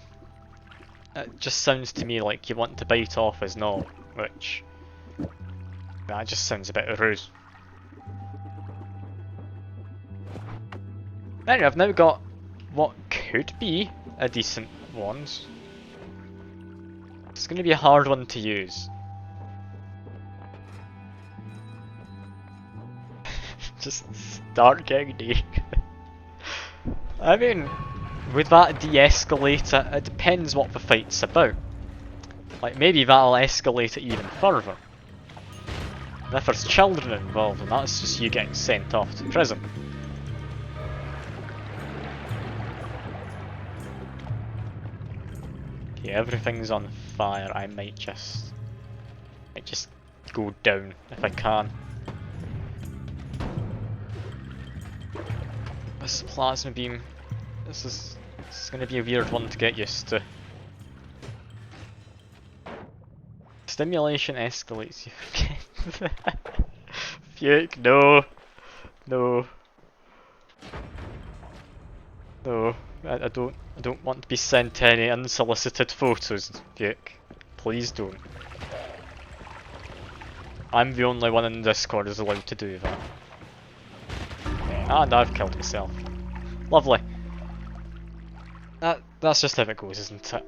A: It just sounds to me like you want to bite off his knob, which... that just sounds a bit rude. Anyway, I've now got what could be a decent wand. It's going to be a hard one to use. Just start getting near. I mean, with that de-escalator, it depends what the fight's about. Like, maybe that'll escalate it even further. And if there's children involved, then that's just you getting sent off to prison. Okay, everything's on fire. I might just go down if I can. This plasma beam, this is gonna be a weird one to get used to. Stimulation escalates you. Fuke, no. No. No. I don't want to be sent any unsolicited photos, Fuke. Please don't. I'm the only one in Discord who's allowed to do that. And I've killed myself. Lovely. That's just how it goes, isn't it?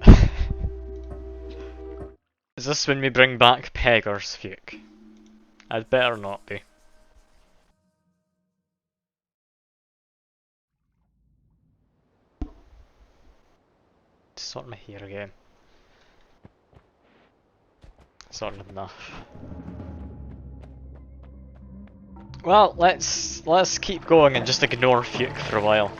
A: Is this when we bring back Peggers, Fuke? I'd better not be. Sort my hair again. Sort of enough. Well, let's keep going and just ignore Fuke for a while.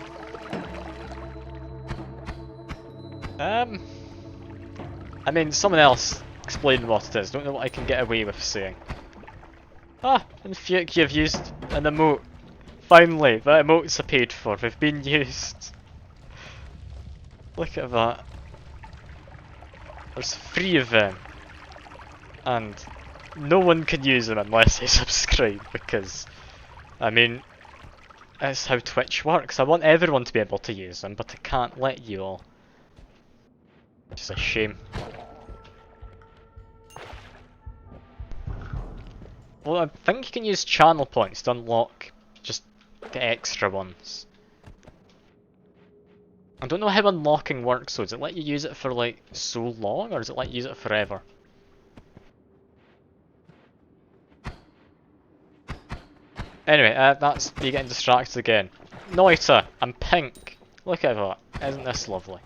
A: I mean, someone else explain what it is. Don't know what I can get away with saying. Ah, and Fuke, you've used an emote. Finally, the emotes are paid for. They've been used. Look at that. There's 3 of them. And no one can use them unless they subscribe, because, I mean, that's how Twitch works. I want everyone to be able to use them, but I can't let you all. Which is a shame. Well, I think you can use channel points to unlock just the extra ones. I don't know how unlocking works, so does it let you use it for like so long, or does it let you use it forever? Anyway, that's me getting distracted again. Noita, I'm pink. Look at that. Isn't this lovely?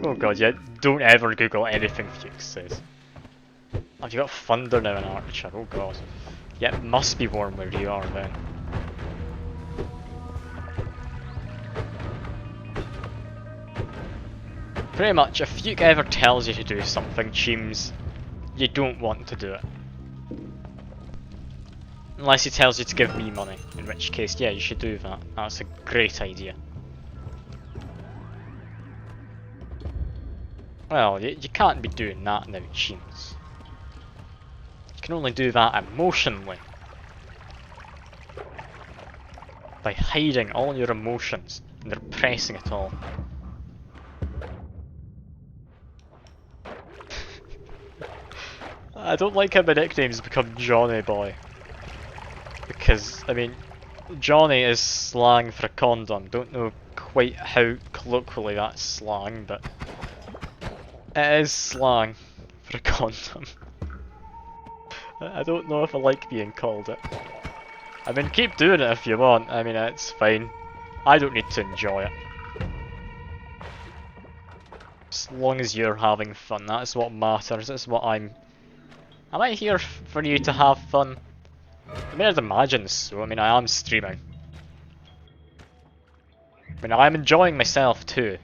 A: Oh god, yeah, don't ever Google anything Fuke says. Have you got thunder now in Archer? Oh god. Yeah, it must be warm where you are then. Pretty much, if Fuke ever tells you to do something, Cheems, you don't want to do it. Unless he tells you to give me money, in which case, yeah, you should do that. That's a great idea. Well, you can't be doing that now, Cheems. You can only do that emotionally. By hiding all your emotions and repressing it all. I don't like how my nickname's become Johnny Boy. Because, I mean, Johnny is slang for a condom. Don't know quite how colloquially that's slang, but it is slang for a condom. I don't know if I like being called it. I mean, keep doing it if you want. I mean, it's fine. I don't need to enjoy it. As long as you're having fun, that's what matters. That's what I'm I here for you to have fun? I mean, I'd imagine so. I mean, I am streaming. I mean, I'm enjoying myself too.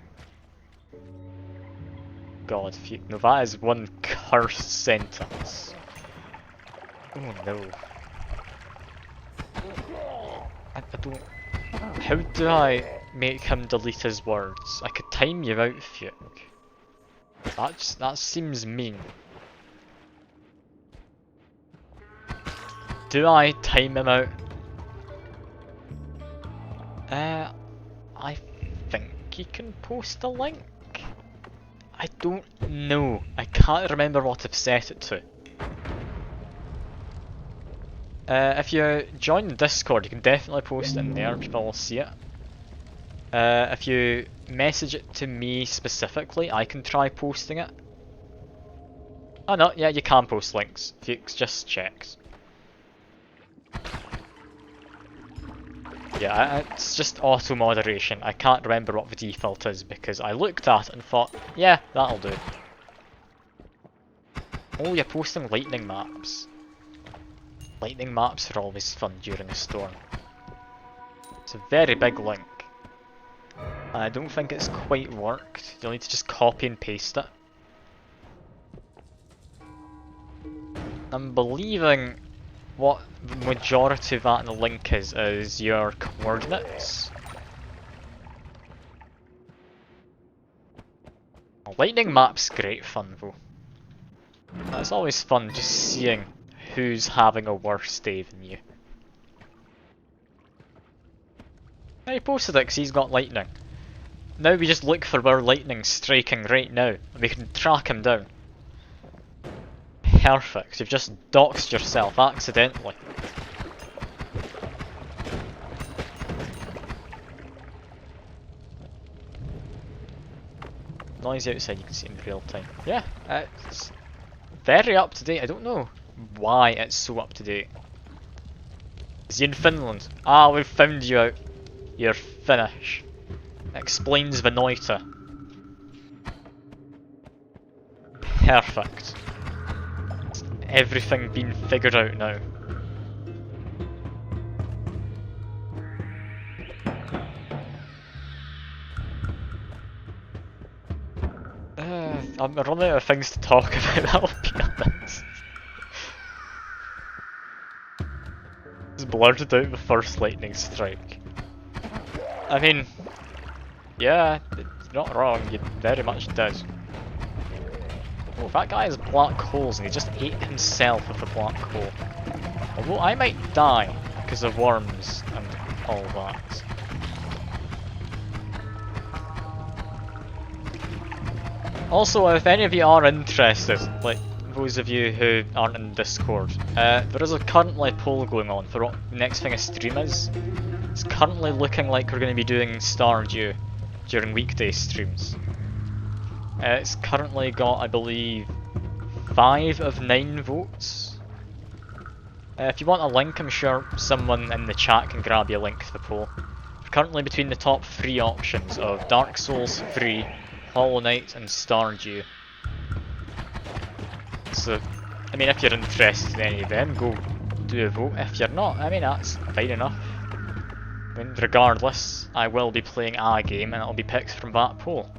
A: God, if you, no, that is one cursed sentence. Oh no. I don't... How do I make him delete his words? I could time you out, Fuke. That seems mean. Do I time him out? I think think you can post a link? I don't know. I can't remember what I've set it to. If you join the Discord, you can definitely post it in there, people will see it. If you message it to me specifically, I can try posting it. Oh no, yeah, you can post links. Fuchs just checks. Yeah, it's just auto moderation. I can't remember what the default is because I looked at it and thought, yeah, that'll do. Oh, you're posting lightning maps. Lightning maps are always fun during a storm. It's a very big link. I don't think it's quite worked. You'll need to just copy and paste it. I'm believing what the majority of that in the link is your coordinates. Lightning map's great fun though. It's always fun just seeing who's having a worse day than you. He posted it because he's got lightning. Now we just look for where lightning's striking right now, and we can track him down. Perfect, you've just doxed yourself accidentally. Noise outside you can see in real time. Yeah, it's very up to date. I don't know why it's so up to date. Is he in Finland? Ah, we've found you out. You're Finnish. Explains the Noita. Perfect. Everything been figured out now. I'm running out of things to talk about, that'll be honest. Just blurted out the first lightning strike. I mean, yeah, it's not wrong, you very much did. Oh, that guy has black holes and he just ate himself with a black hole. Although I might die because of worms and all that. Also, if any of you are interested, like those of you who aren't in Discord, there is currently a poll going on for what the next thing a stream is. It's currently looking like we're going to be doing Stardew during weekday streams. It's currently got, I believe, 5 of 9 votes. If you want a link, I'm sure someone in the chat can grab you a link to the poll. We're currently between the top 3 options of Dark Souls 3, Hollow Knight and Stardew. So, I mean, if you're interested in any of them, go do a vote. If you're not, I mean, that's fine enough. I mean, regardless, I will be playing a game and it'll be picked from that poll.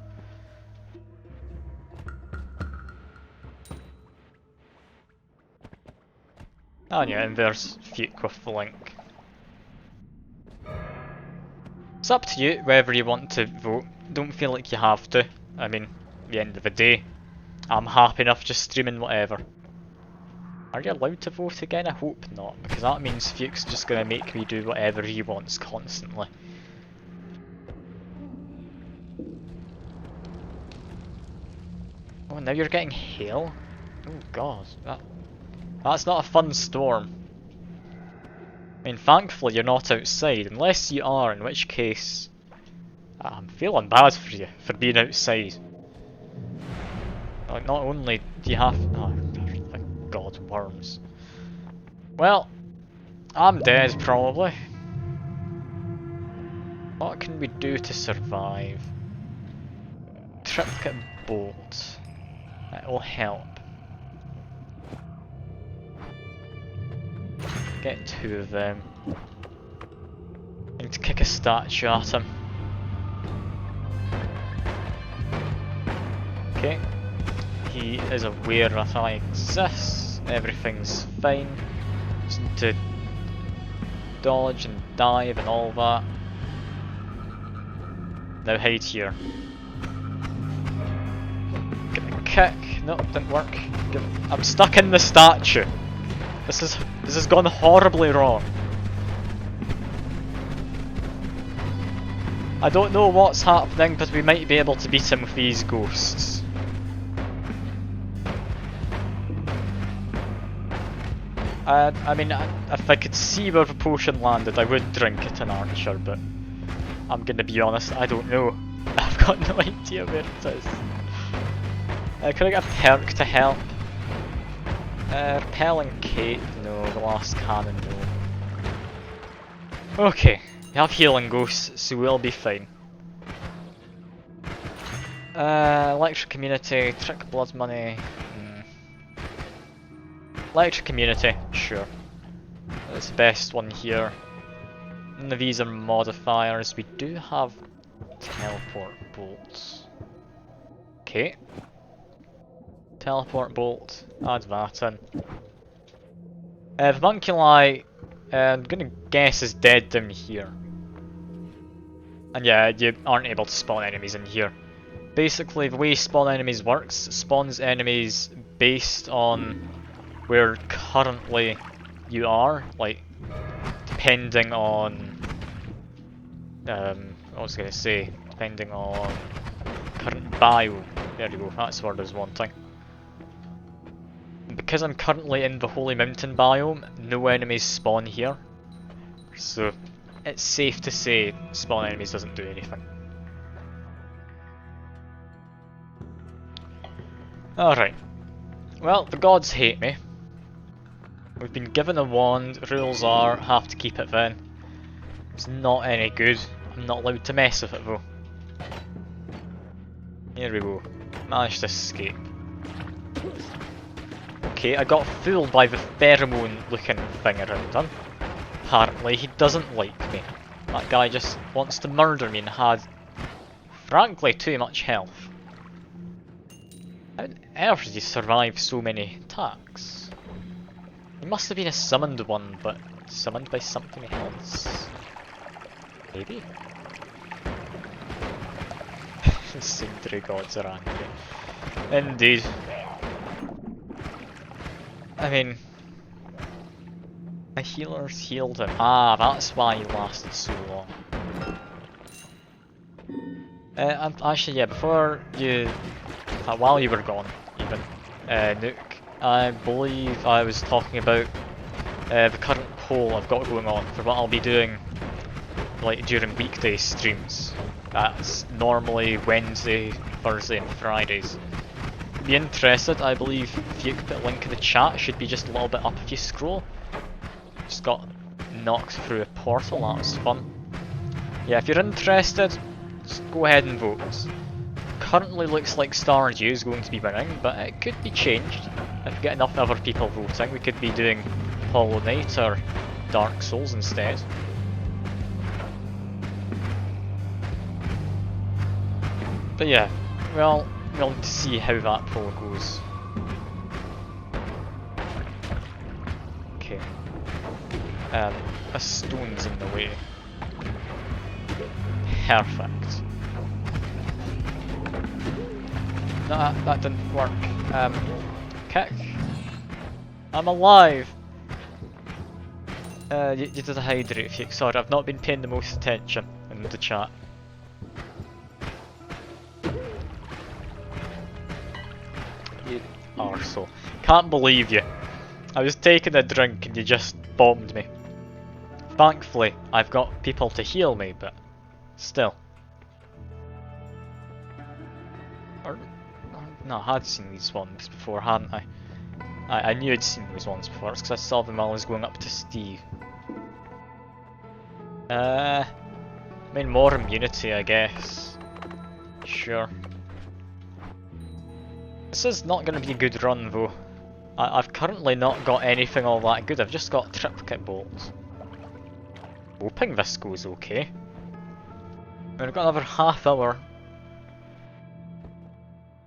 A: Oh yeah, and there's Fuke with the link. It's up to you whether you want to vote. Don't feel like you have to. I mean, at the end of the day, I'm happy enough just streaming whatever. Are you allowed to vote again? I hope not, because that means Fuke's just gonna make me do whatever he wants constantly. Oh, now you're getting hail? Oh god, that's not a fun storm. I mean, thankfully you're not outside, unless you are, in which case I'm feeling bad for you for being outside. Like, not only do you have... oh, thank god, worms. Well, I'm dead probably. What can we do to survive? Triplicate bolt. That will help. Get 2 of them. I need to kick a statue at him. Okay. He is aware that I exist. Everything's fine. Just need to dodge and dive and all that. Now hide here. Give it a kick. No, didn't work. I'm stuck in the statue. This has gone horribly wrong. I don't know what's happening, but we might be able to beat him with these ghosts. I mean, if I could see where the potion landed, I would drink it in Archer, but I'm gonna be honest, I don't know. I've got no idea where it is. Could I get a perk to help? Repelling Cape, no. Glass Cannon, no. Okay, we have Healing Ghosts, so we'll be fine. Electric Community, Trick Blood Money. Electric Community, sure. That's the best one here. None of these are modifiers. We do have Teleport Bolts. Okay. Teleport Bolt, add that in. The Homunculi, I'm gonna guess is dead down here. And yeah, you aren't able to spawn enemies in here. Basically, the way spawn enemies works, it spawns enemies based on where currently you are, like, depending on, what was I gonna say, depending on current biome. There you go, that's the word I was wanting. Because I'm currently in the Holy Mountain biome, no enemies spawn here. So, it's safe to say spawn enemies doesn't do anything. Alright. Well, the gods hate me. We've been given a wand, rules are, have to keep it then. It's not any good. I'm not allowed to mess with it though. Here we go. Managed to escape. Okay, I got fooled by the pheromone looking thing around him. Apparently he doesn't like me. That guy just wants to murder me and had, frankly, too much health. How on earth did he survive so many attacks? He must have been a summoned one, but summoned by something else. Maybe? The Sindri gods are angry. Indeed. I mean, the healers healed him. Ah, that's why he lasted so long. And actually, yeah, before you, while you were gone, even, Nuke, I believe I was talking about the current poll I've got going on for what I'll be doing, like during weekday streams. That's normally Wednesday, Thursday, and Fridays. If you're interested, I believe if you could put a link in the chat, it should be just a little bit up if you scroll. Just got knocked through a portal, that was fun. Yeah, if you're interested, just go ahead and vote. Currently looks like Stardew is going to be winning, but it could be changed. If we get enough other people voting, we could be doing Hollow Knight or Dark Souls instead. But yeah, well, we'll need to see how that poll goes. Okay. A stone's in the way. Perfect. No, that didn't work. Kick. I'm alive! You did a hydrate kick. Sorry, I've not been paying the most attention in the chat. You arsehole. Can't believe you. I was taking a drink and you just bombed me. Thankfully, I've got people to heal me, but still. No, I had seen these ones before, hadn't I? I knew I'd seen these ones before, it's because I saw them while I was going up to Steve. I mean, more immunity, I guess. Sure. This is not going to be a good run, though. I've currently not got anything all that good, I've just got triplicate bolts. Hoping this goes okay. We've got another half hour.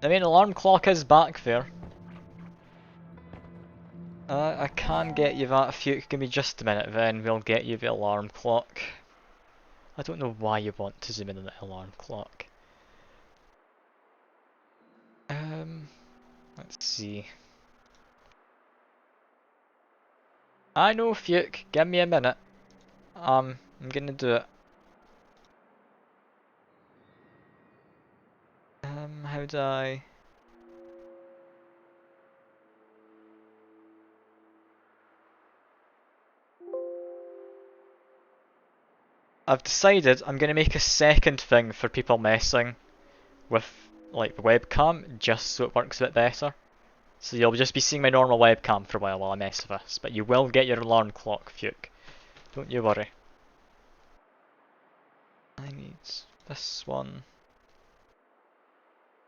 A: I mean, alarm clock is back there. I can get you that if you give me just a minute, then we'll get you the alarm clock. I don't know why you want to zoom in on the alarm clock. Let's see. I know, Fuke, give me a minute. I'm gonna do it. How do I... I've decided I'm gonna make a second thing for people messing with like the webcam, just so it works a bit better. So you'll just be seeing my normal webcam for a while I mess with this, but you will get your alarm clock, Fuke. Don't you worry. I need this one.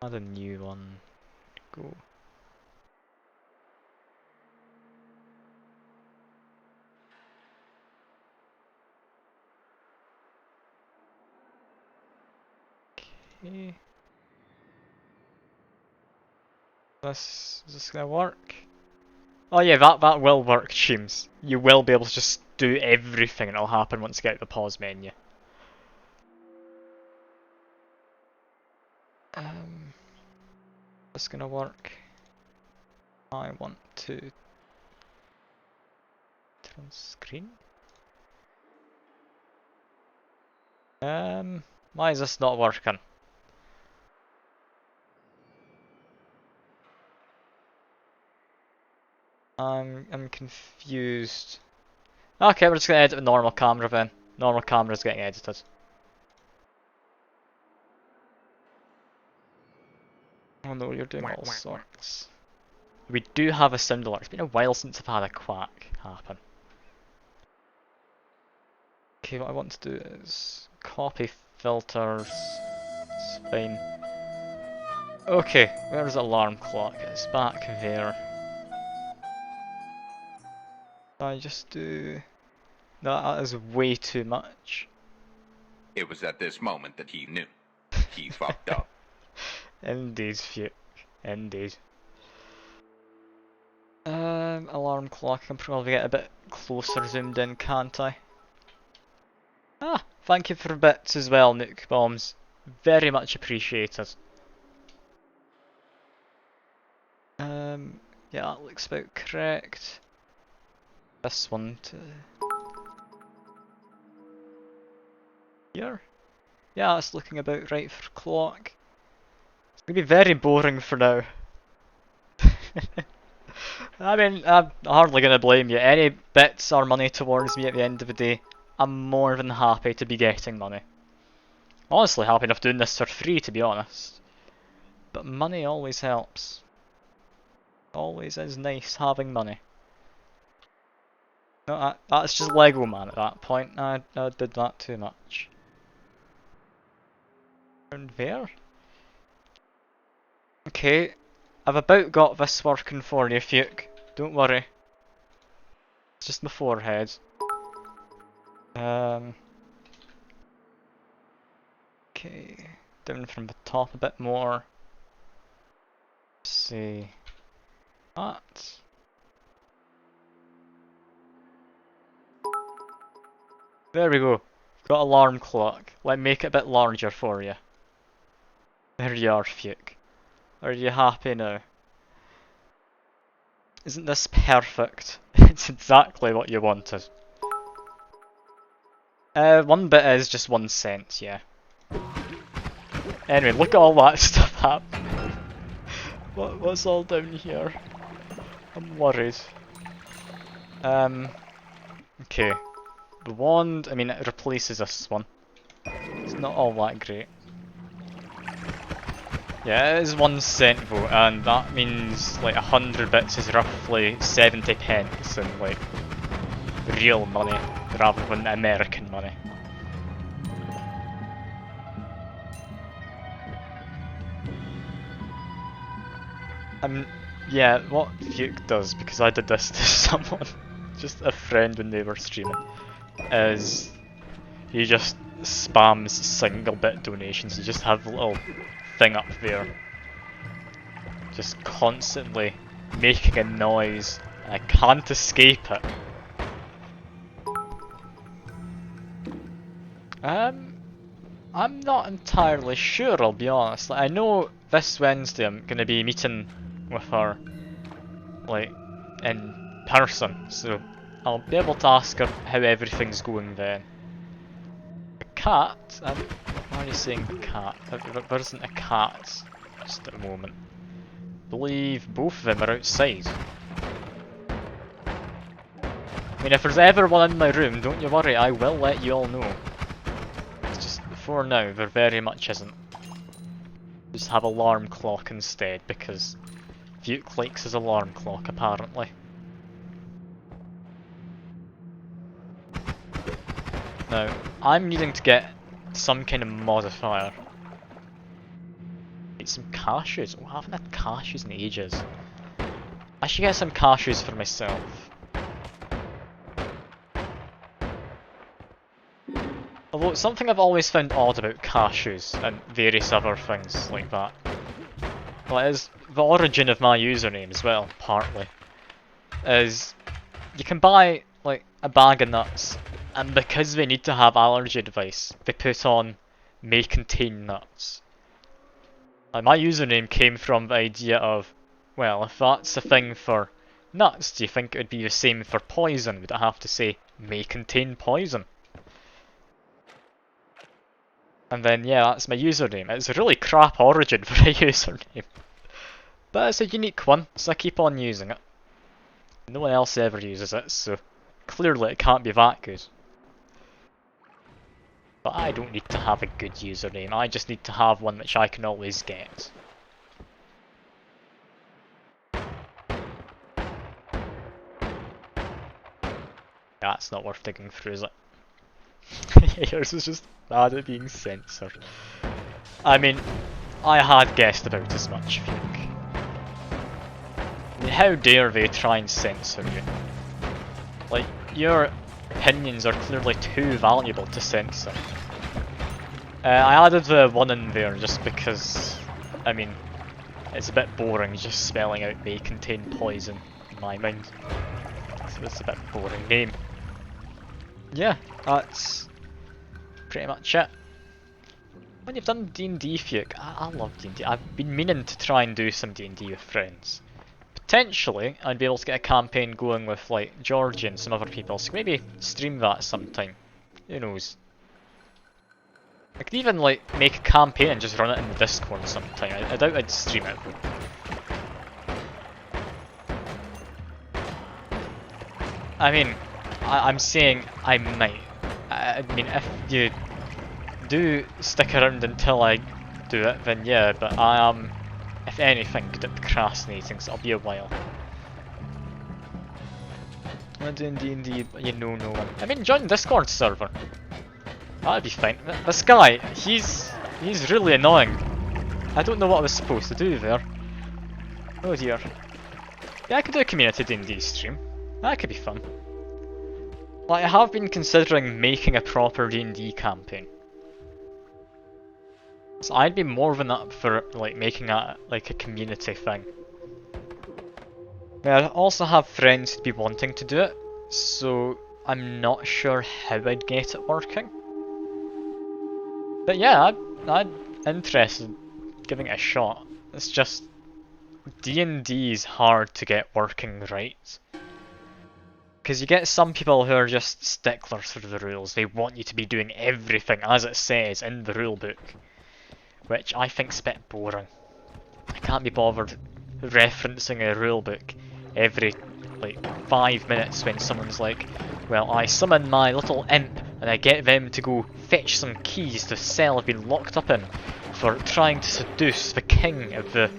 A: Add a new one. Go. Okay. Is this gonna work? Oh yeah, that will work, James. You will be able to just do everything and it'll happen once you get out the pause menu. This gonna work? I want to turn screen. Why is this not working? I'm confused. Okay, we're just gonna edit the normal camera then. Normal camera's getting edited. Oh no, you're doing all sorts. We do have a sound alert. It's been a while since I've had a quack happen. Okay, what I want to do is copy filters. It's fine. Okay, where's the alarm clock? It's back there. I just do... No, that is way too much.
B: It was at this moment that he knew. He fucked up.
A: Indeed, Fuke. Indeed. Alarm clock, I can probably get a bit closer zoomed in, can't I? Ah, thank you for bits as well, Nuke Bombs. Very much appreciated. Yeah, that looks about correct. This one to... here? Yeah, that's looking about right for clock. It's gonna be very boring for now. I mean, I'm hardly gonna blame you. Any bits or money towards me at the end of the day, I'm more than happy to be getting money. Honestly, happy enough doing this for free, to be honest. But money always helps. Always is nice having money. No, that's just Lego Man at that point. I did that too much. Around there? Okay, I've about got this working for you, Fuke. Don't worry. It's just my forehead. Okay, down from the top a bit more. Let's see. That. There we go. Got alarm clock. Let me make it a bit larger for you. There you are, Fuke. Are you happy now? Isn't this perfect? It's exactly what you wanted. One bit is just 1 cent, yeah. Anyway, look at all that stuff happening. What's all down here? I'm worried. Okay. The wand, I mean, it replaces this one. It's not all that great. Yeah, it is 1 cent though, and that means like 100 bits is roughly 70 pence in like real money rather than American money. Yeah, what Fuke does, because I did this to someone, just a friend when they were streaming, is he just spams single bit donations. You just have a little thing up there, just constantly making a noise, and I can't escape it. I'm not entirely sure, I'll be honest. Like, I know this Wednesday I'm gonna be meeting with her, like, in person, so I'll be able to ask her how everything's going then. The cat? Why are you saying cat? There isn't a cat. just at the moment. I believe both of them are outside. I mean, if there's ever one in my room, don't you worry, I will let you all know. It's just, for now, there very much isn't. Just have alarm clock instead, because Vuke likes his alarm clock, apparently. Now, I'm needing to get some kind of modifier. Get some cashews. Oh, I haven't had cashews in ages. I should get some cashews for myself. Although, something I've always found odd about cashews and various other things like that. Well, it is the origin of my username as well, partly. Is you can buy like a bag of nuts, and because they need to have allergy advice, they put on may contain nuts. Like, my username came from the idea of, well, if that's a thing for nuts, do you think it would be the same for poison? Would it have to say may contain poison? And then yeah, that's my username. It's a really crap origin for a username. But it's a unique one, so I keep on using it. No one else ever uses it, so clearly it can't be that good. But I don't need to have a good username, I just need to have one which I can always get. That's not worth digging through, is it? Yours is just bad at being censored. I mean, I had guessed about as much, Fuke. I mean, how dare they try and censor you? Like, your opinions are clearly too valuable to censor. I added the one in there just because, I mean, it's a bit boring just spelling out may contain poison in my mind. So it's a bit boring name. Yeah, that's pretty much it. When you've done D&D, Fuke, I love D&D. I've been meaning to try and do some D&D with friends. Potentially, I'd be able to get a campaign going with like Georgie and some other people, so maybe stream that sometime. Who knows? I could even like make a campaign and just run it in the Discord sometime. I doubt I'd stream it though. I mean, I'm saying I might. I mean, if you do stick around until I do it, then yeah, but I am, if anything, good at procrastinating, so it'll be a while. I'm doing D&D, but you know no one. I mean, join the Discord server. That'd be fine. This guy, he's really annoying. I don't know what I was supposed to do there. Oh dear. Yeah, I could do a community D&D stream. That could be fun. Like, I have been considering making a proper D&D campaign. So I'd be more than up for like making a like a community thing. I also have friends who'd be wanting to do it, so I'm not sure how I'd get it working. But yeah, I'd interested in giving it a shot. It's just D&D is hard to get working right. Because you get some people who are just sticklers for the rules. They want you to be doing everything as it says in the rulebook, which I think's a bit boring. I can't be bothered referencing a rulebook every like 5 minutes when someone's like, well, I summon my little imp and I get them to go fetch some keys to the cell I've been locked up in for trying to seduce the king of the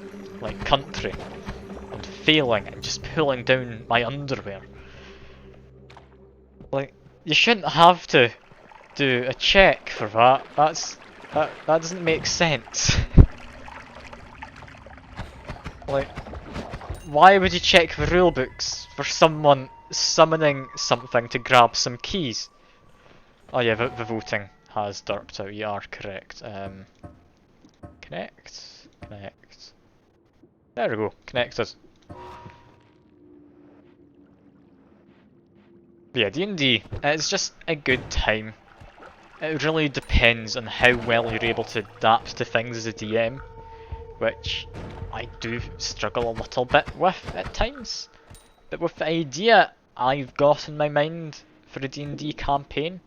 A: like country and failing and just pulling down my underwear. Like, you shouldn't have to do a check for that. That doesn't make sense. Like, why would you check the rulebooks for someone summoning something to grab some keys? Oh yeah, the voting has derped out, you are correct. Connect. There we go, connected. But yeah, D&D, it's just a good time. It really depends on how well you're able to adapt to things as a DM, which I do struggle a little bit with at times. But with the idea I've got in my mind for a D&D campaign,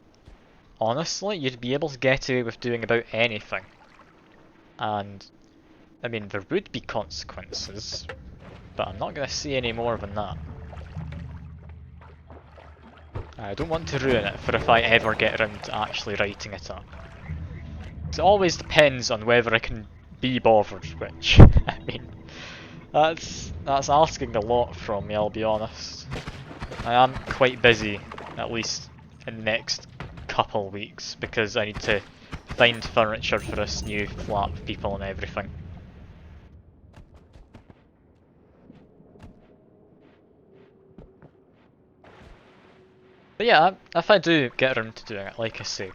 A: honestly, you'd be able to get away with doing about anything. And I mean, there would be consequences, but I'm not going to say any more than that. I don't want to ruin it for if I ever get around to actually writing it up. It always depends on whether I can be bothered, which, I mean, that's asking a lot from me, I'll be honest. I am quite busy, at least in the next couple weeks, because I need to find furniture for this new flat with people and everything. But yeah, if I do get around to doing it, like I say,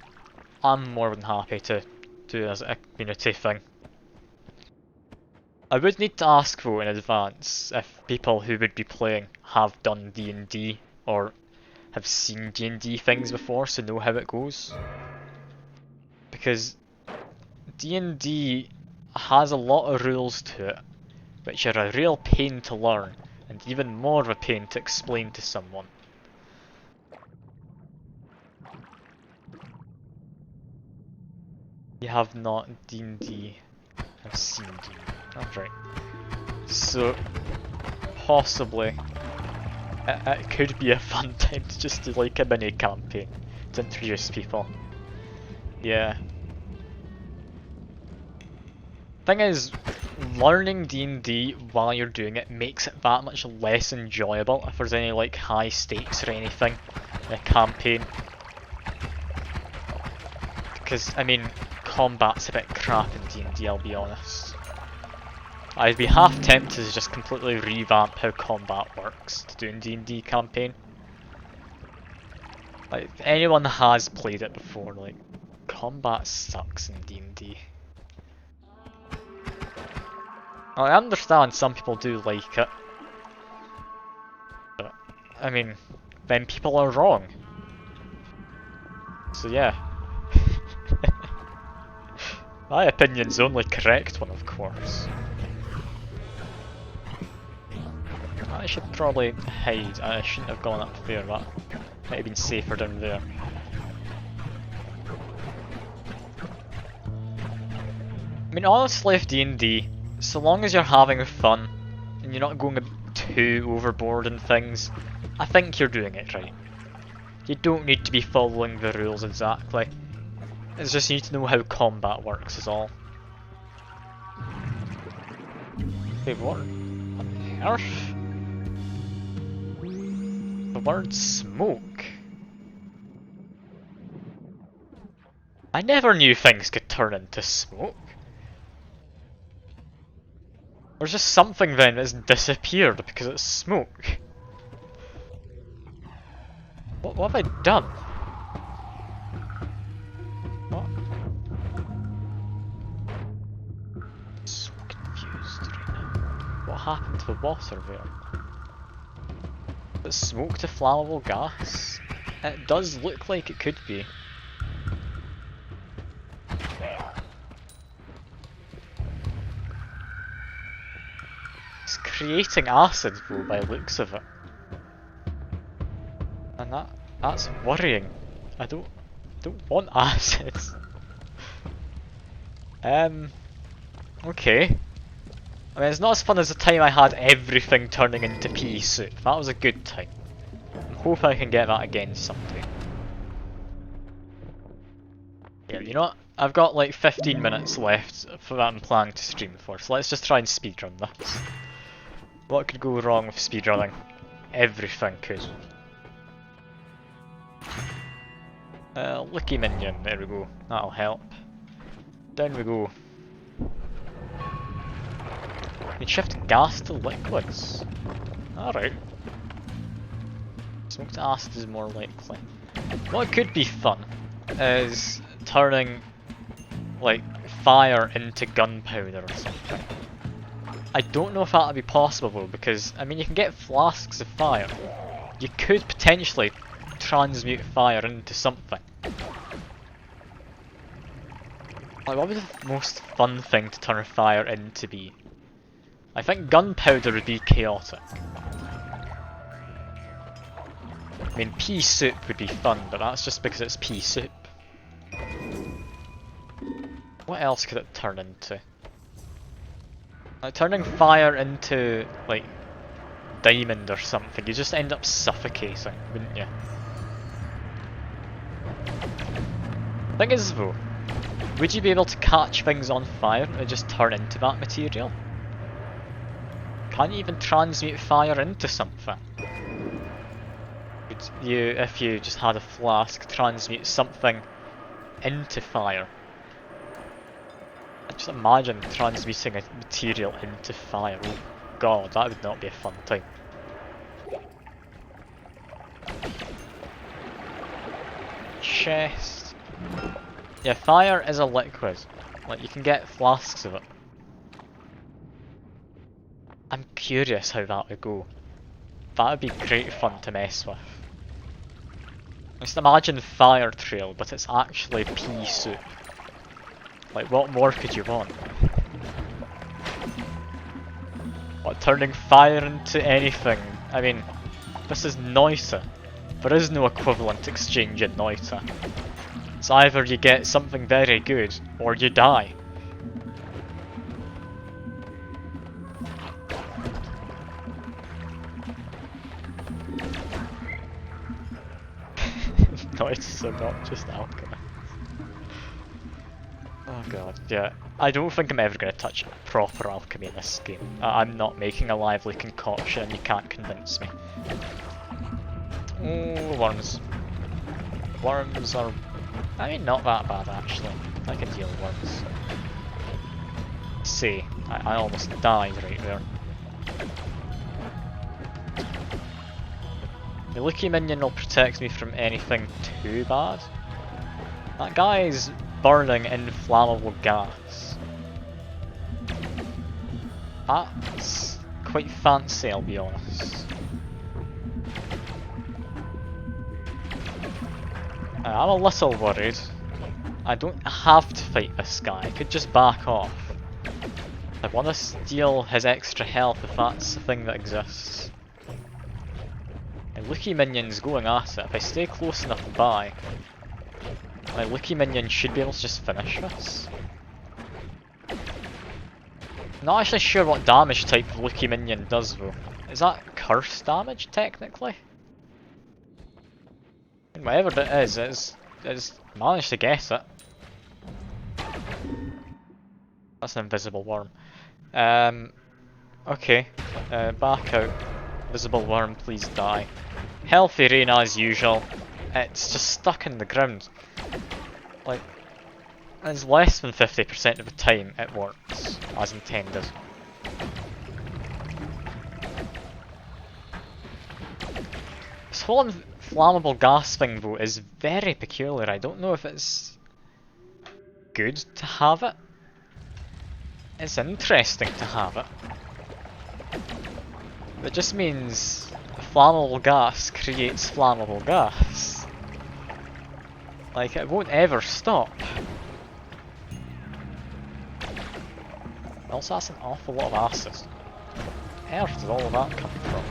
A: I'm more than happy to do it as a community thing. I would need to ask though in advance if people who would be playing have done D&D or have seen D&D things before, so know how it goes. Because D&D has a lot of rules to it, which are a real pain to learn, and even more of a pain to explain to someone. You have not D&D, have seen D&D. That's right. So, possibly, it could be a fun time to just do like a mini campaign to introduce people. Yeah. Thing is, learning D&D while you're doing it makes it that much less enjoyable if there's any like high stakes or anything in a campaign. Because, I mean, combat's a bit crap in D&D, I'll be honest. I'd be half tempted to just completely revamp how combat works to do in D&D campaign. Like, anyone that has played it before, like, combat sucks in D&D. I understand some people do like it, but, I mean, then people are wrong. So yeah. My opinion's the only correct one, of course. I should probably hide. I shouldn't have gone up there, that might have been safer down there. I mean, honestly, with D&D, so long as you're having fun, and you're not going a bit too overboard in things, I think you're doing it right. You don't need to be following the rules exactly. It's just you need to know how combat works is all. Wait, what on earth? The word smoke? I never knew things could turn into smoke. There's just something then that's disappeared because it's smoke. What have I done? What? So confused right now. What happened to the water there? Is smoke to flammable gas? It does look like it could be. It's creating acid though by the looks of it. And that's worrying. I don't want acid. Okay. I mean, it's not as fun as the time I had everything turning into pea soup. That was a good time. I hope I can get that again someday. Yeah, you know what? I've got like 15 minutes left for that I'm planning to stream for, so let's just try and speedrun this. What could go wrong with speedrunning? Everything could. Lucky minion, there we go. That'll help. Down we go. You can shift gas to liquids. Alright. Smoke to acid is more likely. What could be fun is turning like fire into gunpowder or something. I don't know if that would be possible though, because I mean you can get flasks of fire. You could potentially transmute fire into something. Like what would the most fun thing to turn fire into be? I think gunpowder would be chaotic. I mean pea soup would be fun, but that's just because it's pea soup. What else could it turn into? Like turning fire into like diamond or something, you just end up suffocating, wouldn't you? Thing is though, would you be able to catch things on fire and just turn into that material? Can't you even transmute fire into something? Would you, if you just had a flask, transmute something into fire? Just imagine transmuting a material into fire. Oh god, that would not be a fun time. Chest. Yeah, fire is a liquid. Like, you can get flasks of it. I'm curious how that would go. That would be great fun to mess with. Just imagine fire trail, but it's actually pea soup. Like, what more could you want? What, turning fire into anything? I mean, this is Noita. There is no equivalent exchange in Noita. It's either you get something very good, or you die. Noita's are not just alchemy. Oh god, yeah. I don't think I'm ever going to touch proper alchemy in this game. I'm not making a lively concoction and you can't convince me. Oh, worms. Worms are... I mean, not that bad actually. I can deal with worms. See, I almost died right there. The Lucky Minion will protect me from anything too bad. That guy's burning inflammable gas. That's quite fancy, I'll be honest. I'm a little worried. I don't have to fight this guy, I could just back off. I want to steal his extra health if that's the thing that exists. My Lucky Minion's going at it. If I stay close enough by, my Lucky Minion should be able to just finish this. Not actually sure what damage type the Lucky Minion does though. Is that curse damage technically? And whatever it is, it's managed to guess it. That's an invisible worm. Okay. Back out. Visible worm, please die. Healthy rain as usual. It's just stuck in the ground. Like, it's less than 50% of the time it works as intended. This whole inflammable gas thing though is very peculiar. I don't know if it's good to have it. It's interesting to have it. It just means flammable gas creates flammable gas. Like, it won't ever stop. Also, that's an awful lot of acid. Where on earth did all of that come from?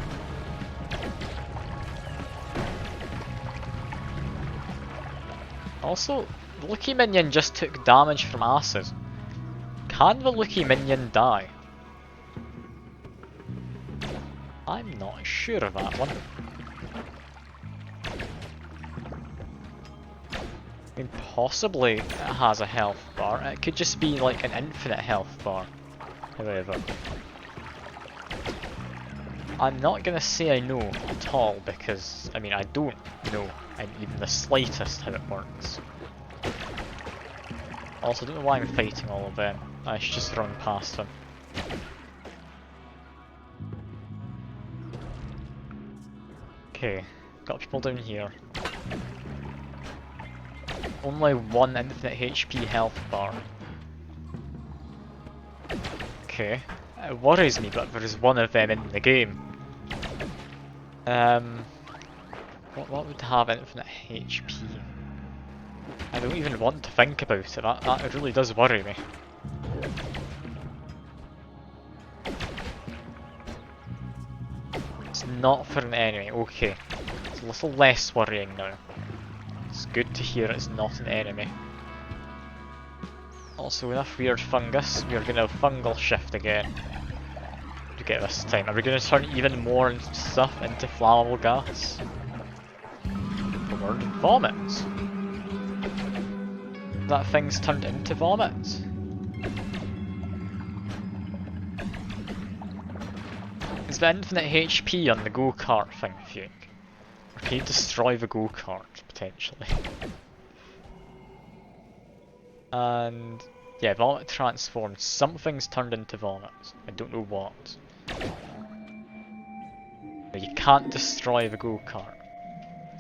A: Also, the Lucky Minion just took damage from acid. Can the Lucky Minion die? I'm not sure of that one. I mean, possibly it has a health bar. It could just be like an infinite health bar. However, I'm not gonna say I know at all because, I mean, I don't know even the slightest how it works. Also, I don't know why I'm fighting all of them. I should just run past them. Okay, got people down here. Only one infinite HP health bar. Okay, it worries me, but there is one of them in the game. What would have infinite HP? I don't even want to think about it. That really does worry me. It's not for an enemy. Okay, it's a little less worrying now. It's good to hear it's not an enemy. Also, enough weird fungus. We are going to fungal shift again. To get this time. Are we going to turn even more stuff into flammable gas? The word vomit. That thing's turned into vomit. Is the infinite HP on the go-kart thing, Fuke? Or can you destroy the go-kart, potentially? And yeah, vomit transformed. Something's turned into vomit. I don't know what. But you can't destroy the go-kart.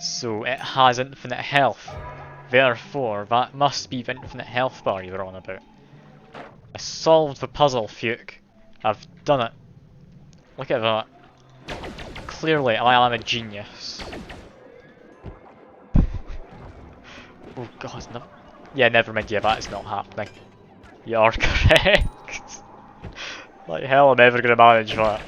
A: So it has infinite health. Therefore, that must be the infinite health bar you were on about. I solved the puzzle, Fuke. I've done it. Look at that. Clearly, I am a genius. Oh god, no. Yeah, never mind, yeah, that is not happening. You are correct. Like hell, I'm ever gonna manage that.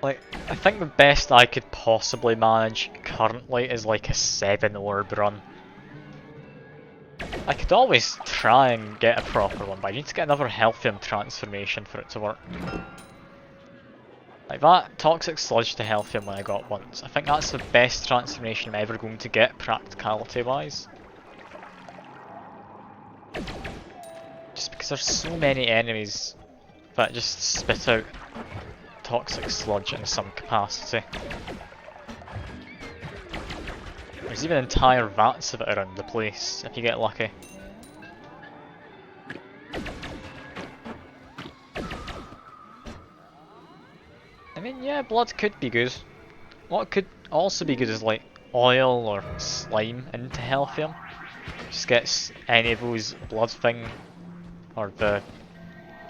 A: Like, I think the best I could possibly manage currently is like a 7 orb run. I could always try and get a proper one, but I need to get another Healthium transformation for it to work. Like that Toxic Sludge to Healthium when I got once, I think that's the best transformation I'm ever going to get practicality wise. Just because there's so many enemies that just spit out Toxic Sludge in some capacity. There's even entire vats of it around the place, if you get lucky. I mean, yeah, blood could be good. What could also be good is like oil or slime into Healthium. Just gets any of those blood thing, or the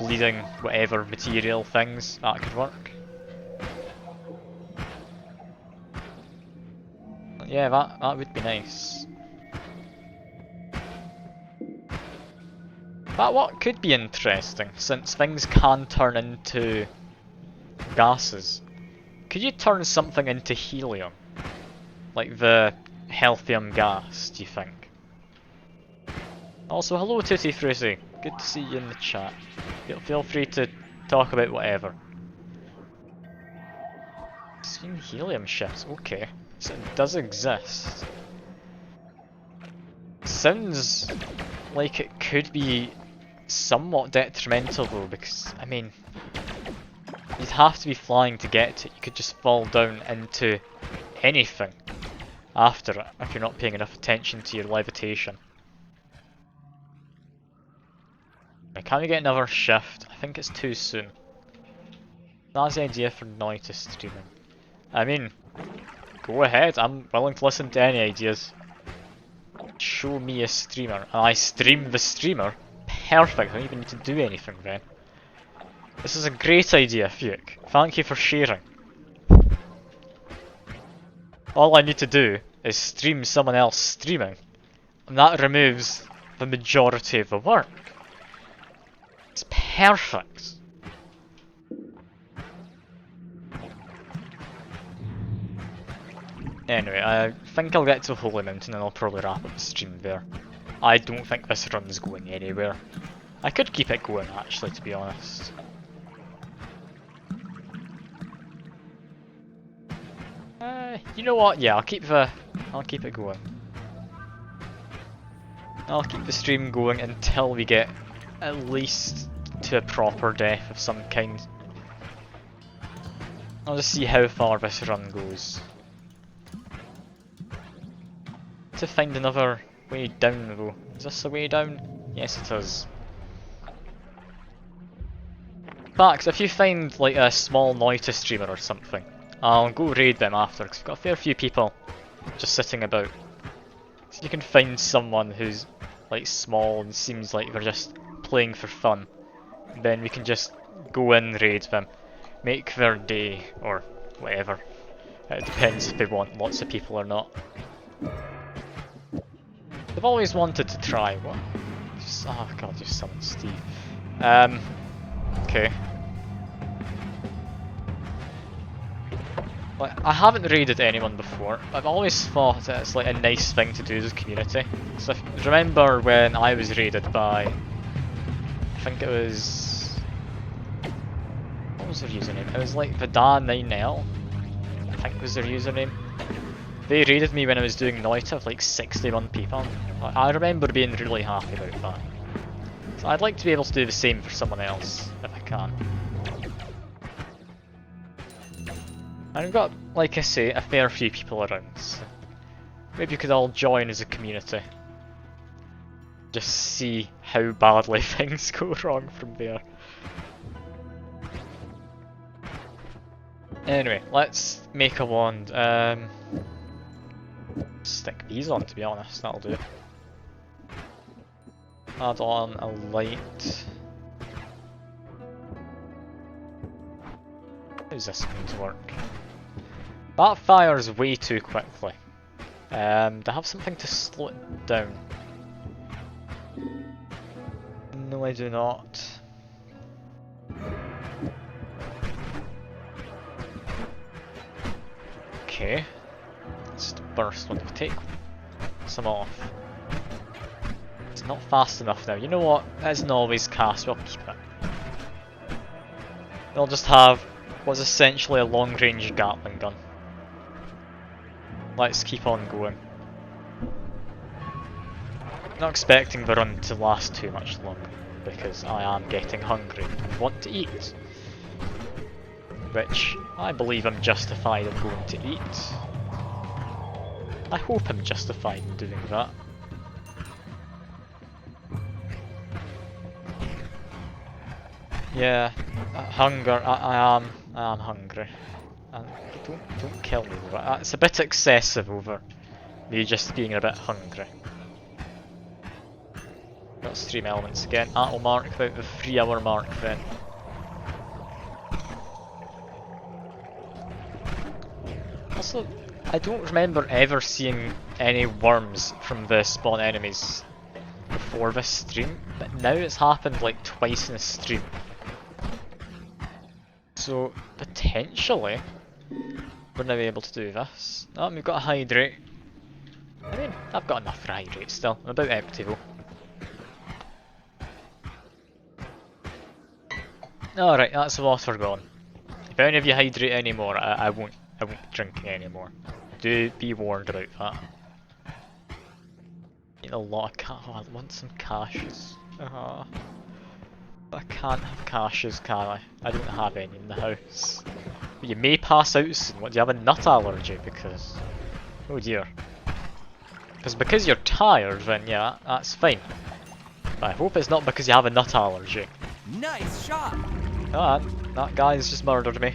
A: bleeding whatever material things, that could work. Yeah, that would be nice. But what could be interesting, since things can turn into gases, could you turn something into helium? Like the Healthium gas, do you think? Also, hello Tutti Frutti, good to see you in the chat. Feel free to talk about whatever. Seen helium shifts, okay. So it does exist. Sounds like it could be somewhat detrimental though, because, I mean, you'd have to be flying to get to it. You could just fall down into anything after it if you're not paying enough attention to your levitation. Can we get another shift? I think it's too soon. That's the idea for Noita streaming. I mean, go ahead, I'm willing to listen to any ideas. Show me a streamer, and I stream the streamer. Perfect, I don't even need to do anything then. This is a great idea, Fuke. Thank you for sharing. All I need to do is stream someone else streaming, and that removes the majority of the work. It's perfect. Anyway, I think I'll get to Holy Mountain and I'll probably wrap up the stream there. I don't think this run's going anywhere. I could keep it going actually, to be honest. You know what? Yeah, I'll keep it going. I'll keep the stream going until we get at least to a proper death of some kind. I'll just see how far this run goes. To find another way down though. Is this the way down? Yes it is. Bax, if you find like a small Noita streamer or something, I'll go raid them after, because we've got a fair few people just sitting about. So you can find someone who's like small and seems like they're just playing for fun. Then we can just go in, raid them, make their day, or whatever. It depends if they want lots of people or not. I've always wanted to try. What? Just, oh god, just summon Steve. Okay. Like, I haven't raided anyone before. I've always thought that it's like a nice thing to do as a community. So remember when I was raided by, I think it was, what was their username? It was like Vida9L, I think was their username. They raided me when I was doing Noita with like 61 people. I remember being really happy about that. So I'd like to be able to do the same for someone else, if I can. And we've got, like I say, a fair few people around, so maybe you could all join as a community. Just see how badly things go wrong from there. Anyway, let's make a wand. Stick these on, to be honest, that'll do. Add on a light. How's this going to work? That fires way too quickly. Do I have something to slow it down? No, I do not. Okay. Let's burst when we take some off. It's not fast enough now. You know what? It isn't always cast, we'll keep it. They'll just have what's essentially a long-range Gatling gun. Let's keep on going. Not expecting the run to last too much longer, because I am getting hungry and want to eat. Which, I believe I'm justified in going to eat. I hope I'm justified in doing that. Yeah, hunger, I am hungry. And don't kill me over it. It's a bit excessive over me just being a bit hungry. Got stream elements again. That'll mark about the 3-hour mark then. Also, I don't remember ever seeing any worms from the spawn enemies before this stream, but now it's happened like twice in a stream. So, potentially, we're now able to do this. Oh, we've got a hydrate. I mean, I've got enough for hydrate still. I'm about empty though. Alright, that's the water gone. If any of you hydrate anymore, I won't be drinking anymore. Do be warned about that. Need a lot of oh, I want some caches. I can't have caches, can I? I don't have any in the house. But you may pass out soon. What, do you have a nut allergy? Because, oh dear. Because you're tired, then yeah, that's fine. But I hope it's not because you have a nut allergy.
C: Nice shot!
A: Ah, that guy's just murdered me.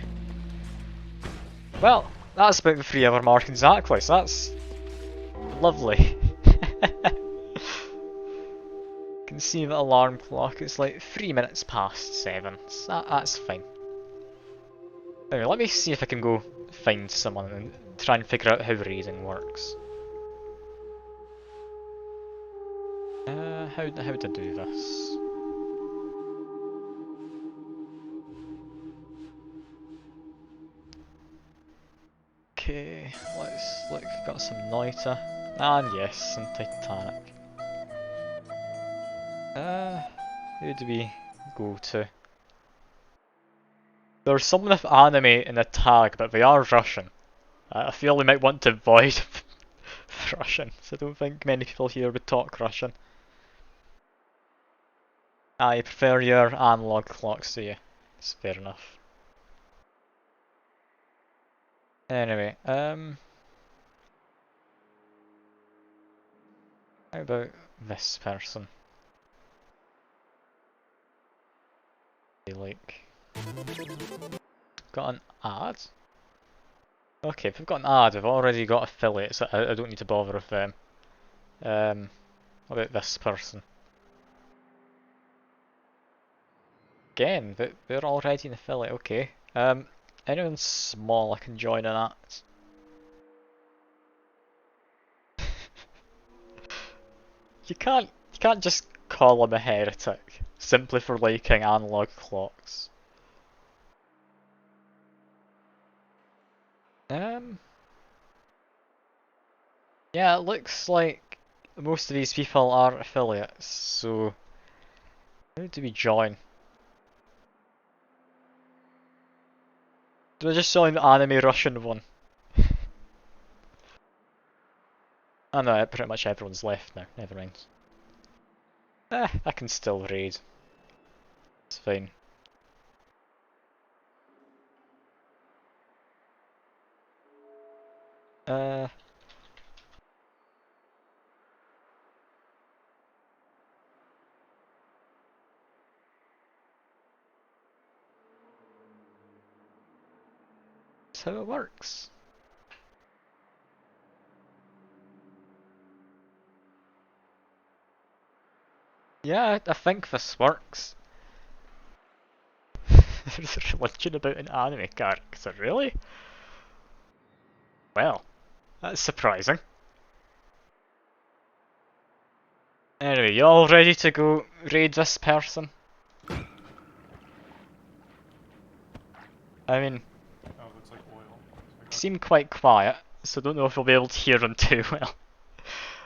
A: Well, that's about the 3-hour mark exactly, so that's lovely. Can see the alarm clock, it's like 3 minutes past 7, so that's fine. Anyway, let me see if I can go find someone and try and figure out how raiding works. How to do this? Okay, let's look, got some Noita, and yes, some Titanic. Who do we go to? There's someone with anime in the tag, but they are Russian. I feel we might want to avoid Russian, so I don't think many people here would talk Russian. I prefer your analog clocks to you. It's fair enough. Anyway, how about this person? They like got an ad? Okay, if we've got an ad, we've already got affiliates, so I don't need to bother with them. What about this person? Again, they're already an affiliate, okay. Anyone small I can join in that. You can't just call him a heretic simply for liking analog clocks. Um, yeah, it looks like most of these people are affiliates, so how do we join? Do I just join the anime Russian one? Oh no, pretty much everyone's left now, never mind. I can still raid. It's fine. Uh, that's how it works. Yeah, I think this works. There's a religion about an anime character, really? Well, that's surprising. Anyway, you all ready to go raid this person? I mean,
C: Oh, it looks like oil.
A: they seem quite quiet, so don't know if we'll be able to hear them too well.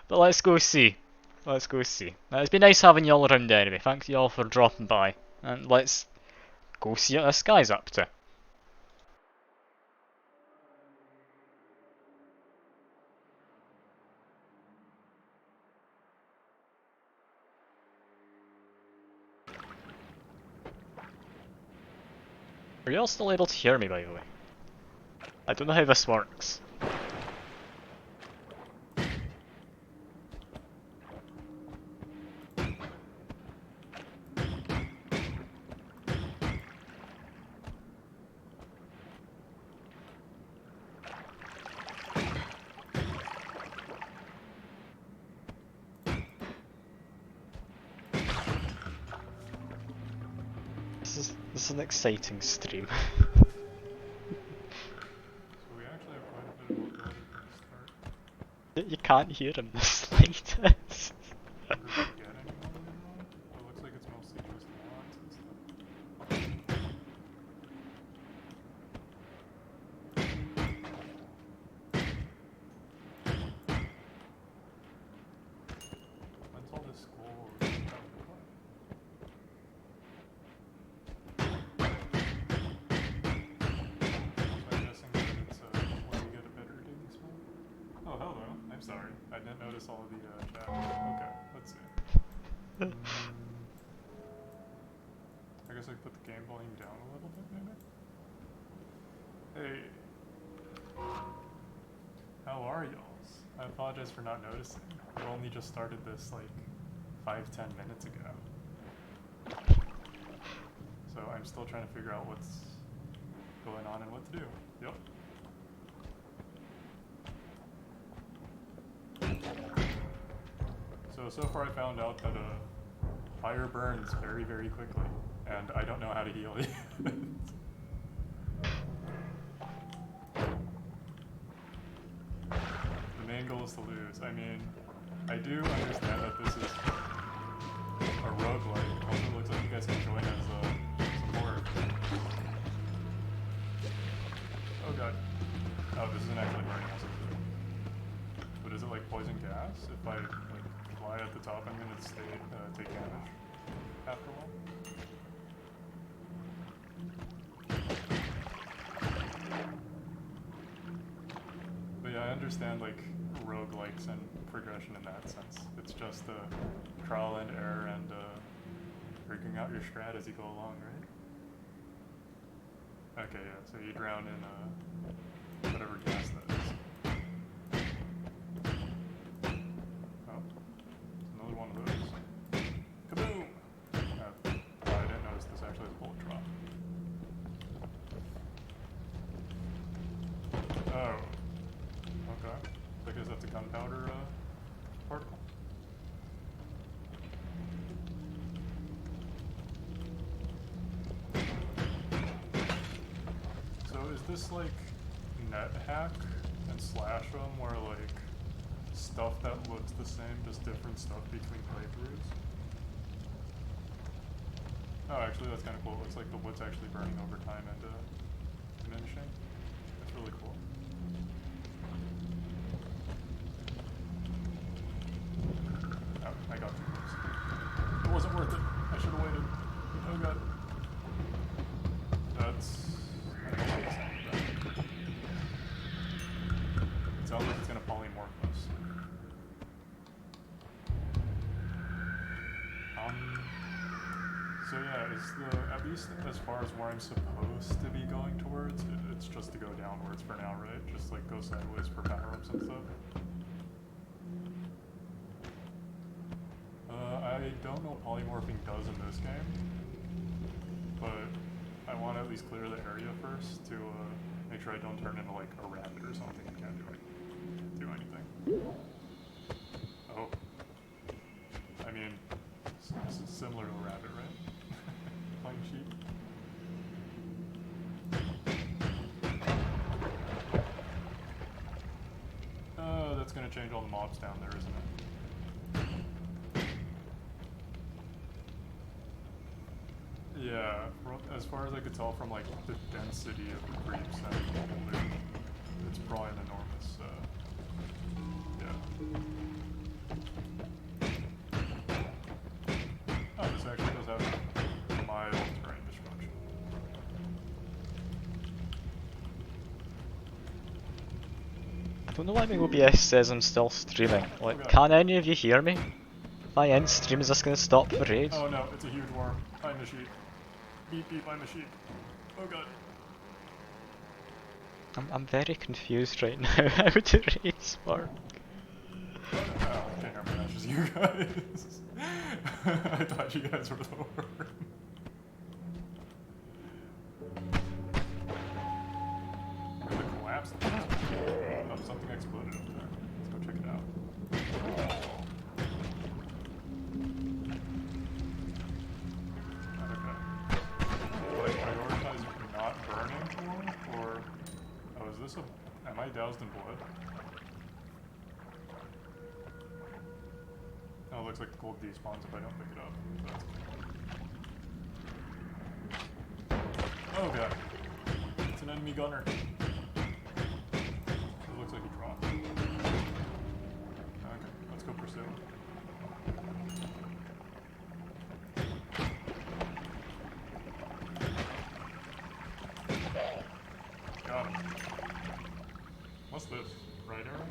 A: But let's go see. Let's go see. It's been nice having you all around anyway. Thanks you all for dropping by. And let's go see what this guy's up to. Are you all still able to hear me, by the way? I don't know how this works. This is an exciting stream.
C: So we actually have quite a bit of mobility from the start.
A: You can't hear him the slightest.
C: Wonder if we get any mobility wrong? It looks like it's mostly just mods and stuff. When's all this school coming to play? So I'm guessing that it's when we get a better daily spot. Oh, hello. I'm sorry. I didn't notice all of the chat. Okay, let's see. I guess I put the game volume down a little bit, maybe? Hey. How are y'alls? I apologize for not noticing. We only just started this like 5-10 minutes ago. So I'm still trying to figure out what's going on and what to do. Yep. So far I found out that fire burns very, very quickly, and I don't know how to heal it. The main goal is to lose. I mean, I do understand that this is a roguelike. Also looks like you guys can join as a support. Oh god. Oh, this isn't actually burning us. But is it like poison gas? If I like fly at the top, I'm gonna take damage after a while. But yeah, I understand like roguelikes and progression in that sense. It's just trial and error and figuring out your strat as you go along, right? Okay, yeah, so you drown in whatever gas that is. Oh, it's another one of those. Kaboom! I didn't notice this actually has a bullet drop. Oh. Okay. So I guess that's a gunpowder particle. So is this like net hack and slash them where like stuff that looks the same, just different stuff between playthroughs? Oh, actually that's kind of cool. It looks like the wood's actually burning over time and diminishing. That's really cool. So yeah, is at least as far as where I'm supposed to be going towards, it's just to go downwards for now, right? Just like go sideways for power-ups and stuff. I don't know what polymorphing does in this game, but I want to at least clear the area first to make sure I don't turn into like a rabbit or something and can't do anything. Oh. I mean, it's similar to a rabbit, right? Playing sheep. That's gonna change all the mobs down there, isn't it? Yeah, as far as I could tell from like the density of the creeps and holding, it's probably an enormous, yeah. Oh, this actually does have mild terrain destruction.
A: I don't know why my OBS says I'm still streaming. Like,
C: Okay.
A: can any of you hear me? If I end stream, is this gonna stop for raids?
C: Oh no, it's a huge worm. I'm a sheep. Beep beep, I'm a sheep. Oh god.
A: I'm very confused right now. How do raids work?
C: Oh, okay, never mind, that's just you guys. I thought you guys were the worm. The collapse. Oh, something exploded up there. Let's go check it out. Okay. Will I prioritize not burning more, or... Oh, is this a... Am I doused in blood? Oh, it looks like gold despawns if I don't pick it up. So that's okay. Oh god. It's an enemy gunner. It looks like he dropped. Okay, let's go pursue him. Got him. What's this? Right arrow?